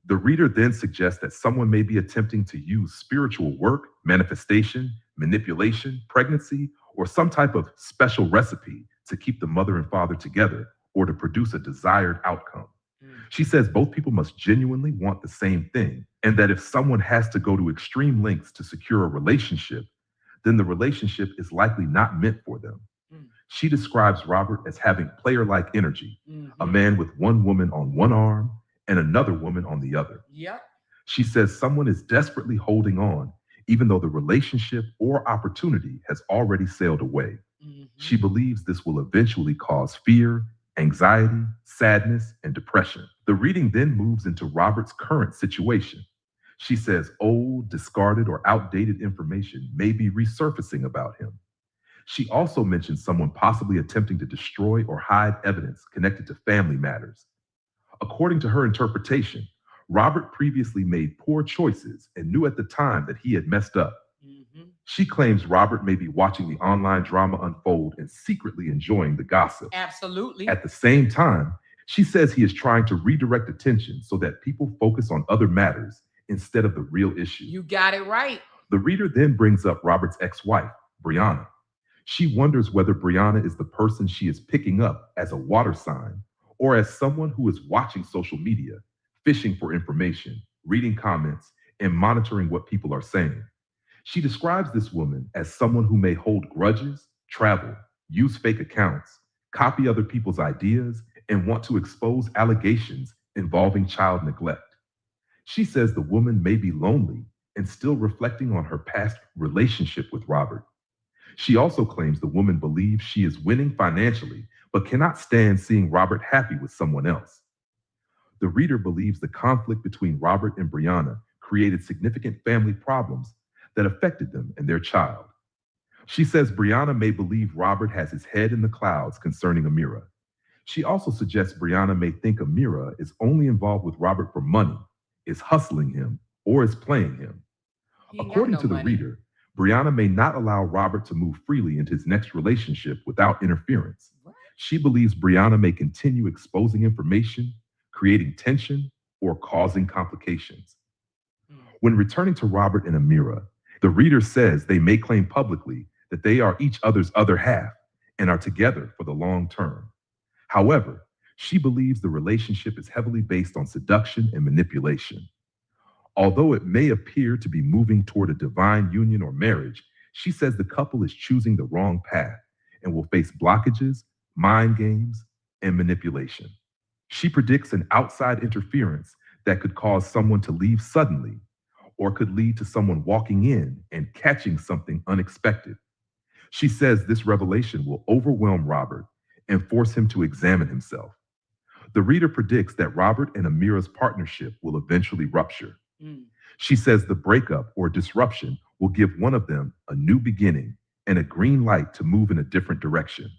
The reader then suggests that someone may be attempting to use spiritual work, manifestation, manipulation, pregnancy, or some type of special recipe to keep the mother and father together or to produce a desired outcome. She says both people must genuinely want the same thing, and that if someone has to go to extreme lengths to secure a relationship, then the relationship is likely not meant for them. She describes Robert as having player-like energy, a man with one woman on one arm and another woman on the other. Yep. She says someone is desperately holding on, even though the relationship or opportunity has already sailed away. She believes this will eventually cause fear, anxiety, sadness, and depression. The reading then moves into Robert's current situation. She says old, discarded, or outdated information may be resurfacing about him. She also mentions someone possibly attempting to destroy or hide evidence connected to family matters. According to her interpretation, Robert previously made poor choices and knew at the time that he had messed up. She claims Robert may be watching the online drama unfold and secretly enjoying the gossip. Absolutely. At the same time, she says he is trying to redirect attention so that people focus on other matters instead of the real issue. You got it right. The reader then brings up Robert's ex-wife, Brianna. She wonders whether Brianna is the person she is picking up as a water sign or as someone who is watching social media, fishing for information, reading comments, and monitoring what people are saying. She describes this woman as someone who may hold grudges, travel, use fake accounts, copy other people's ideas, and want to expose allegations involving child neglect. She says the woman may be lonely and still reflecting on her past relationship with Robert. She also claims the woman believes she is winning financially, but cannot stand seeing Robert happy with someone else. The reader believes the conflict between Robert and Brianna created significant family problems that affected them and their child. She says Brianna may believe Robert has his head in the clouds concerning Amoira. She also suggests Brianna may think Amoira is only involved with Robert for money, is hustling him, or is playing him. According to the reader, Brianna may not allow Robert to move freely into his next relationship without interference. She believes Brianna may continue exposing information, creating tension, or causing complications. When returning to Robert and Amoira, the reader says they may claim publicly that they are each other's other half and are together for the long term. However, she believes the relationship is heavily based on seduction and manipulation. Although it may appear to be moving toward a divine union or marriage, she says the couple is choosing the wrong path and will face blockages, mind games, and manipulation. She predicts an outside interference that could cause someone to leave suddenly or could lead to someone walking in and catching something unexpected. She says this revelation will overwhelm Robert and force him to examine himself. The reader predicts that Robert and Amoira's partnership will eventually rupture. She says the breakup or disruption will give one of them a new beginning and a green light to move in a different direction.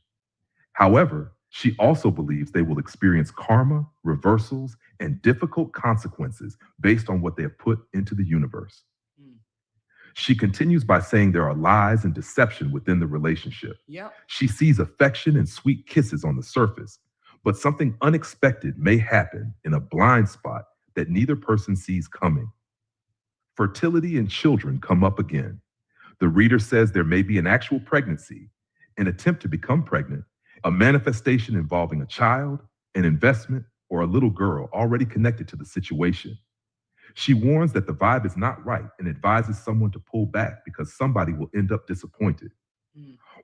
However, she also believes they will experience karma, reversals, and difficult consequences based on what they have put into the universe. She continues by saying there are lies and deception within the relationship. She sees affection and sweet kisses on the surface, but something unexpected may happen in a blind spot that neither person sees coming. Fertility and children come up again. The reader says there may be an actual pregnancy, an attempt to become pregnant, a manifestation involving a child, an investment, or a little girl already connected to the situation. She warns that the vibe is not right and advises someone to pull back because somebody will end up disappointed.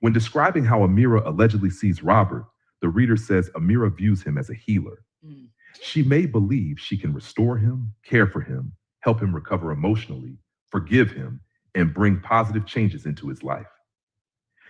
When describing how Amoira allegedly sees Robert, the reader says Amoira views him as a healer. She may believe she can restore him, care for him, help him recover emotionally, forgive him, and bring positive changes into his life.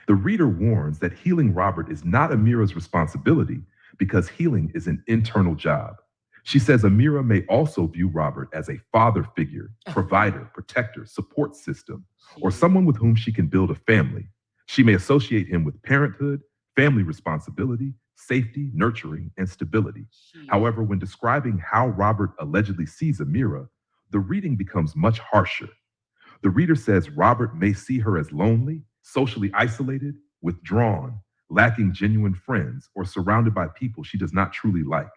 The reader warns that healing Robert is not Amoira's responsibility because healing is an internal job. She says Amoira may also view Robert as a father figure, provider, protector, support system, or someone with whom she can build a family. She may associate him with parenthood, family responsibility, safety, nurturing, and stability. However, when describing how Robert allegedly sees Amoira, the reading becomes much harsher. The reader says Robert may see her as lonely, socially isolated, withdrawn, lacking genuine friends, or surrounded by people she does not truly like.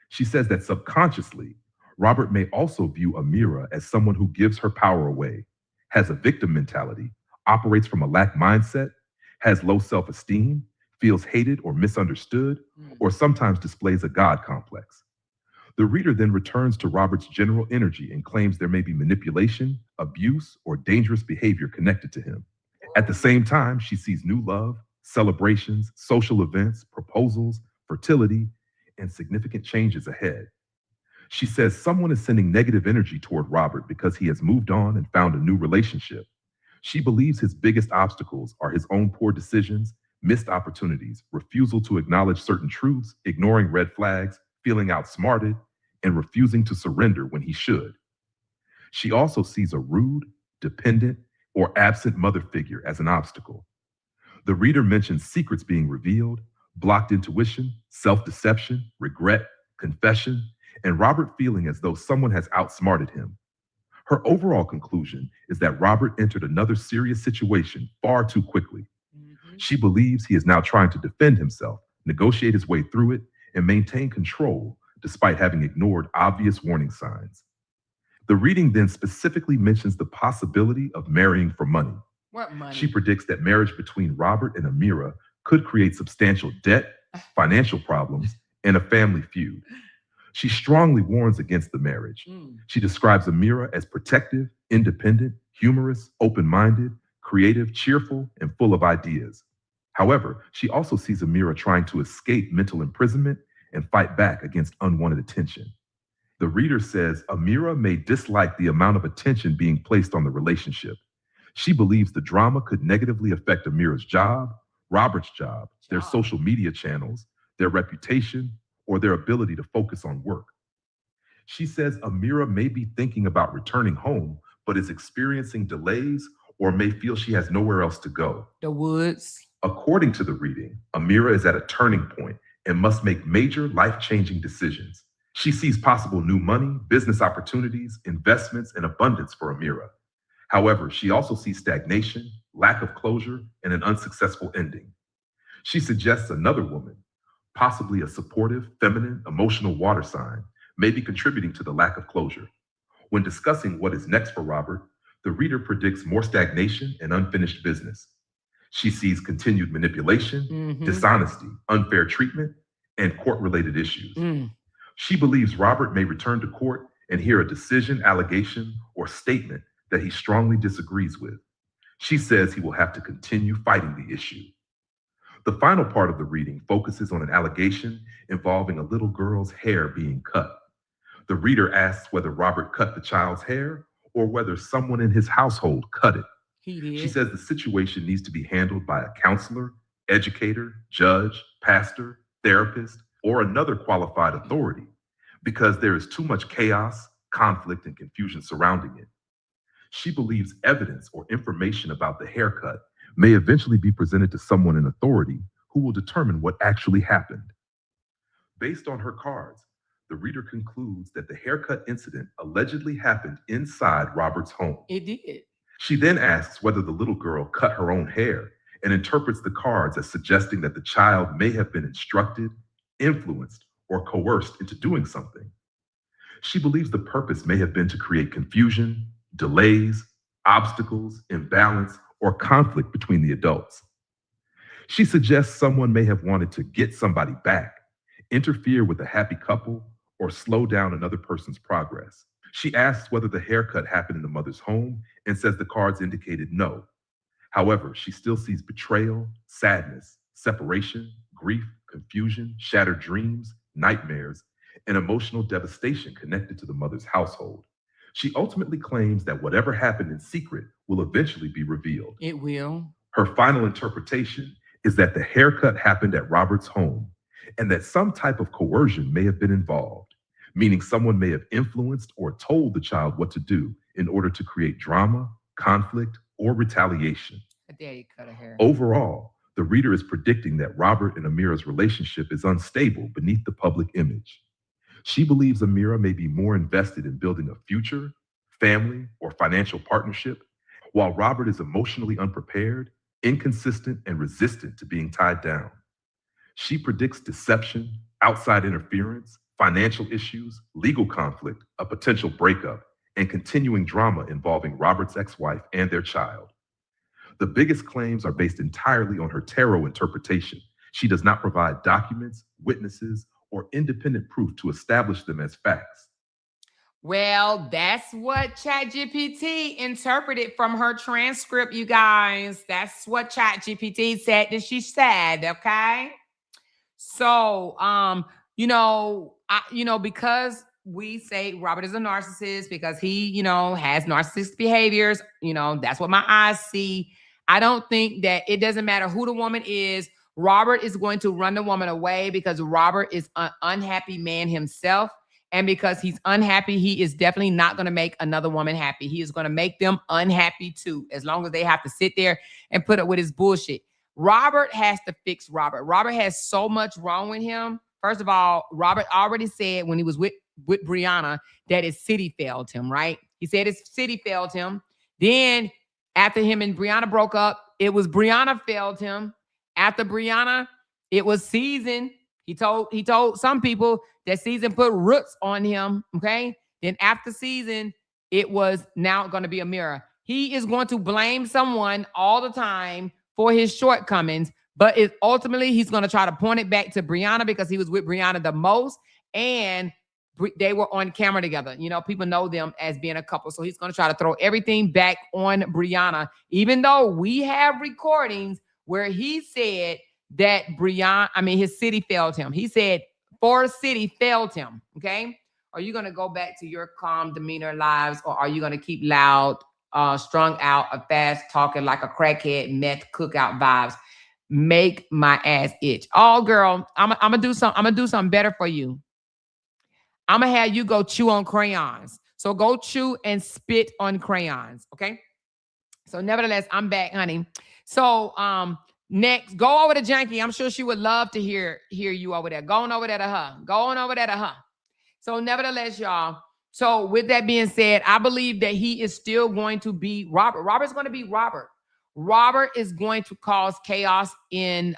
She says that subconsciously, Robert may also view Amoira as someone who gives her power away, has a victim mentality, operates from a lack mindset, has low self-esteem, feels hated or misunderstood, or sometimes displays a God complex. The reader then returns to Robert's general energy and claims there may be manipulation, abuse, or dangerous behavior connected to him. At the same time, she sees new love, celebrations, social events, proposals, fertility, and significant changes ahead. She says someone is sending negative energy toward Robert because he has moved on and found a new relationship. She believes his biggest obstacles are his own poor decisions, missed opportunities, refusal to acknowledge certain truths, ignoring red flags, feeling outsmarted, and refusing to surrender when he should. She also sees a rude, dependent, or absent mother figure as an obstacle. The reader mentions secrets being revealed, blocked intuition, self-deception, regret, confession, and Robert feeling as though someone has outsmarted him. Her overall conclusion is that Robert entered another serious situation far too quickly. She believes he is now trying to defend himself, negotiate his way through it, and maintain control despite having ignored obvious warning signs. The reading then specifically mentions the possibility of marrying for money. What money? She predicts that marriage between Robert and Amoira could create substantial debt, financial problems, and a family feud. She strongly warns against the marriage. She describes Amoira as protective, independent, humorous, open-minded, creative, cheerful, and full of ideas. However, she also sees Amoira trying to escape mental imprisonment and fight back against unwanted attention. The reader says Amoira may dislike the amount of attention being placed on the relationship. She believes the drama could negatively affect Amira's job, Robert's job, their social media channels, their reputation, or their ability to focus on work. She says Amoira may be thinking about returning home, but is experiencing delays or may feel she has nowhere else to go. The woods. According to the reading, Amoira is at a turning point and must make major life-changing decisions. She sees possible new money, business opportunities, investments, and abundance for Amoira. However, she also sees stagnation, lack of closure, and an unsuccessful ending. She suggests another woman, possibly a supportive, feminine, emotional water sign, may be contributing to the lack of closure. When discussing what is next for Robert, the reader predicts more stagnation and unfinished business. She sees continued manipulation, dishonesty, unfair treatment, and court-related issues. She believes Robert may return to court and hear a decision, allegation, or statement that he strongly disagrees with. She says he will have to continue fighting the issue. The final part of the reading focuses on an allegation involving a little girl's hair being cut. The reader asks whether Robert cut the child's hair or whether someone in his household cut it. He did. She says the situation needs to be handled by a counselor, educator, judge, pastor, therapist, or another qualified authority because there is too much chaos, conflict, and confusion surrounding it. She believes evidence or information about the haircut may eventually be presented to someone in authority who will determine what actually happened. Based on her cards, the reader concludes that the haircut incident allegedly happened inside Robert's home. It did. She then asks whether the little girl cut her own hair and interprets the cards as suggesting that the child may have been instructed, influenced, or coerced into doing something. She believes the purpose may have been to create confusion, delays, obstacles, imbalance, or conflict between the adults. She suggests someone may have wanted to get somebody back, interfere with a happy couple, or slow down another person's progress. She asks whether the haircut happened in the mother's home and says the cards indicated no. However, she still sees betrayal, sadness, separation, grief, confusion, shattered dreams, nightmares, and emotional devastation connected to the mother's household. She ultimately claims that whatever happened in secret will eventually be revealed. It will. Her final interpretation is that the haircut happened at Robert's home and that some type of coercion may have been involved, meaning someone may have influenced or told the child what to do in order to create drama, conflict, or retaliation. How dare you cut her hair? Overall, the reader is predicting that Robert and Amira's relationship is unstable beneath the public image. She believes Amoira may be more invested in building a future, family, or financial partnership, while Robert is emotionally unprepared, inconsistent, and resistant to being tied down. She predicts deception, outside interference, financial issues, legal conflict, a potential breakup, and continuing drama involving Robert's ex-wife and their child. The biggest claims are based entirely on her tarot interpretation. She does not provide documents, witnesses, or independent proof to establish them as facts. Well, that's what ChatGPT interpreted from her transcript, you guys. That's what ChatGPT said that she said, okay? So, because we say Robert is a narcissist because he, has narcissistic behaviors, that's what my eyes see. I don't think that it doesn't matter who the woman is. Robert is going to run the woman away because Robert is an unhappy man himself. And because he's unhappy, he is definitely not going to make another woman happy. He is going to make them unhappy too, as long as they have to sit there and put up with his bullshit. Robert has to fix Robert. Robert has so much wrong with him. First of all, Robert already said when he was with Brianna that his city failed him, right? He said his city failed him. Then after him and Brianna broke up, it was Brianna failed him. After Brianna, it was Season. He told some people that Season put roots on him, okay? Then after Season, it was now going to be Amoira. He is going to blame someone all the time for his shortcomings, but ultimately he's going to try to point it back to Brianna because he was with Brianna the most, and they were on camera together. People know them as being a couple, so he's going to try to throw everything back on Brianna, even though we have recordings where he said that his city failed him. He said Forest City failed him, okay? Are you going to go back to your calm demeanor lives, or are you going to keep loud, strung out, fast talking like a crackhead, meth cookout vibes? Make my ass itch. Oh, girl, I'm gonna do something better for you. I'm gonna have you go chew on crayons. So go chew and spit on crayons, okay? So nevertheless, I'm back, honey. So next, go over to Janky. I'm sure she would love to hear you over there. Going over there to her. Going over there to her. So nevertheless, y'all. So with that being said, I believe that he is still going to be Robert. Robert's going to be Robert. Robert is going to cause chaos in,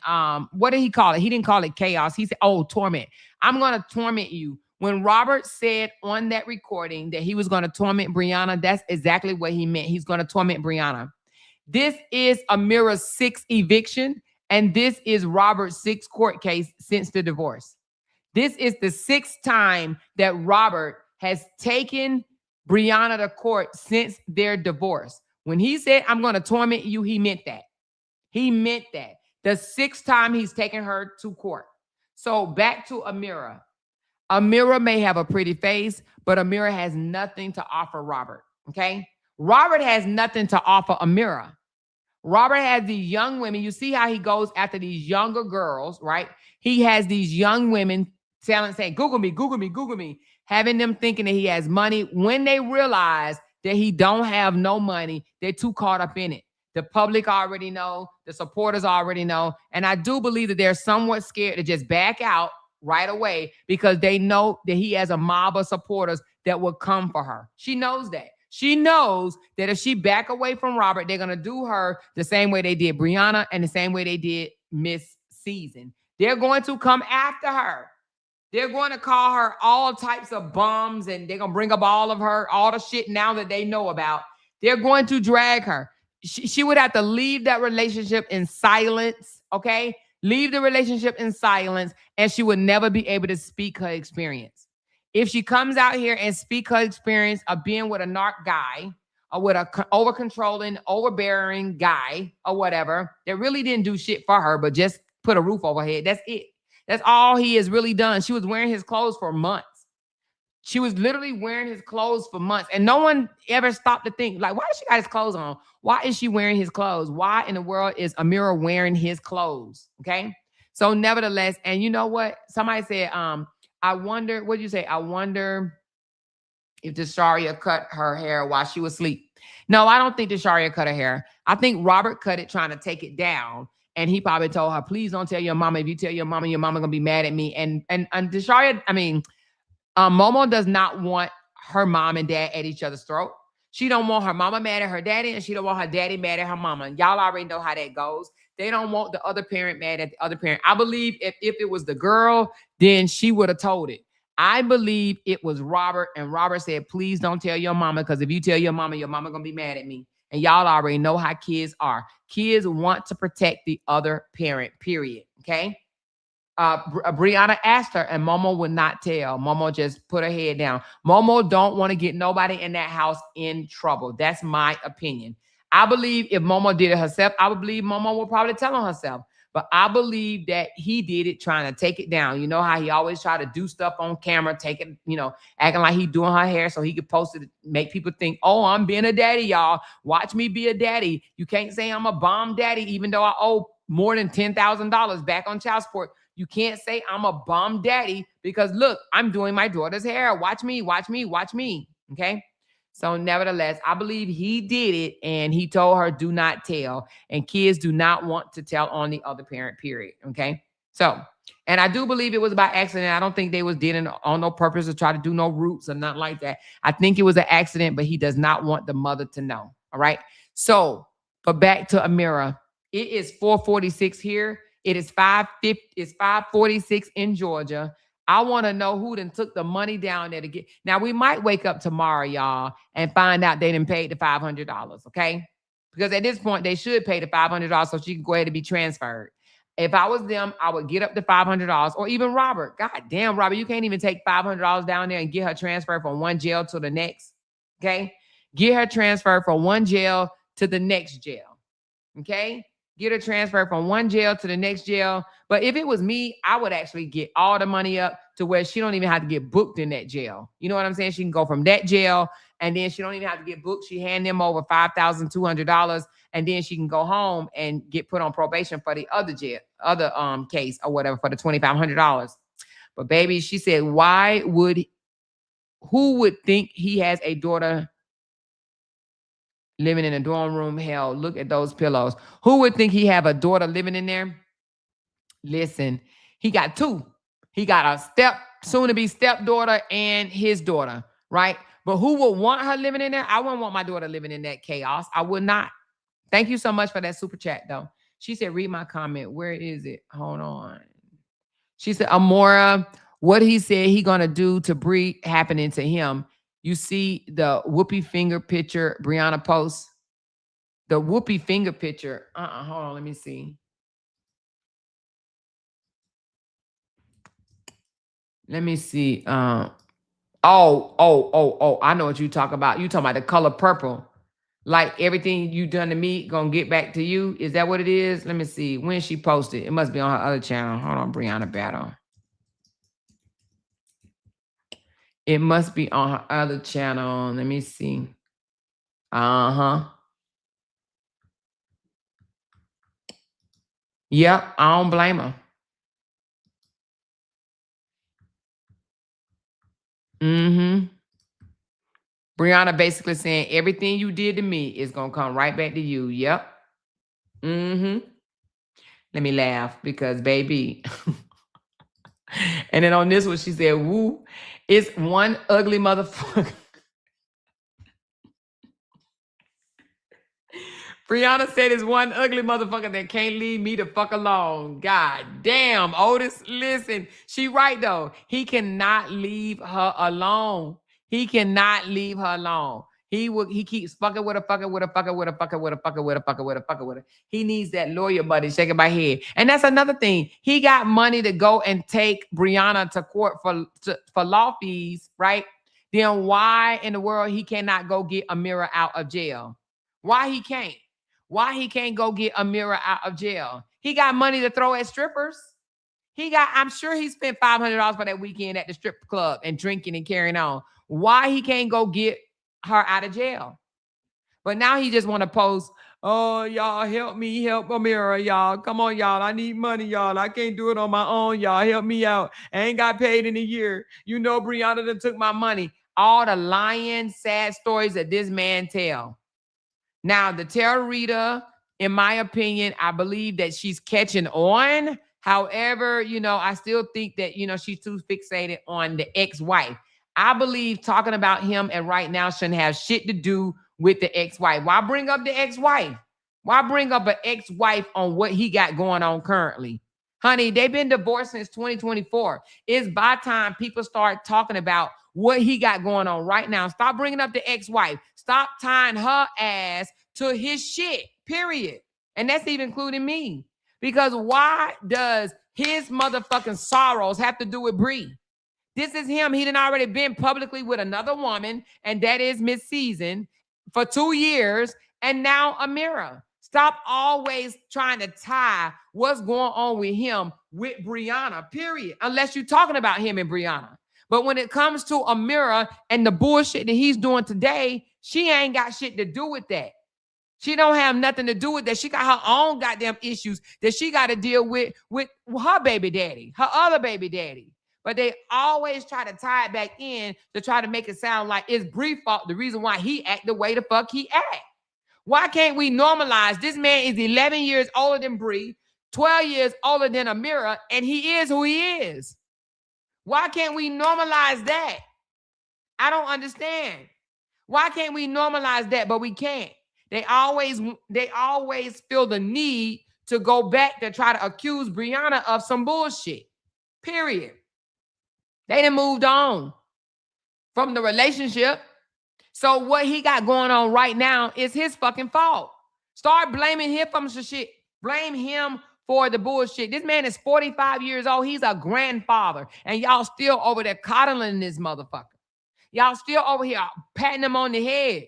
what did he call it? He didn't call it chaos. He said, torment. I'm going to torment you. When Robert said on that recording that he was going to torment Brianna, that's exactly what he meant. He's going to torment Brianna. This is Amira's 6th eviction, and this is Robert's 6th court case since the divorce. This is the 6th time that Robert has taken Brianna to court since their divorce. When he said, I'm going to torment you, he meant that. He meant that. The 6th time he's taken her to court. So back to Amoira. Amoira may have a pretty face, but Amoira has nothing to offer Robert, okay? Robert has nothing to offer Amoira. Robert has these young women. You see how he goes after these younger girls, right? He has these young women saying, Google me, Google me, Google me, having them thinking that he has money. When they realize that he don't have no money, they're too caught up in it. The public already know. The supporters already know. And I do believe that they're somewhat scared to just back out right away because they know that he has a mob of supporters that will come for her. She knows that. She knows that if she back away from Robert, they're going to do her the same way they did Brianna and the same way they did Miss Season. They're going to come after her. They're going to call her all types of bums, and they're going to bring up all the shit now that they know about. They're going to drag her. She would have to leave that relationship in silence, okay? Leave the relationship in silence, and she would never be able to speak her experience. If she comes out here and speak her experience of being with a narc guy or with a over-controlling, overbearing guy or whatever that really didn't do shit for her, but just put a roof over her head, that's it. That's all he has really done. She was wearing his clothes for months. She was literally wearing his clothes for months. And no one ever stopped to think, like, why does she got his clothes on? Why is she wearing his clothes? Why in the world is Amoira wearing his clothes? Okay. So nevertheless, and you know what? Somebody said, I wonder, what did you say? I wonder if Desharia cut her hair while she was asleep. No, I don't think Desharia cut her hair. I think Robert cut it trying to take it down. And he probably told her, please don't tell your mama. If you tell your mama gonna be mad at me. And Desharia, Momo does not want her mom and dad at each other's throat. She don't want her mama mad at her daddy, and she don't want her daddy mad at her mama. Y'all already know how that goes. They don't want the other parent mad at the other parent. I believe if it was the girl, then she would have told it. I believe it was Robert, and Robert said, please don't tell your mama, because if you tell your mama gonna be mad at me. And y'all already know how kids are. Kids want to protect the other parent, period, okay? Brianna asked her, and Momo would not tell. Momo just put her head down. Momo don't want to get nobody in that house in trouble. That's my opinion. I believe if Momo did it herself, I would believe Momo would probably tell on herself. But I believe that he did it trying to take it down. You know how he always try to do stuff on camera, taking, acting like he doing her hair so he could post it, make people think, oh, I'm being a daddy, y'all. Watch me be a daddy. You can't say I'm a bomb daddy, even though I owe more than $10,000 back on child support. You can't say I'm a bomb daddy because look, I'm doing my daughter's hair. Watch me, watch me, watch me. Okay. So nevertheless, I believe he did it and he told her, do not tell. And kids do not want to tell on the other parent, period. Okay. So, and I do believe it was by accident. I don't think they did it on no purpose to try to do no roots or nothing like that. I think it was an accident, but he does not want the mother to know. All right. So, but back to Amoira. It is 4:46 here. It is 5:50. It's 5:46 in Georgia. I want to know who then took the money down there to get. Now, we might wake up tomorrow, y'all, and find out they didn't pay the $500, okay? Because at this point, they should pay the $500 so she can go ahead and be transferred. If I was them, I would get up to $500, or even Robert. God damn, Robert, you can't even take $500 down there and get her transferred from one jail to the next, okay? Get her transferred from one jail to the next jail, okay? Get her transferred from one jail to the next jail. But if it was me, I would actually get all the money up to where she don't even have to get booked in that jail. You know what I'm saying? She can go from that jail, and then she don't even have to get booked. She hand them over $5,200, and then she can go home and get put on probation for the other jail, case or whatever for the $2,500. But baby, she said, who would think he has a daughter living in a dorm room? Hell, look at those pillows. Who would think he have a daughter living in there? Listen, he got two. He got a soon-to-be stepdaughter and his daughter, right? But who would want her living in there? I wouldn't want my daughter living in that chaos. I would not. Thank you so much for that super chat, though. She said, read my comment. Where is it? Hold on. She said, Amoira, what he said he going to do to Bree happening to him. You see the whoopee finger picture Brianna posts? The whoopee finger picture. Hold on, let me see. Let me see. I know what you talk about. You talking about the color purple. Like everything you done to me gonna get back to you. Is that what it is? Let me see. When she posted, it must be on her other channel. Hold on, Brianna Battle. It must be on her other channel. Let me see. Yep, I don't blame her. Brianna basically saying everything you did to me is gonna come right back to you. Yep. Let me laugh because baby. And then on this one, she said, woo, it's one ugly motherfucker. Brianna said it's one ugly motherfucker that can't leave me the fuck alone. God damn, Otis, listen. She right, though. He cannot leave her alone. He cannot leave her alone. He keeps fucking with her. He needs that lawyer buddy shaking my head. And that's another thing. He got money to go and take Brianna to court for law fees, right? Then why in the world he cannot go get Amoira out of jail? Why he can't? Why he can't go get Amoira out of jail? He got money to throw at strippers. I'm sure he spent $500 for that weekend at the strip club and drinking and carrying on. Why he can't go get her out of jail? But now he just want to post, oh, y'all, help me, help Amoira, y'all. Come on, y'all. I need money, y'all. I can't do it on my own, y'all. Help me out. I ain't got paid in a year. You know, Brianna done took my money. All the lying, sad stories that this man tell. Now, the tarot reader, in my opinion, I believe that she's catching on. However, you know, I still think that, you know, she's too fixated on the ex-wife. I believe talking about him and right now shouldn't have shit to do with the ex-wife. Why bring up the ex-wife? Why bring up an ex-wife on what he got going on currently? Honey, they've been divorced since 2024. It's by time people start talking about what he got going on right now. Stop bringing up the ex-wife. Stop tying her ass to his shit, period. And that's even including me. Because why does his motherfucking sorrows have to do with Bree? This is him. He done already been publicly with another woman, and that is Miss Season, for 2 years, and now Amoira. Stop always trying to tie what's going on with him with Brianna, period. Unless you're talking about him and Brianna. But when it comes to Amoira and the bullshit that he's doing today, she ain't got shit to do with that. She don't have nothing to do with that. She got her own goddamn issues that she got to deal with her baby daddy, her other baby daddy. But they always try to tie it back in to try to make it sound like it's Bree's fault, the reason why he act the way the fuck he act. Why can't we normalize? This man is 11 years older than Bree, 12 years older than Amoira, and he is who he is. Why can't we normalize that? I don't understand. Why can't we normalize that, but we can't? They always feel the need to go back to try to accuse Brianna of some bullshit. Period. They done moved on from the relationship. So what he got going on right now is his fucking fault. Start blaming him for some shit. Blame him for the bullshit. This man is 45 years old. He's a grandfather. And y'all still over there coddling this motherfucker. Y'all still over here patting him on the head.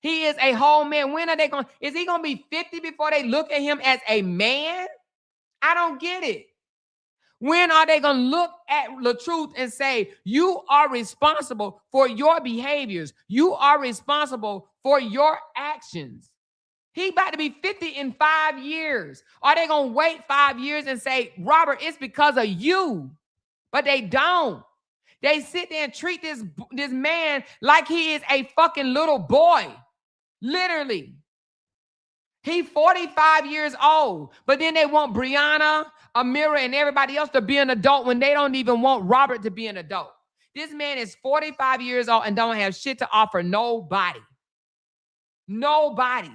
He is a whole man. When are they going? Is he going to be 50 before they look at him as a man? I don't get it. When are they going to look at Latruth and say, you are responsible for your behaviors. You are responsible for your actions. He about to be 50 in 5 years. Are they going to wait 5 years and say, Robert, it's because of you? But they don't. They sit there and treat this man like he is a fucking little boy. Literally. He's 45 years old. But then they want Brianna, Amoira, and everybody else to be an adult when they don't even want Robert to be an adult. This man is 45 years old and don't have shit to offer nobody. Nobody.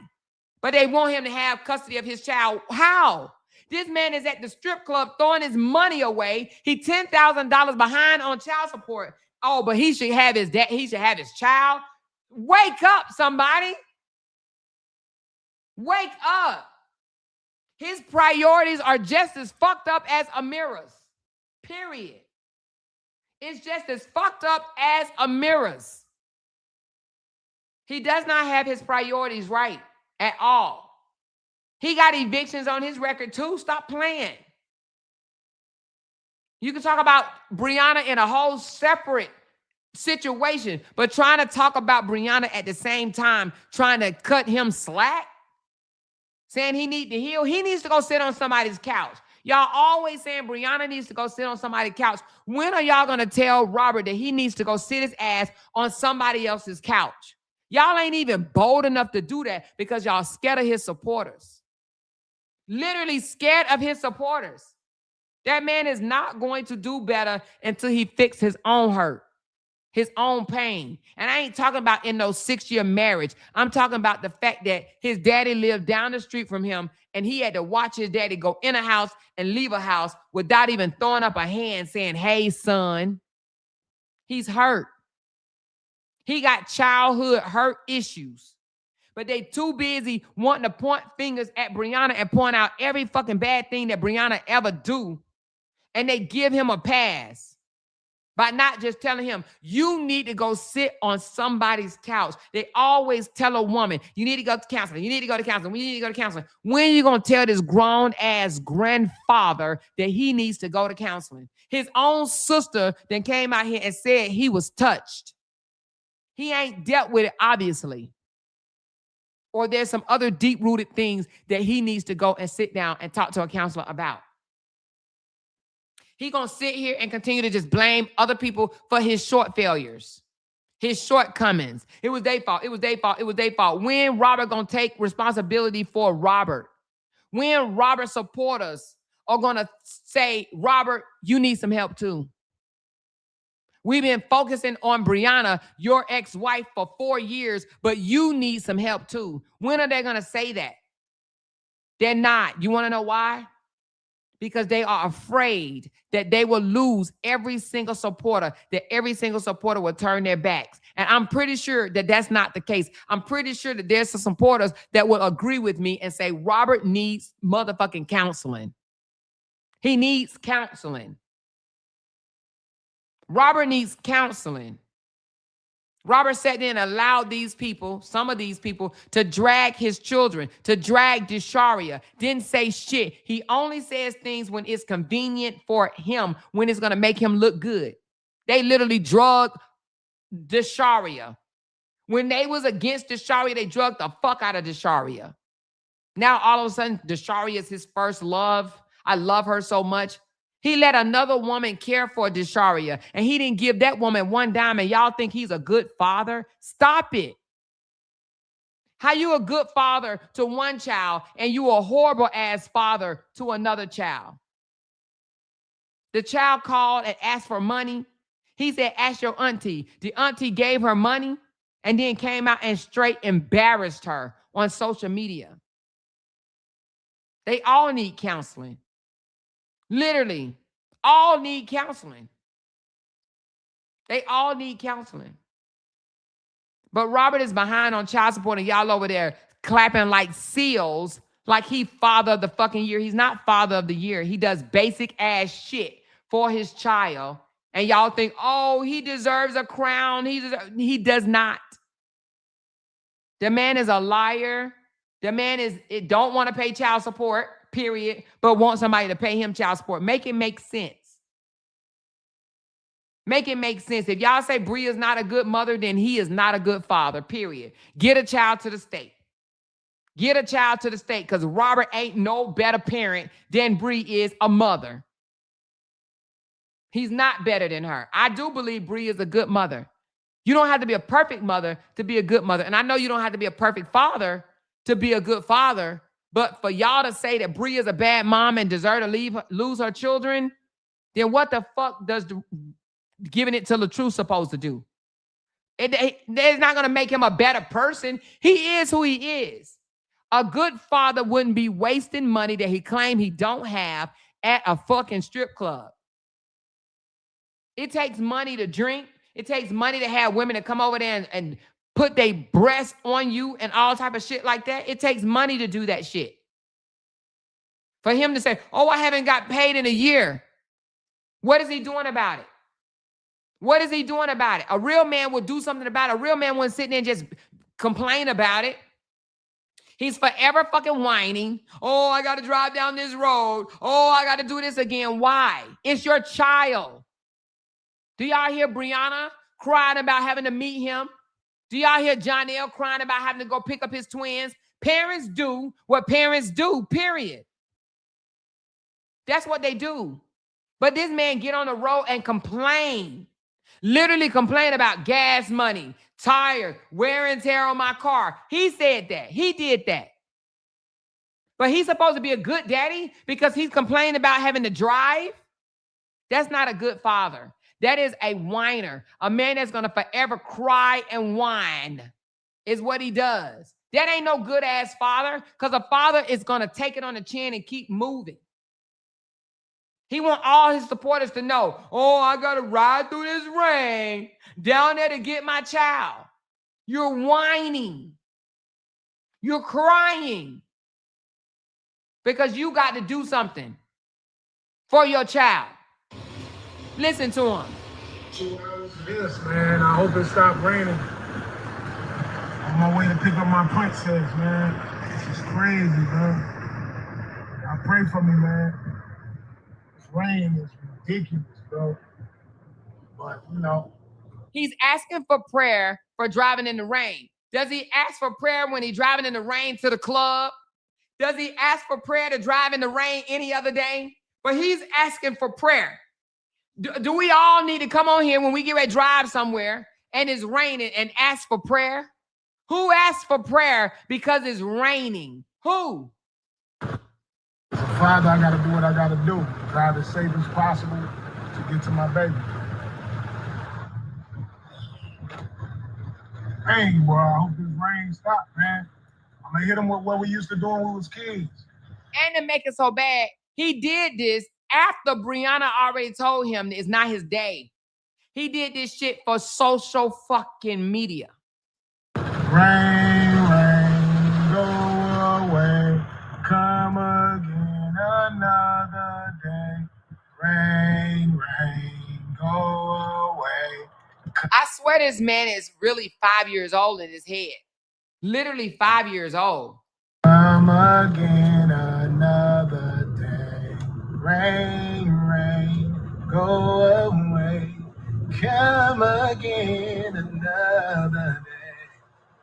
But they want him to have custody of his child. How? This man is at the strip club throwing his money away. He $10,000 behind on child support. Oh, but he should have his dad. He should have his child. Wake up, somebody. Wake up. His priorities are just as fucked up as Amoira's. Period. It's just as fucked up as Amoira's. He does not have his priorities right at all. He got evictions on his record too. Stop playing. You can talk about Brianna in a whole separate situation, but trying to talk about Brianna at the same time, trying to cut him slack, saying he needs to heal. He needs to go sit on somebody's couch. Y'all always saying Brianna needs to go sit on somebody's couch. When are y'all going to tell Robert that he needs to go sit his ass on somebody else's couch? Y'all ain't even bold enough to do that because y'all scared of his supporters. Literally scared of his supporters. That man is not going to do better until he fixes his own hurt, his own pain. And I ain't talking about in no 6-year marriage. I'm talking about the fact that his daddy lived down the street from him and he had to watch his daddy go in a house and leave a house without even throwing up a hand saying, hey, son. He's hurt. He got childhood hurt issues. But they too busy wanting to point fingers at Brianna and point out every fucking bad thing that Brianna ever do. And they give him a pass by not just telling him, you need to go sit on somebody's couch. They always tell a woman, you need to go to counseling. You need to go to counseling. We need to go to counseling. When are you going to tell this grown-ass grandfather that he needs to go to counseling? His own sister then came out here and said he was touched. He ain't dealt with it, obviously. Or there's some other deep-rooted things that he needs to go and sit down and talk to a counselor about. He gonna sit here and continue to just blame other people for his short failures, his shortcomings. It was their fault. It was their fault. It was their fault. When Robert gonna take responsibility for Robert? When Robert supporters are gonna say, Robert, you need some help too. We've been focusing on Brianna, your ex-wife, for 4 years, but you need some help too. When are they going to say that? They're not. You want to know why? Because they are afraid that they will lose every single supporter, that every single supporter will turn their backs. And I'm pretty sure that that's not the case. I'm pretty sure that there's some supporters that will agree with me and say, Robert needs motherfucking counseling. He needs counseling. Robert needs counseling. Robert sat there and allowed these people, some of these people, to drag his children, to drag Desharia. Didn't say shit. He only says things when it's convenient for him, when it's going to make him look good. They literally drug Desharia. When they was against Desharia, they drugged the fuck out of Desharia. Now, all of a sudden, Desharia is his first love. I love her so much. He let another woman care for Desharia, and he didn't give that woman one dime, and y'all think he's a good father? Stop it. How you a good father to one child, and you a horrible-ass father to another child? The child called and asked for money. He said, ask your auntie. The auntie gave her money, and then came out and straight embarrassed her on social media. They all need counseling. Literally, all need counseling. They all need counseling. But Robert is behind on child support, and y'all over there clapping like seals, like he father of the fucking year. He's not father of the year. He does basic ass shit for his child. And y'all think, oh, he deserves a crown. He does not. The man is a liar. The man don't want to pay child support. Period, but want somebody to pay him child support. Make it make sense. Make it make sense. If y'all say Bree is not a good mother, then he is not a good father, period. Get a child to the state. Get a child to the state, because Robert ain't no better parent than Bree is a mother. He's not better than her. I do believe Bree is a good mother. You don't have to be a perfect mother to be a good mother. And I know you don't have to be a perfect father to be a good father. But for y'all to say that Bree is a bad mom and deserve to lose her children, then what the fuck does giving it to Latruth supposed to do? It's not going to make him a better person. He is who he is. A good father wouldn't be wasting money that he claimed he don't have at a fucking strip club. It takes money to drink. It takes money to have women to come over there and put their breasts on you and all type of shit like that. It takes money to do that shit. For him to say, oh, I haven't got paid in a year. What is he doing about it? What is he doing about it? A real man would do something about it. A real man wouldn't sit there and just complain about it. He's forever fucking whining. Oh, I got to drive down this road. Oh, I got to do this again. Why? It's your child. Do y'all hear Brianna crying about having to meet him? Do y'all hear Jonelle crying about having to go pick up his twins? Parents do what parents do, period. That's what they do. But this man get on the road and complain. Literally complain about gas money, tires, wear and tear on my car. He said that. He did that. But he's supposed to be a good daddy because he's complaining about having to drive? That's not a good father. That is a whiner. A man that's going to forever cry and whine is what he does. That ain't no good ass father, because a father is going to take it on the chin and keep moving. He want all his supporters to know, oh, I got to ride through this rain down there to get my child. You're whining. You're crying because you got to do something for your child. Listen to him. 2 hours of this, man. I hope it stopped raining. On my way to pick up my princess, man. This is crazy, man. I pray for me, man. This rain is ridiculous, bro. But, you know. He's asking for prayer for driving in the rain. Does he ask for prayer when he's driving in the rain to the club? Does he ask for prayer to drive in the rain any other day? But he's asking for prayer. Do we all need to come on here when we get ready to drive somewhere and it's raining and ask for prayer? Who asks for prayer because it's raining? Who? As a father, I got to do what I got to do. Drive as safe as possible to get to my baby. Hey, boy, I hope this rain stops, man. I'm going to hit him with what we used to do when we was kids. And to make it so bad, he did this after Brianna already told him it's not his day. He did this shit for social fucking media. Rain, rain, go away. Come again another day. Rain, rain, go away. I swear this man is really 5 years old in his head. Literally 5 years old. Come again another day. Rain, rain, go away. Come again another day.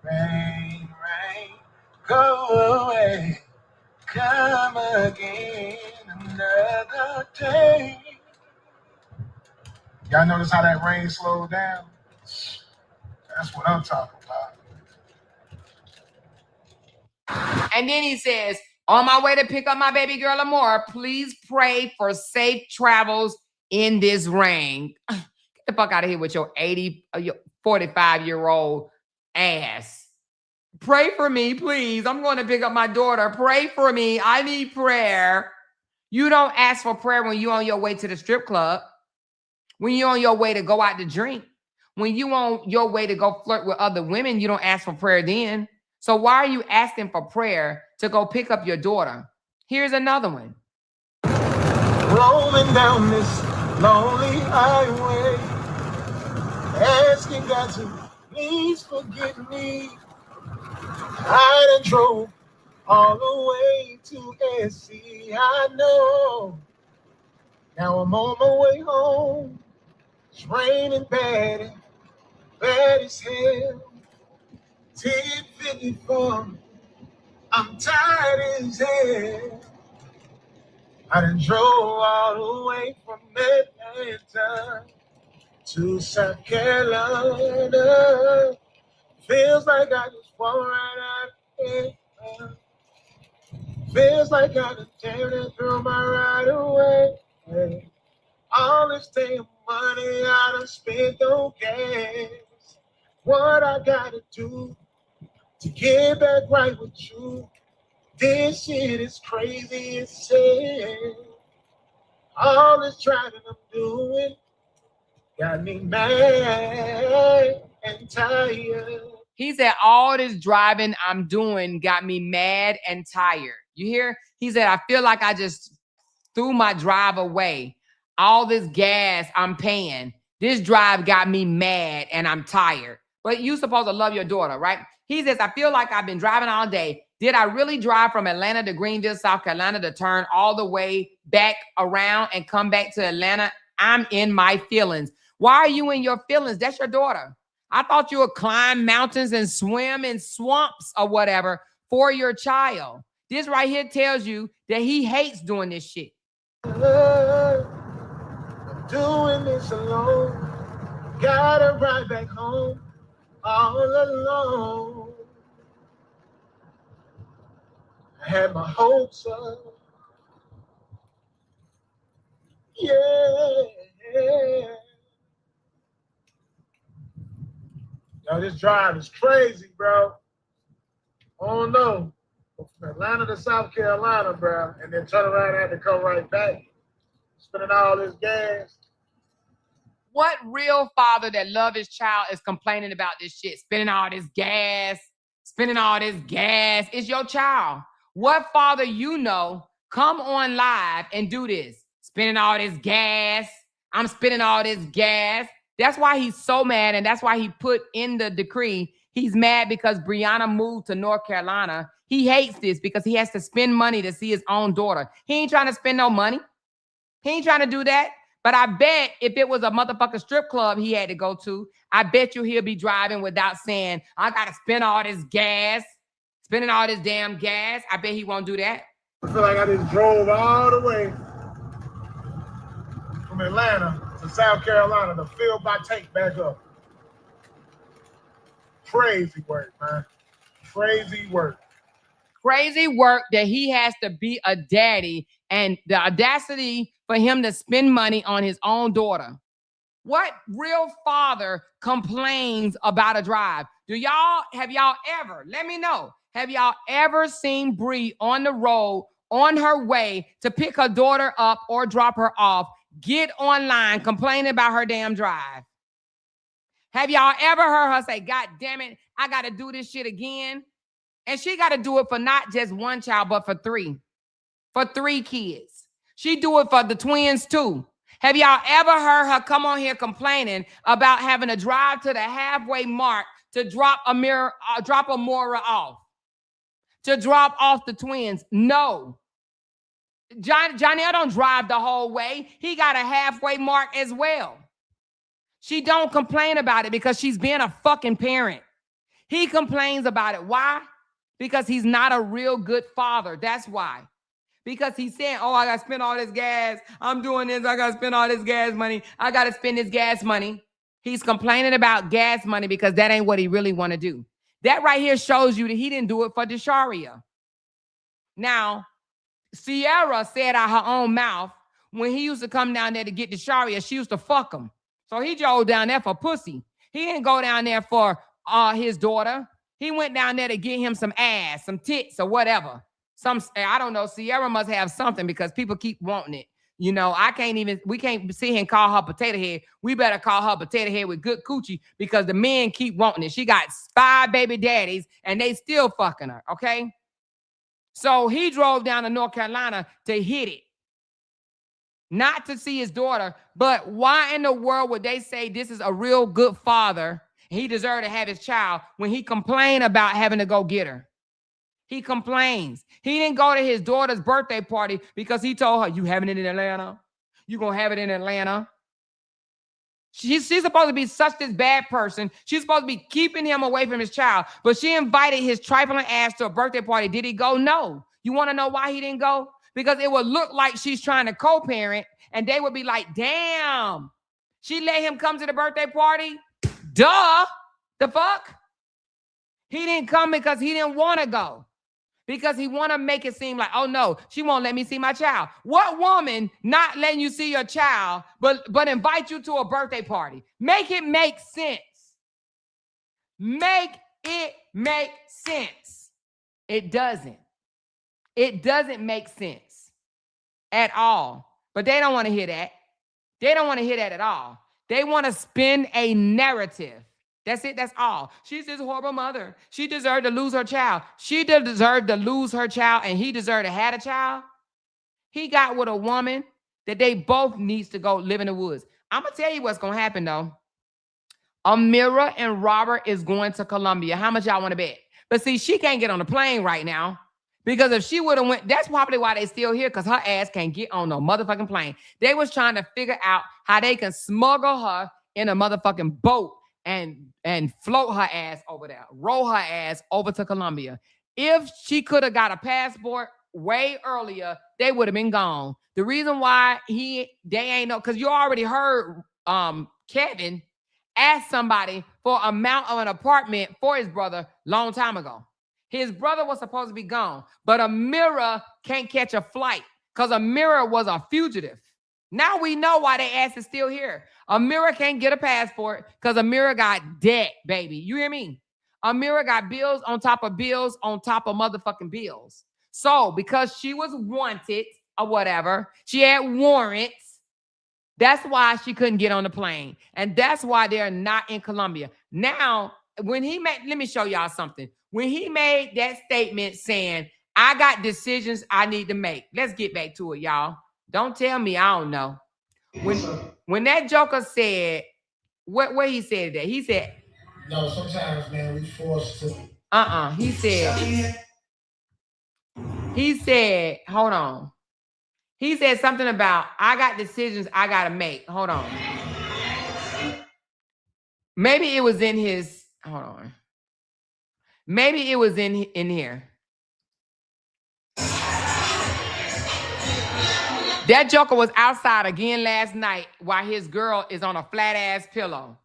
Rain, rain, go away. Come again another day. Y'all notice how that rain slowed down? That's what I'm talking about. And then he says, on my way to pick up my baby girl, Amoira, please pray for safe travels in this rain. Get the fuck out of here with your 45-year-old ass. Pray for me, please. I'm going to pick up my daughter. Pray for me. I need prayer. You don't ask for prayer when you're on your way to the strip club, when you're on your way to go out to drink, when you're on your way to go flirt with other women. You don't ask for prayer then. So why are you asking for prayer to go pick up your daughter? Here's another one. Rolling down this lonely highway, asking God to please forgive me. I done drove all the way to SC, I know. Now I'm on my way home. It's raining bad as hell. 10:54. I'm tired as hell. I done drove all the way from Atlanta to South Carolina. Feels like I just walked right out of here. Feels like I done tear it through my right away. All this damn money I done spent on gas. What I gotta do to get back right with you? This shit is crazy as shit. All this driving I'm doing got me mad and tired. He said, all this driving I'm doing got me mad and tired. You hear? He said, I feel like I just threw my drive away. All this gas I'm paying. This drive got me mad and I'm tired. But you supposed to love your daughter, right? He says, I feel like I've been driving all day. Did I really drive from Atlanta to Greenville, South Carolina to turn all the way back around and come back to Atlanta? I'm in my feelings. Why are you in your feelings? That's your daughter. I thought you would climb mountains and swim in swamps or whatever for your child. This right here tells you that he hates doing this shit. I'm doing this alone. Gotta ride back home all alone. I had my hopes up. Yeah. Yo, this drive is crazy, bro. Oh no. From Atlanta to South Carolina, bro, and then turn around and have to come right back. Spending all this gas. What real father that loves his child is complaining about this shit? Spending all this gas, spending all this gas. It's your child. What father you know come on live and do this? Spending all this gas. I'm spending all this gas. That's why he's so mad, and that's why he put in the decree. He's mad because Brianna moved to North Carolina. He hates this because he has to spend money to see his own daughter. He ain't trying to spend no money. He ain't trying to do that. But I bet if it was a motherfucking strip club he had to go to, I bet you he'll be driving without saying, I got to spend all this gas, spending all this damn gas. I bet he won't do that. I feel like I just drove all the way from Atlanta to South Carolina to fill my tank back up. Crazy work, man. Crazy work. Crazy work that he has to be a daddy and the audacity for him to spend money on his own daughter. What real father complains about a drive? Have y'all ever, let me know, have y'all ever seen Bree on the road on her way to pick her daughter up or drop her off, get online complaining about her damn drive? Have y'all ever heard her say, God damn it, I got to do this shit again? And she got to do it for not just one child, but for three kids. She do it for the twins too. Have y'all ever heard her come on here complaining about having to drive to the halfway mark to drop Amoira off? To drop off the twins? No. Johnny don't drive the whole way. He got a halfway mark as well. She don't complain about it because she's being a fucking parent. He complains about it. Why? Because he's not a real good father. That's why. Because he's saying, oh, I got to spend all this gas. I'm doing this. I got to spend all this gas money. I got to spend this gas money. He's complaining about gas money because that ain't what he really want to do. That right here shows you that he didn't do it for Desharia. Now, Sierra said out her own mouth, when he used to come down there to get Desharia, she used to fuck him. So he drove down there for pussy. He didn't go down there for his daughter. He went down there to get him some ass, some tits or whatever. I don't know. Sierra must have something because people keep wanting it. You know, we can't sit here and call her potato head. We better call her potato head with good coochie because the men keep wanting it. She got 5 baby daddies and they still fucking her, okay? So he drove down to North Carolina to hit it. Not to see his daughter, but why in the world would they say this is a real good father? He deserved to have his child when he complained about having to go get her. He complains. He didn't go to his daughter's birthday party because he told her, you having it in Atlanta? You going to have it in Atlanta? She's supposed to be such this bad person. She's supposed to be keeping him away from his child. But she invited his trifling ass to a birthday party. Did he go? No. You want to know why he didn't go? Because it would look like she's trying to co-parent. And they would be like, damn. She let him come to the birthday party? Duh. The fuck? He didn't come because he didn't want to go. Because he want to make it seem like, oh no, she won't let me see my child. What woman not letting you see your child, but invite you to a birthday party? Make it make sense. Make it make sense. It doesn't. It doesn't make sense at all. But they don't want to hear that. They don't want to hear that at all. They want to spin a narrative. That's it. That's all. She's this horrible mother. She deserved to lose her child. She deserved to lose her child, and he deserved to have a child. He got with a woman that they both needs to go live in the woods. I'm going to tell you what's going to happen, though. Amoira and Robert is going to Colombia. How much y'all want to bet? But see, she can't get on the plane right now. Because if she would have went, that's probably why they still here, because her ass can't get on no motherfucking plane. They was trying to figure out how they can smuggle her in a motherfucking boat and float her ass over there, roll her ass over to Colombia. If she could have got a passport way earlier, they would have been gone. The reason why they ain't know, because you already heard Kevin ask somebody for amount of an apartment for his brother long time ago. His brother was supposed to be gone, but Amoira can't catch a flight because Amoira was a fugitive. Now we know why they ass is still here. Amoira can't get a passport because Amoira got debt, baby. You hear me? Amoira got bills on top of bills on top of motherfucking bills. So because she was wanted or whatever, she had warrants, That's why she couldn't get on the plane. And that's why they're not in Colombia. Now, when he made, let me show y'all something. When he made that statement saying, I got decisions I need to make. Let's get back to it, y'all. Don't tell me I don't know. When that Joker said, what he said that? He said, no, sometimes, man, we forced to. He said, hold on. He said something about, I got decisions I got to make. Hold on. Maybe it was in his, hold on. Maybe it was in here. That Joker was outside again last night while his girl is on a flat ass pillow.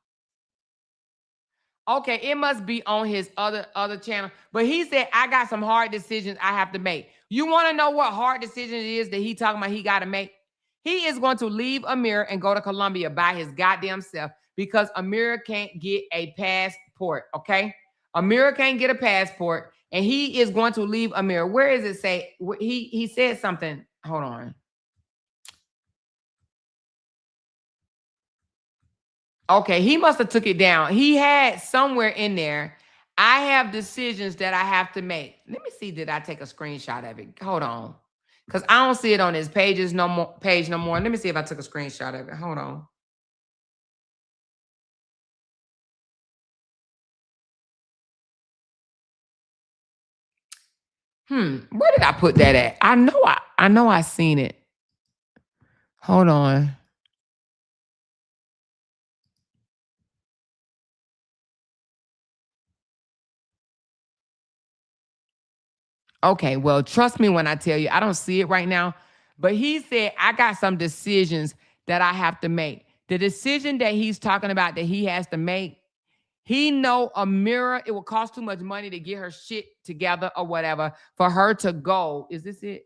Okay, it must be on his other channel. But he said, I got some hard decisions I have to make. You want to know what hard decision it is that he talking about he got to make? He is going to leave Amoira and go to Colombia by his goddamn self because Amoira can't get a passport, okay? Amoira can't get a passport, and he is going to leave Amoira. Where does it say? He said something. Hold on. Okay, he must have took it down. He had somewhere in there, I have decisions that I have to make. Let me see, did I take a screenshot of it? Hold on. Because I don't see it on his page no more. Let me see if I took a screenshot of it. Hold on. Where did I put that at? I know I seen it. Hold on. Okay, well, trust me when I tell you, I don't see it right now. But he said, I got some decisions that I have to make. The decision that he's talking about that he has to make, he know Amoira, it will cost too much money to get her shit together or whatever for her to go. Is this it?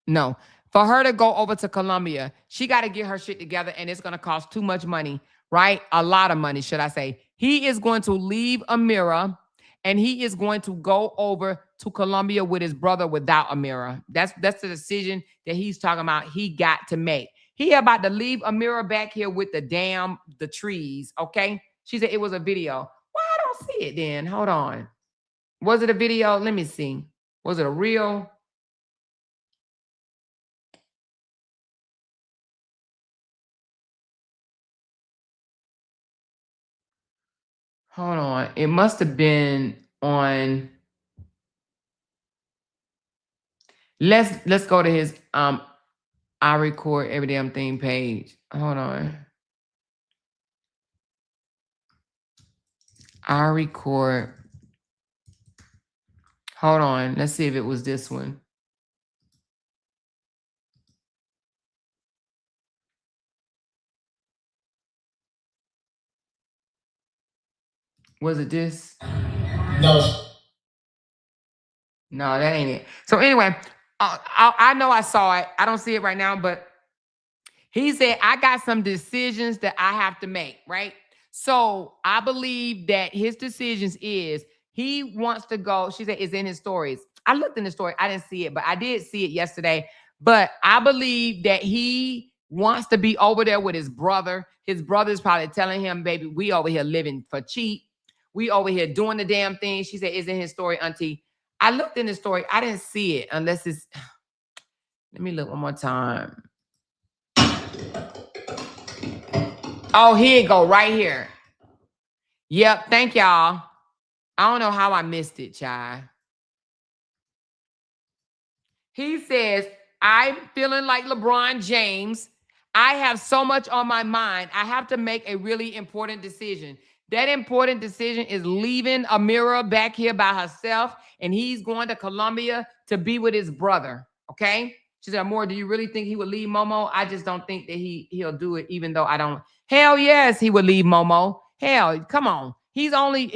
No. For her to go over to Colombia, she got to get her shit together and it's going to cost too much money, right? A lot of money, should I say. He is going to leave Amoira and he is going to go over to Colombia with his brother without Amoira. That's the decision that he's talking about he got to make. He about to leave Amoira back here with the trees, okay? She said it was a video. Why I don't see it then? Hold on. Was it a video? Let me see. Was it a real? Hold on. It must have been on. Let's go to his I record every damn thing page. Hold on. I record. Hold on. Let's see if it was this one. Was it this? No. No, that ain't it. So anyway, I know I saw it. I don't see it right now, but he said, I got some decisions that I have to make, right? So I believe that his decisions is he wants to go. She said it's in his stories. I looked in the story. I didn't see it, but I did see it yesterday. But I believe that he wants to be over there with his brother. His brother's probably telling him, baby, we over here living for cheap. We over here doing the damn thing. She said, it's in his story, auntie. I looked in the story. I didn't see it unless it's, let me look one more time. Oh, here it go, right here. Yep, thank y'all. I don't know how I missed it, child. He says, I'm feeling like LeBron James. I have so much on my mind. I have to make a really important decision. That important decision is leaving Amoira back here by herself, and he's going to Colombia to be with his brother, okay? She said, Amoira, do you really think he would leave Momo? I just don't think that he'll do it, even though I don't. Hell yes, he would leave Momo. Hell, come on. He's only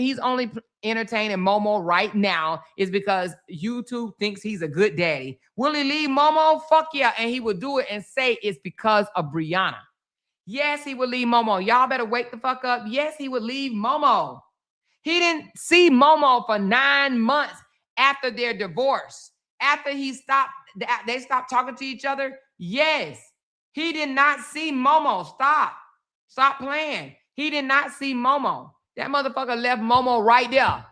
entertaining Momo right now is because YouTube thinks he's a good daddy. Will he leave Momo? Fuck yeah. And he would do it and say it's because of Brianna. Yes, he would leave Momo. Y'all better wake the fuck up. Yes, he would leave Momo. He didn't see Momo for 9 months after their divorce. After they stopped talking to each other. Yes. He did not see Momo. Stop playing. He did not see Momo. That motherfucker left Momo right there.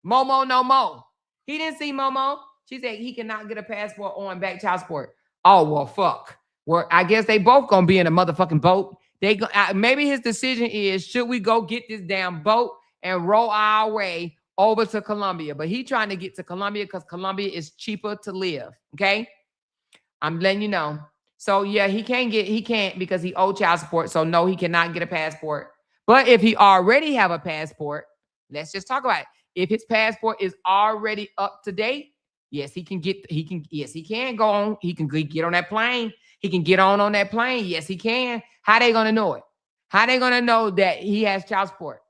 Momo no more. He didn't see Momo. She said he cannot get a passport on back child support. Oh, well, fuck. Well, I guess they both gonna be in a motherfucking boat. Maybe his decision is, should we go get this damn boat and roll our way over to Colombia? But he trying to get to Colombia because Colombia is cheaper to live. Okay? I'm letting you know. So yeah, he can't because he owed child support. So no, he cannot get a passport. But if he already have a passport, let's just talk about it. If his passport is already up to date, yes, he can go on. He can get on that plane. He can get on that plane. Yes, he can. How they gonna know it? How they gonna know that he has child support?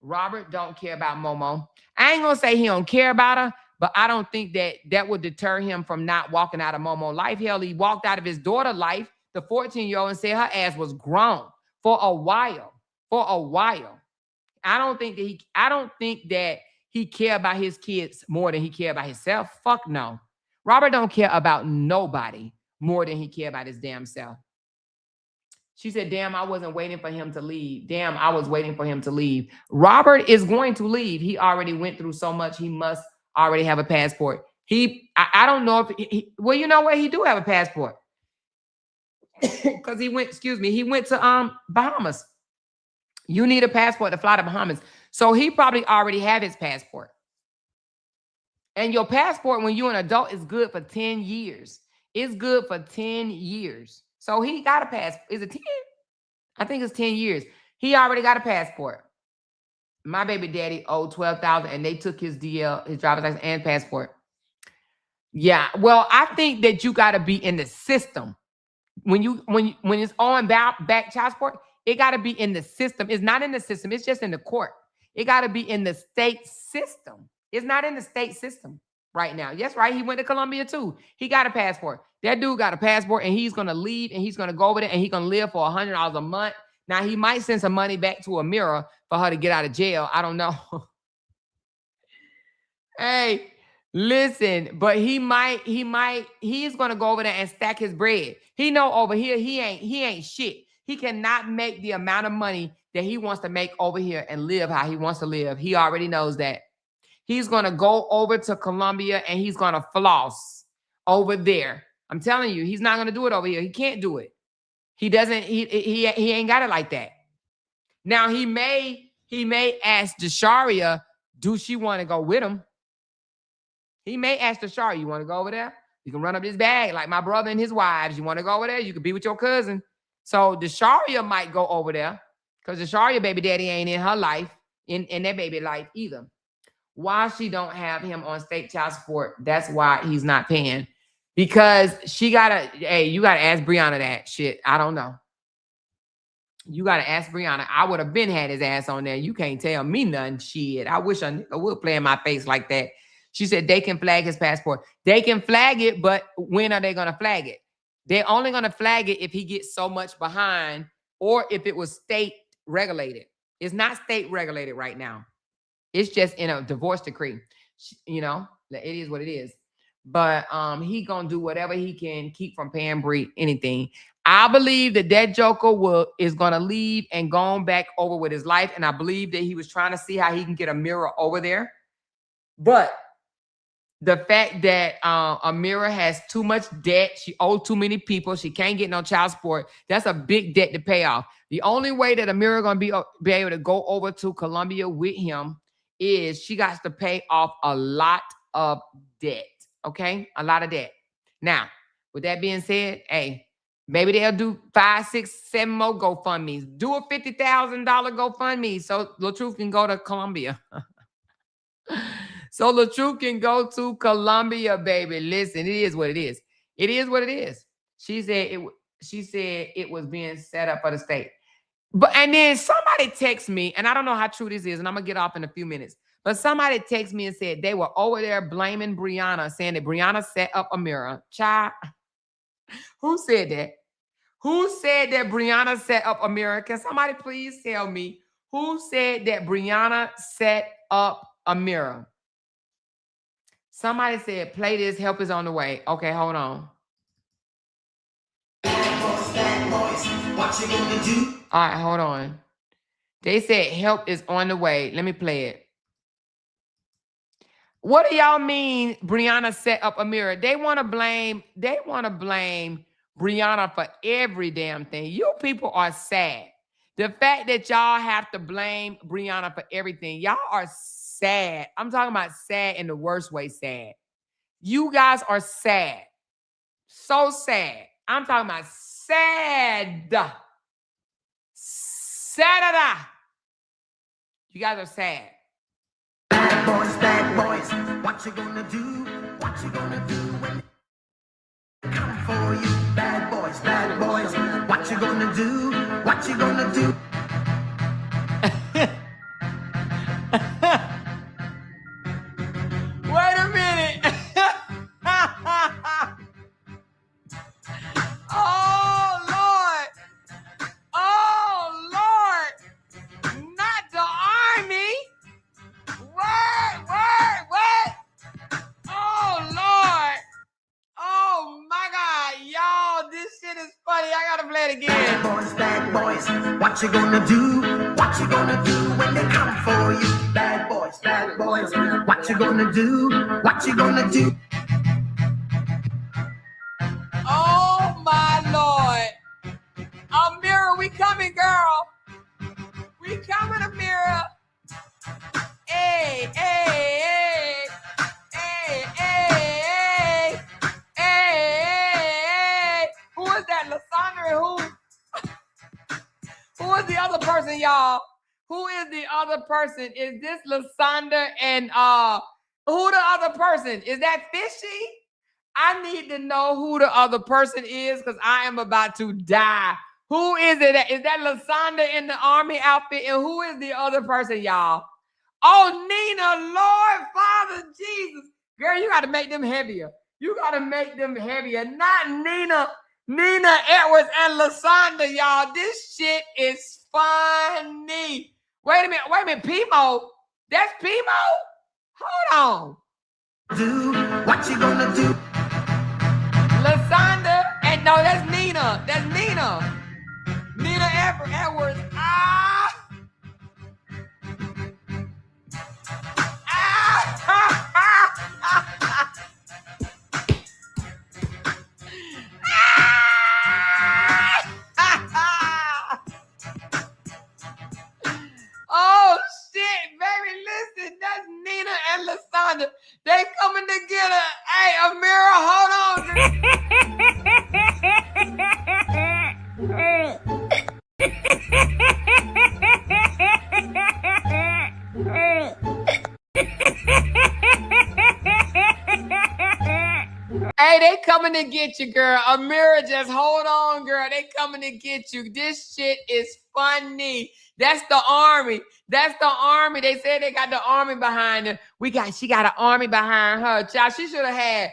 Robert don't care about Momo. I ain't gonna say he don't care about her, but I don't think that would deter him from not walking out of Momo life. Hell, he walked out of his daughter life, the 14-year-old, and said her ass was grown for a while. I don't think that he care about his kids more than he care about himself. Fuck no. Robert don't care about nobody more than he care about his damn self. She said, damn, I wasn't waiting for him to leave. Damn, I was waiting for him to leave. Robert is going to leave. He already went through so much. He must already have a passport. I don't know if well, you know what? He do have a passport. Because he went to Bahamas. You need a passport to fly to Bahamas. So he probably already have his passport. And your passport, when you're an adult, is good for 10 years. It's good for 10 years. So he got a passport. Is it 10? I think it's 10 years. He already got a passport. My baby daddy owed $12,000 and they took his DL, his driver's license and passport. Yeah. Well, I think that you got to be in the system. When it's on back child support, it got to be in the system. It's not in the system. It's just in the court. It got to be in the state system. It's not in the state system right now. Yes, right. He went to Colombia too. He got a passport. That dude got a passport and he's going to leave and he's going to go over there and he's going to live for $100 a month. Now he might send some money back to Amoira for her to get out of jail. I don't know. Hey, listen, but he's going to go over there and stack his bread. He know over here, he ain't shit. He cannot make the amount of money that he wants to make over here and live how he wants to live. He already knows that. He's going to go over to Colombia and he's going to floss over there. I'm telling you, he's not going to do it over here. He can't do it. He doesn't, he ain't got it like that. Now he may ask Desharia, do she want to go with him? He may ask Desharia, you want to go over there? You can run up this bag like my brother and his wives. You want to go over there? You can be with your cousin. So Desharia might go over there because Desharia baby daddy ain't in her life, in that baby life either. Why she don't have him on state child support, that's why he's not paying. Because you gotta ask Brianna that shit. I don't know. You gotta ask Brianna. I would have been had his ass on there. You can't tell me nothing. Shit. I wish a nigga would play in my face like that. She said they can flag his passport. They can flag it, but when are they gonna flag it? They're only gonna flag it if he gets so much behind or if it was state regulated. It's not state regulated right now. It's just in a divorce decree. You know, it is what it is. But he gonna do whatever he can keep from paying Bree anything. I believe that Joker is gonna leave and go on back over with his life. And I believe that he was trying to see how he can get Amoira over there. But the fact that Amoira has too much debt, she owes too many people, she can't get no child support. That's a big debt to pay off. The only way that Amoira gonna be able to go over to Colombia with him is she got to pay off a lot of debt. Okay, a lot of debt. Now, with that being said, hey, maybe they'll do 5, 6, 7 more GoFundMes. Do a $50,000 GoFundMe so Latruth can go to Colombia. So Latruth can go to Colombia, baby. Listen, it is what it is. It is what it is. She said it was being set up for the state. And then somebody texted me, and I don't know how true this is, and I'm gonna get off in a few minutes. But somebody texted me and said they were over there blaming Brianna, saying that Brianna set up Amoira. Child, who said that? Who said that Brianna set up Amoira? Can somebody please tell me who said that Brianna set up Amoira? Somebody said, play this, help is on the way. Okay, hold on. What you gonna do? All right, hold on. They said help is on the way. Let me play it. What do y'all mean Brianna set up Amoira? They want to blame Brianna for every damn thing. You people are sad. The fact that y'all have to blame Brianna for everything, y'all are sad. I'm talking about sad in the worst way sad. You guys are sad. So sad. I'm talking about sad. Sad. You guys are sad. Bad boys, what you gonna do? What you gonna do when they come for you? Bad boys, what you gonna do? What you gonna do? Wait a minute. Oh, Lord. Oh, Lord. Not the army. What? Oh, Lord. Oh, my God. Y'all, this shit is funny. I got to play it again. Bad boys, what you gonna do? What you gonna do when they come for you? Bad boys, what you gonna do? What you gonna do? Oh, my Lord. Amoira, we coming, girl. We coming, Amoira. Hey. Who is that, Lasandra? Who is the other person, y'all? Who is the other person? Is this Lasandra and who the other person? Is that Fishy? I need to know who the other person is because I am about to die. Who is it? Is that Lasandra in the army outfit? And who is the other person, y'all? Oh, Nina, Lord, Father, Jesus. Girl, you got to make them heavier. Not Nina Edwards and Lasandra, y'all. This shit is funny. Wait a minute. Pimo. That's Pimo? Hold on. Do what you gonna do? Lasandra, and no, that's Nina. Nina Edwards. Oh shit, baby, listen, that's Nina and Lasandra. They coming to get her. Hey, Amoira, hold Hey, they coming to get you, girl. Amoira, just hold on, girl. They coming to get you. This shit is funny. That's the army. They said they got the army behind her. She got an army behind her. Child, you should have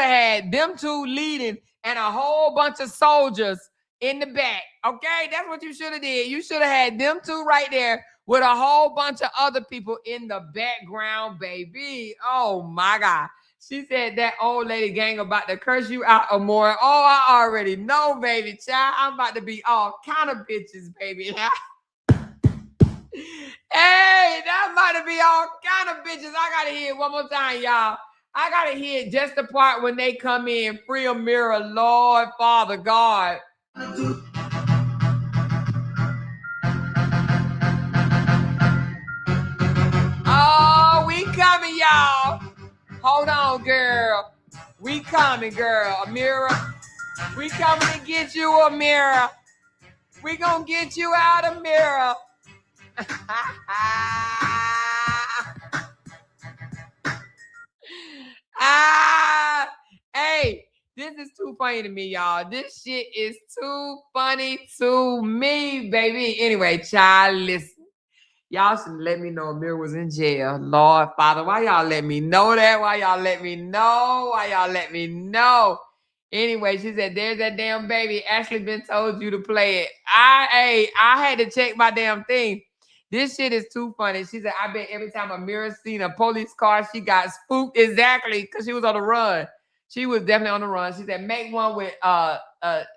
had them two leading and a whole bunch of soldiers in the back. Okay, that's what you should have did. You should have had them two right there with a whole bunch of other people in the background, baby. Oh my God. She said that old lady gang about to curse you out, Amoira. Oh, I already know, baby child. I'm about to be all kind of bitches, baby. Hey, that's about to be all kind of bitches. I gotta hear it one more time, y'all. I gotta hear just the part when they come in. Free Amoira, Lord, Father, God. Oh, we coming, y'all. Hold on, girl. We coming, girl. Amoira. We coming to get you, Amoira. We gonna get you out, Amoira. Hey, this is too funny to me, y'all. This shit is too funny to me, baby. Anyway, child, listen. Y'all should let me know Amoira was in jail. Lord, Father, why y'all let me know that? Why y'all let me know? Anyway, she said, there's that damn baby. Ashley been told you to play it. I had to check my damn thing. This shit is too funny. She said, I bet every time Amoira seen a police car, she got spooked. Exactly, because she was on the run. She was definitely on the run. She said, make one with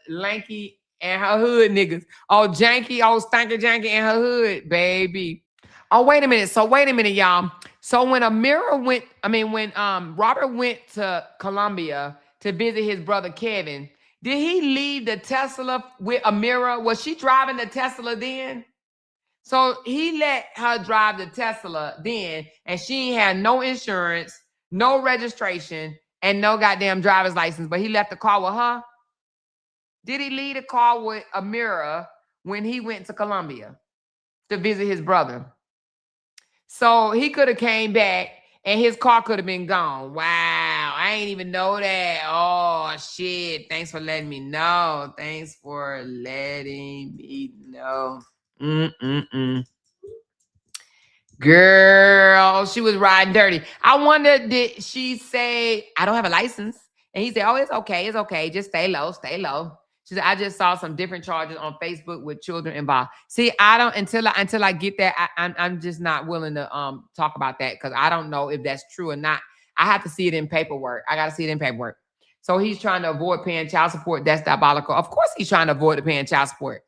Lanky and her hood niggas. Oh, janky, oh, stanky janky and her hood, baby. Oh, wait a minute. So wait a minute, y'all. So when Robert went to Colombia to visit his brother Kevin, did he leave the Tesla with Amoira? Was she driving the Tesla then? So he let her drive the Tesla then, and she had no insurance, no registration, and no goddamn driver's license, but he left the car with her? Did he leave the car with Amoira when he went to Colombia to visit his brother? So he could have came back and his car could have been gone. Wow, I ain't even know that. Oh, shit. Thanks for letting me know. Thanks for letting me know. Girl, she was riding dirty. I wonder, did she say, I don't have a license? And he said, oh, it's okay. Just stay low. She said, I just saw some different charges on Facebook with children involved. See, I don't, until I get that, I'm just not willing to talk about that because I don't know if that's true or not. I have to see it in paperwork. I got to see it in paperwork. So he's trying to avoid paying child support. That's diabolical. Of course he's trying to avoid paying child support.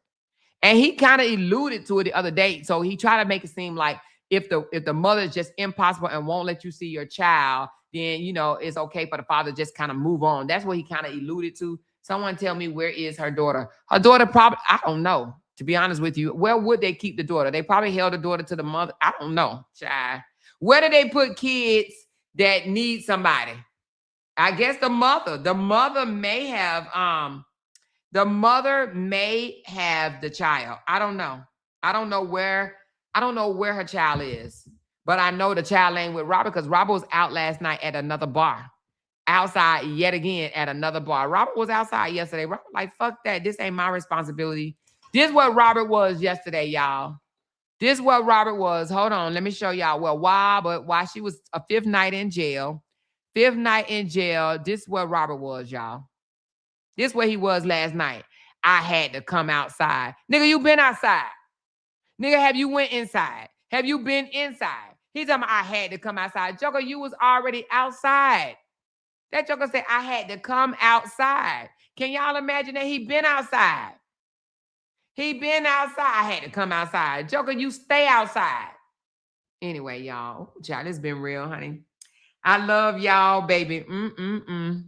And he kind of alluded to it the other day. So he tried to make it seem like if the mother is just impossible and won't let you see your child, then, you know, it's okay for the father to just kind of move on. That's what he kind of alluded to. Someone tell me, where is her daughter? Her daughter probably, I don't know, to be honest with you. Where would they keep the daughter? They probably held the daughter to the mother. I don't know, child. Where do they put kids that need somebody? I guess the mother. The mother may have the child. I don't know. I don't know where her child is. But I know the child ain't with Robert because Robert was out last night at another bar. Outside yet again at another bar. Robert was outside yesterday. Robert like, fuck that. This ain't my responsibility. This is what Robert was yesterday, y'all. This is what Robert was. Hold on. Let me show y'all. Well, why she was a fifth night in jail. This is what Robert was, y'all. This is where he was last night. I had to come outside. Nigga, you been outside. Nigga, have you went inside? Have you been inside? He's talking about I had to come outside. Joker, you was already outside. That joker said, I had to come outside. Can y'all imagine that he been outside? He been outside. I had to come outside. Joker, you stay outside. Anyway, y'all. Child, it's been real, honey. I love y'all, baby.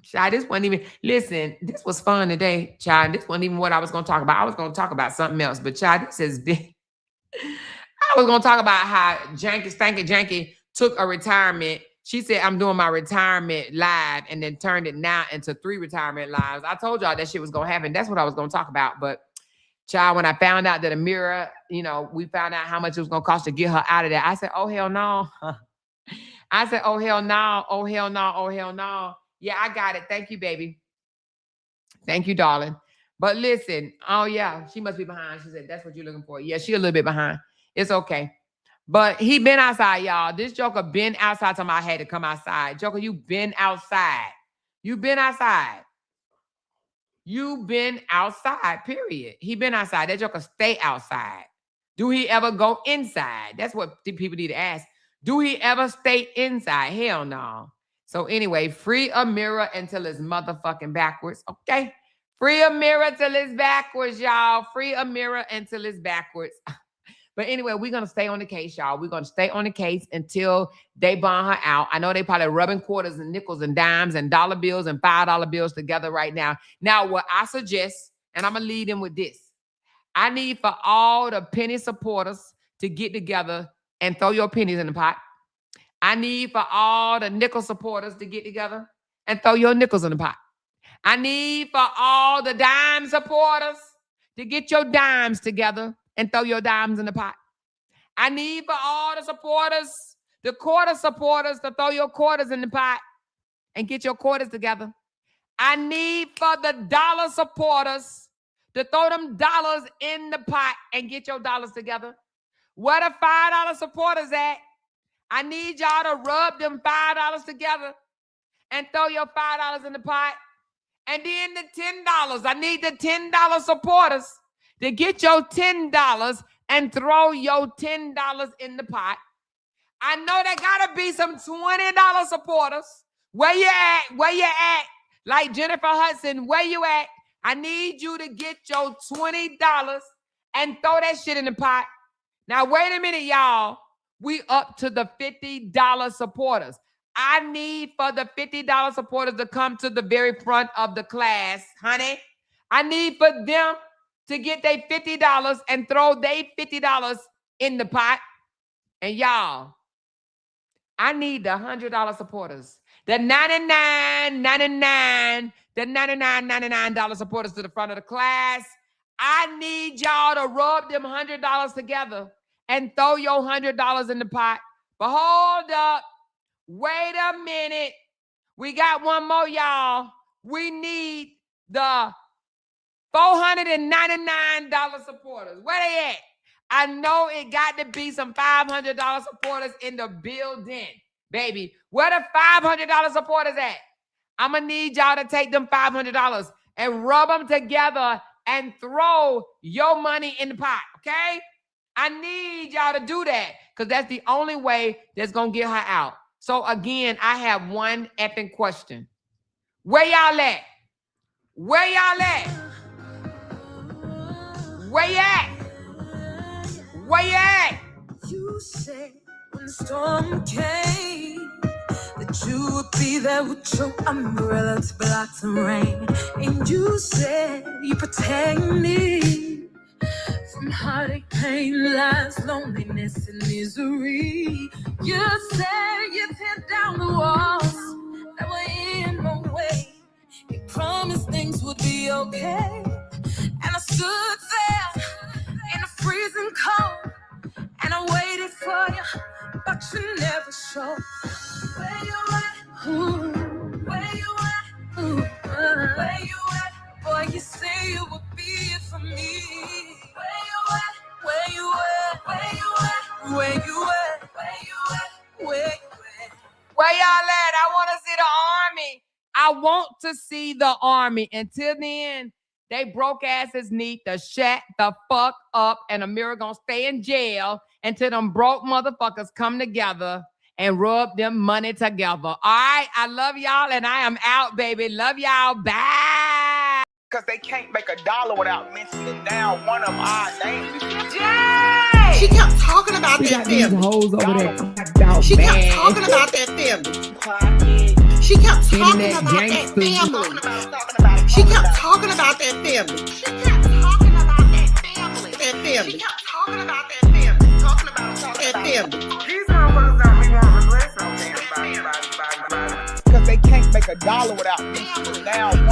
Child, this wasn't even, listen, this was fun today, child. This wasn't even what I was going to talk about. I was going to talk about something else. But, child, this has been, I was going to talk about how Janky took a retirement. She said, I'm doing my retirement live and then turned it now into 3 retirement lives. I told y'all that shit was going to happen. That's what I was going to talk about. But, child, when I found out that Amoira, you know, we found out how much it was going to cost to get her out of there, I said, oh, hell no. I said, oh, hell no. Oh, hell no. Oh, hell no. Yeah, I got it. Thank you, baby. Thank you, darling. But listen, oh, yeah, she must be behind. She said, that's what you're looking for. Yeah, she a little bit behind. It's okay. But he been outside, y'all. This joker been outside talking about I had to come outside. Joker, you been outside. You been outside. You been outside, period. He been outside. That joker stay outside. Do he ever go inside? That's what people need to ask. Do he ever stay inside? Hell no. So anyway, free Amoira until it's motherfucking backwards. Okay? Free Amoira till it's backwards, y'all. Free Amoira until it's backwards. But anyway, we're going to stay on the case, y'all. We're going to stay on the case until they bond her out. I know they probably rubbing quarters and nickels and dimes and dollar bills and $5 bills together right now. Now, what I suggest, and I'm going to lead in with this. I need for all the penny supporters to get together and throw your pennies in the pot. I need for all the nickel supporters to get together and throw your nickels in the pot. I need for all the dime supporters to get your dimes together and throw your dimes in the pot. I need for all the supporters, the quarter supporters, to throw your quarters in the pot and get your quarters together. I need for the dollar supporters to throw them dollars in the pot and get your dollars together. Where the $5 supporters at? I need y'all to rub them $5 together and throw your $5 in the pot. And then the $10. I need the $10 supporters to get your $10 and throw your $10 in the pot. I know there gotta be some $20 supporters. Where you at? Where you at? Like Jennifer Hudson, where you at? I need you to get your $20 and throw that shit in the pot. Now, wait a minute, y'all. We up to the $50 supporters. I need for the $50 supporters to come to the very front of the class, honey. I need for them to get their $50 and throw their $50 in the pot. And y'all, I need the $100 supporters. The $99.99, the $99.99 supporters to the front of the class. I need y'all to rub them $100 together and throw your $100 in the pot. But hold up. Wait a minute. We got one more, y'all. We need the $499 supporters. Where they at? I know it got to be some $500 supporters in the building, baby. Where the $500 supporters at? I'm going to need y'all to take them $500 and rub them together and throw your money in the pot, okay? I need y'all to do that because that's the only way that's going to get her out. So, again, I have one effing question. Where y'all at? Where y'all at? Where you at? Where you at? You said when the storm came that you would be there with your umbrella to block some rain. And you said you protect me from heartache, pain, lies, loneliness, and misery. You said you tear down the walls that were in my way. You promised things would be okay. And I stood there in the freezing cold, and I waited for you, but you never showed. Where you at? Ooh. Where you at? Ooh. Where you at? Boy, you say you would be it for me. Where you at? Where you at? Where you at? Where you at? Where you at? Where you at? Where y'all at? I want to see the army. I want to see the army. Until then, they broke asses need to shut the fuck up, and Amoira gonna stay in jail until them broke motherfuckers come together and rub them money together. All right, I love y'all, and I am out, baby. Love y'all. Bye. Because they can't make $1 without mentioning down one of our names. Jay! She kept talking about We that got these family. hoes over there. Out, She man. kept talking about that family. She kept talking Internet about that gangsters. family. She kept talking about that family. She kept talking about that family. That family. She kept talking about that family. Talking about that family. These motherfuckers don't be wanting to bless no damn body. Because they can't make $1 without mentioning down